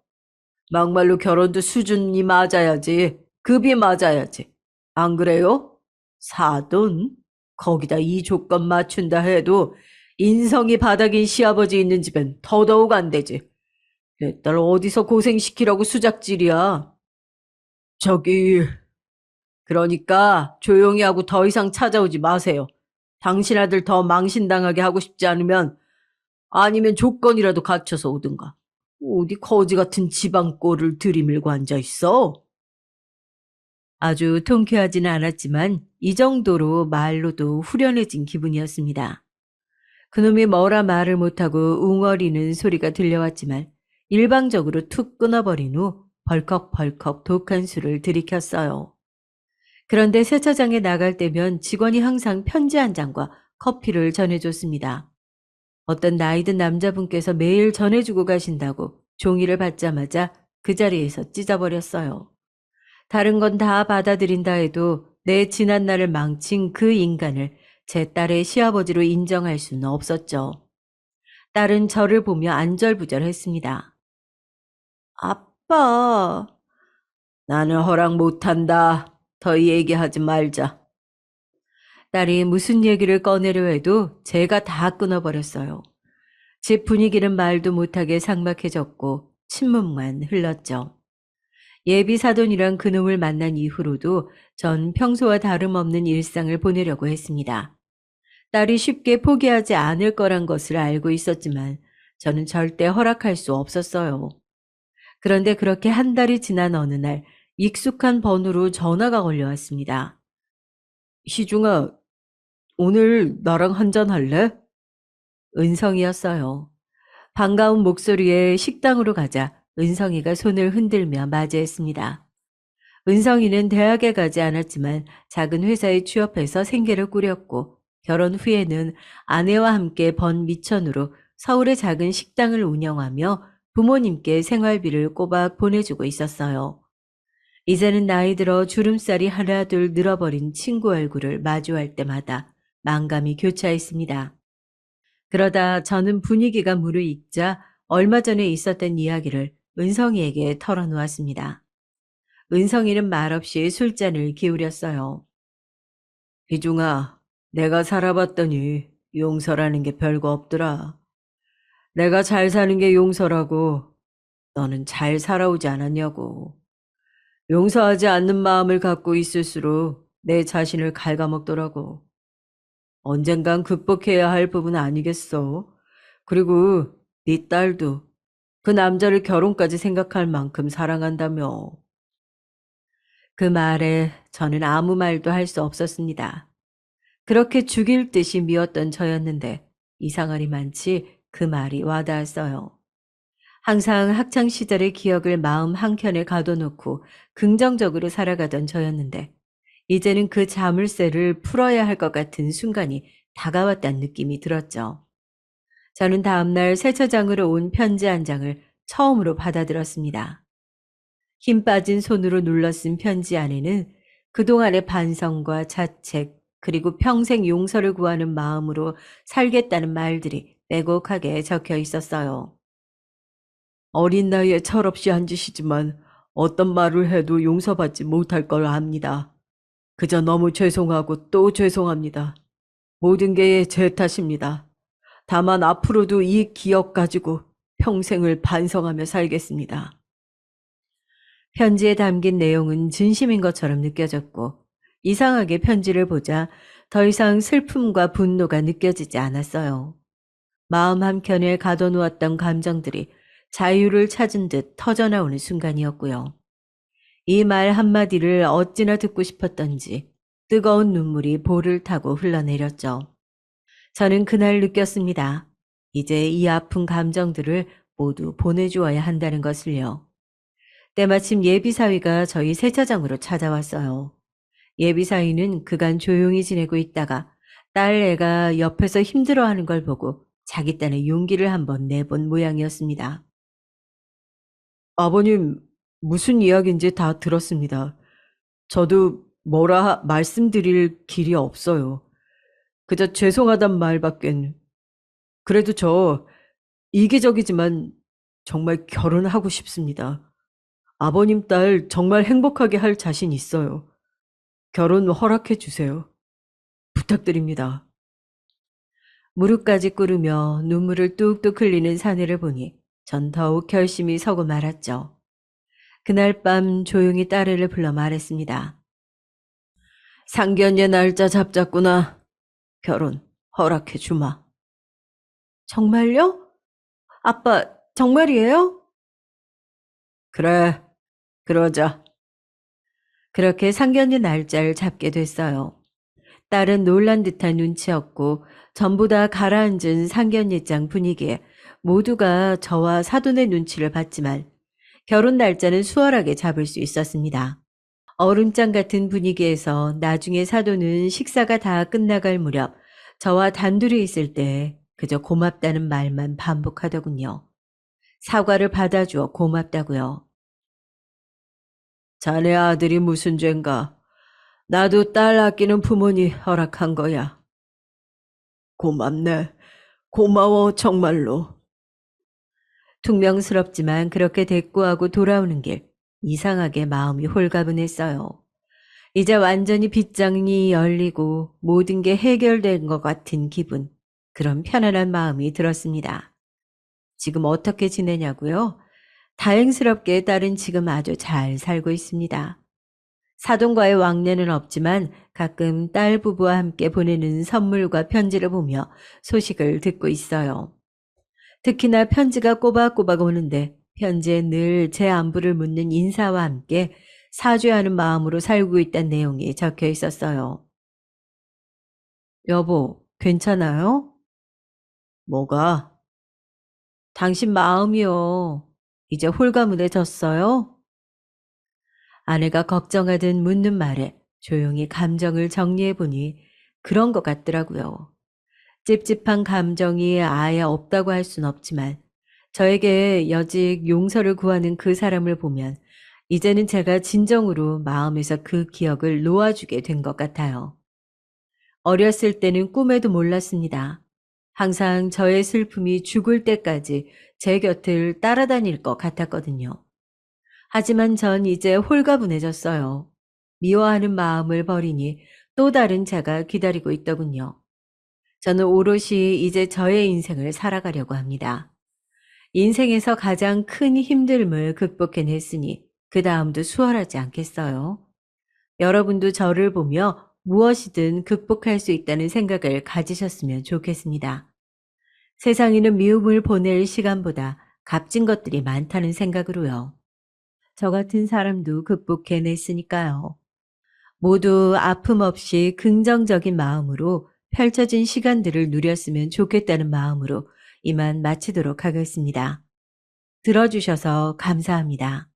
막말로 결혼도 수준이 맞아야지. 급이 맞아야지. 안 그래요? 사돈? 거기다 이 조건 맞춘다 해도 인성이 바닥인 시아버지 있는 집엔 더더욱 안 되지. 내 딸 어디서 고생시키라고 수작질이야. 저기, 그러니까 조용히 하고 더 이상 찾아오지 마세요. 당신 아들 더 망신당하게 하고 싶지 않으면 아니면 조건이라도 갖춰서 오든가. 어디 거지 같은 지방 꼴을 들이밀고 앉아 있어? 아주 통쾌하지는 않았지만 이 정도로 말로도 후련해진 기분이었습니다. 그놈이 뭐라 말을 못하고 웅얼이는 소리가 들려왔지만 일방적으로 툭 끊어버린 후 벌컥벌컥 독한 술을 들이켰어요. 그런데 세차장에 나갈 때면 직원이 항상 편지 한 장과 커피를 전해줬습니다. 어떤 나이든 남자분께서 매일 전해주고 가신다고 종이를 받자마자 그 자리에서 찢어버렸어요. 다른 건 다 받아들인다 해도 내 지난날을 망친 그 인간을 제 딸의 시아버지로 인정할 수는 없었죠. 딸은 저를 보며 안절부절했습니다. 아빠, 나는 허락 못한다. 더 얘기하지 말자. 딸이 무슨 얘기를 꺼내려 해도 제가 다 끊어버렸어요. 집 분위기는 말도 못하게 삭막해졌고 침묵만 흘렀죠. 예비 사돈이랑 그놈을 만난 이후로도 전 평소와 다름없는 일상을 보내려고 했습니다. 딸이 쉽게 포기하지 않을 거란 것을 알고 있었지만 저는 절대 허락할 수 없었어요. 그런데 그렇게 한 달이 지난 어느 날 익숙한 번호로 전화가 걸려왔습니다. 희중아, 오늘 나랑 한잔 할래? 은성이었어요. 반가운 목소리에 식당으로 가자 은성이가 손을 흔들며 맞이했습니다. 은성이는 대학에 가지 않았지만 작은 회사에 취업해서 생계를 꾸렸고 결혼 후에는 아내와 함께 번 미천으로 서울의 작은 식당을 운영하며 부모님께 생활비를 꼬박 보내주고 있었어요. 이제는 나이 들어 주름살이 하나둘 늘어버린 친구 얼굴을 마주할 때마다 만감이 교차했습니다. 그러다 저는 분위기가 무르익자 얼마 전에 있었던 이야기를 은성이에게 털어놓았습니다. 은성이는 말없이 술잔을 기울였어요. 희중아, 내가 살아봤더니 용서라는 게 별거 없더라. 내가 잘 사는 게 용서라고 너는 잘 살아오지 않았냐고. 용서하지 않는 마음을 갖고 있을수록 내 자신을 갉아먹더라고. 언젠간 극복해야 할 부분 아니겠어? 그리고 네 딸도 그 남자를 결혼까지 생각할 만큼 사랑한다며. 그 말에 저는 아무 말도 할 수 없었습니다. 그렇게 죽일 듯이 미웠던 저였는데 이상하리만치 그 말이 와닿았어요. 항상 학창시절의 기억을 마음 한켠에 가둬놓고 긍정적으로 살아가던 저였는데 이제는 그 자물쇠를 풀어야 할 것 같은 순간이 다가왔다는 느낌이 들었죠. 저는 다음날 세차장으로 온 편지 한 장을 처음으로 받아들었습니다. 힘 빠진 손으로 눌러 쓴 편지 안에는 그동안의 반성과 자책, 그리고 평생 용서를 구하는 마음으로 살겠다는 말들이 빼곡하게 적혀 있었어요. 어린 나이에 철없이 한 짓이지만 어떤 말을 해도 용서받지 못할 걸 압니다. 그저 너무 죄송하고 또 죄송합니다. 모든 게 제 탓입니다. 다만 앞으로도 이 기억 가지고 평생을 반성하며 살겠습니다. 편지에 담긴 내용은 진심인 것처럼 느껴졌고 이상하게 편지를 보자 더 이상 슬픔과 분노가 느껴지지 않았어요. 마음 한켠에 가둬놓았던 감정들이 자유를 찾은 듯 터져나오는 순간이었고요. 이 말 한마디를 어찌나 듣고 싶었던지 뜨거운 눈물이 볼을 타고 흘러내렸죠. 저는 그날 느꼈습니다. 이제 이 아픈 감정들을 모두 보내주어야 한다는 것을요. 때마침 예비사위가 저희 세차장으로 찾아왔어요. 예비사위는 그간 조용히 지내고 있다가 딸 애가 옆에서 힘들어하는 걸 보고 자기 딴의 용기를 한번 내본 모양이었습니다. 아버님, 무슨 이야기인지 다 들었습니다. 저도 뭐라 말씀드릴 길이 없어요. 그저 죄송하단 말밖엔. 그래도 저 이기적이지만 정말 결혼하고 싶습니다. 아버님 딸 정말 행복하게 할 자신 있어요. 결혼 허락해 주세요. 부탁드립니다. 무릎까지 꿇으며 눈물을 뚝뚝 흘리는 사내를 보니 전 더욱 결심이 서고 말았죠. 그날 밤 조용히 딸애를 불러 말했습니다. 상견례 날짜 잡자꾸나. 결혼 허락해 주마. 정말요? 아빠, 정말이에요? 그래, 그러자. 그렇게 상견례 날짜를 잡게 됐어요. 딸은 놀란 듯한 눈치였고 전부 다 가라앉은 상견례장 분위기에 모두가 저와 사돈의 눈치를 봤지만 결혼 날짜는 수월하게 잡을 수 있었습니다. 얼음장 같은 분위기에서 나중에 사돈은 식사가 다 끝나갈 무렵 저와 단둘이 있을 때 그저 고맙다는 말만 반복하더군요. 사과를 받아주어 고맙다고요. 자네 아들이 무슨 죄인가? 나도 딸 아끼는 부모니 허락한 거야. 고맙네. 고마워 정말로. 퉁명스럽지만 그렇게 대꾸하고 돌아오는 길 이상하게 마음이 홀가분했어요. 이제 완전히 빗장이 열리고 모든 게 해결된 것 같은 기분, 그런 편안한 마음이 들었습니다. 지금 어떻게 지내냐고요? 다행스럽게 딸은 지금 아주 잘 살고 있습니다. 사돈과의 왕래는 없지만 가끔 딸 부부와 함께 보내는 선물과 편지를 보며 소식을 듣고 있어요. 특히나 편지가 꼬박꼬박 오는데 편지에 늘 제 안부를 묻는 인사와 함께 사죄하는 마음으로 살고 있다는 내용이 적혀 있었어요. 여보, 괜찮아요? 뭐가? 당신 마음이요. 이제 홀가분해졌어요? 아내가 걱정하듯 묻는 말에 조용히 감정을 정리해보니 그런 것 같더라고요. 찝찝한 감정이 아예 없다고 할 순 없지만 저에게 여직 용서를 구하는 그 사람을 보면 이제는 제가 진정으로 마음에서 그 기억을 놓아주게 된 것 같아요. 어렸을 때는 꿈에도 몰랐습니다. 항상 저의 슬픔이 죽을 때까지 제 곁을 따라다닐 것 같았거든요. 하지만 전 이제 홀가분해졌어요. 미워하는 마음을 버리니 또 다른 자가 기다리고 있더군요. 저는 오롯이 이제 저의 인생을 살아가려고 합니다. 인생에서 가장 큰 힘듦을 극복해냈으니 그 다음도 수월하지 않겠어요? 여러분도 저를 보며 무엇이든 극복할 수 있다는 생각을 가지셨으면 좋겠습니다. 세상에는 미움을 보낼 시간보다 값진 것들이 많다는 생각으로요. 저 같은 사람도 극복해냈으니까요. 모두 아픔 없이 긍정적인 마음으로 펼쳐진 시간들을 누렸으면 좋겠다는 마음으로 이만 마치도록 하겠습니다. 들어주셔서 감사합니다.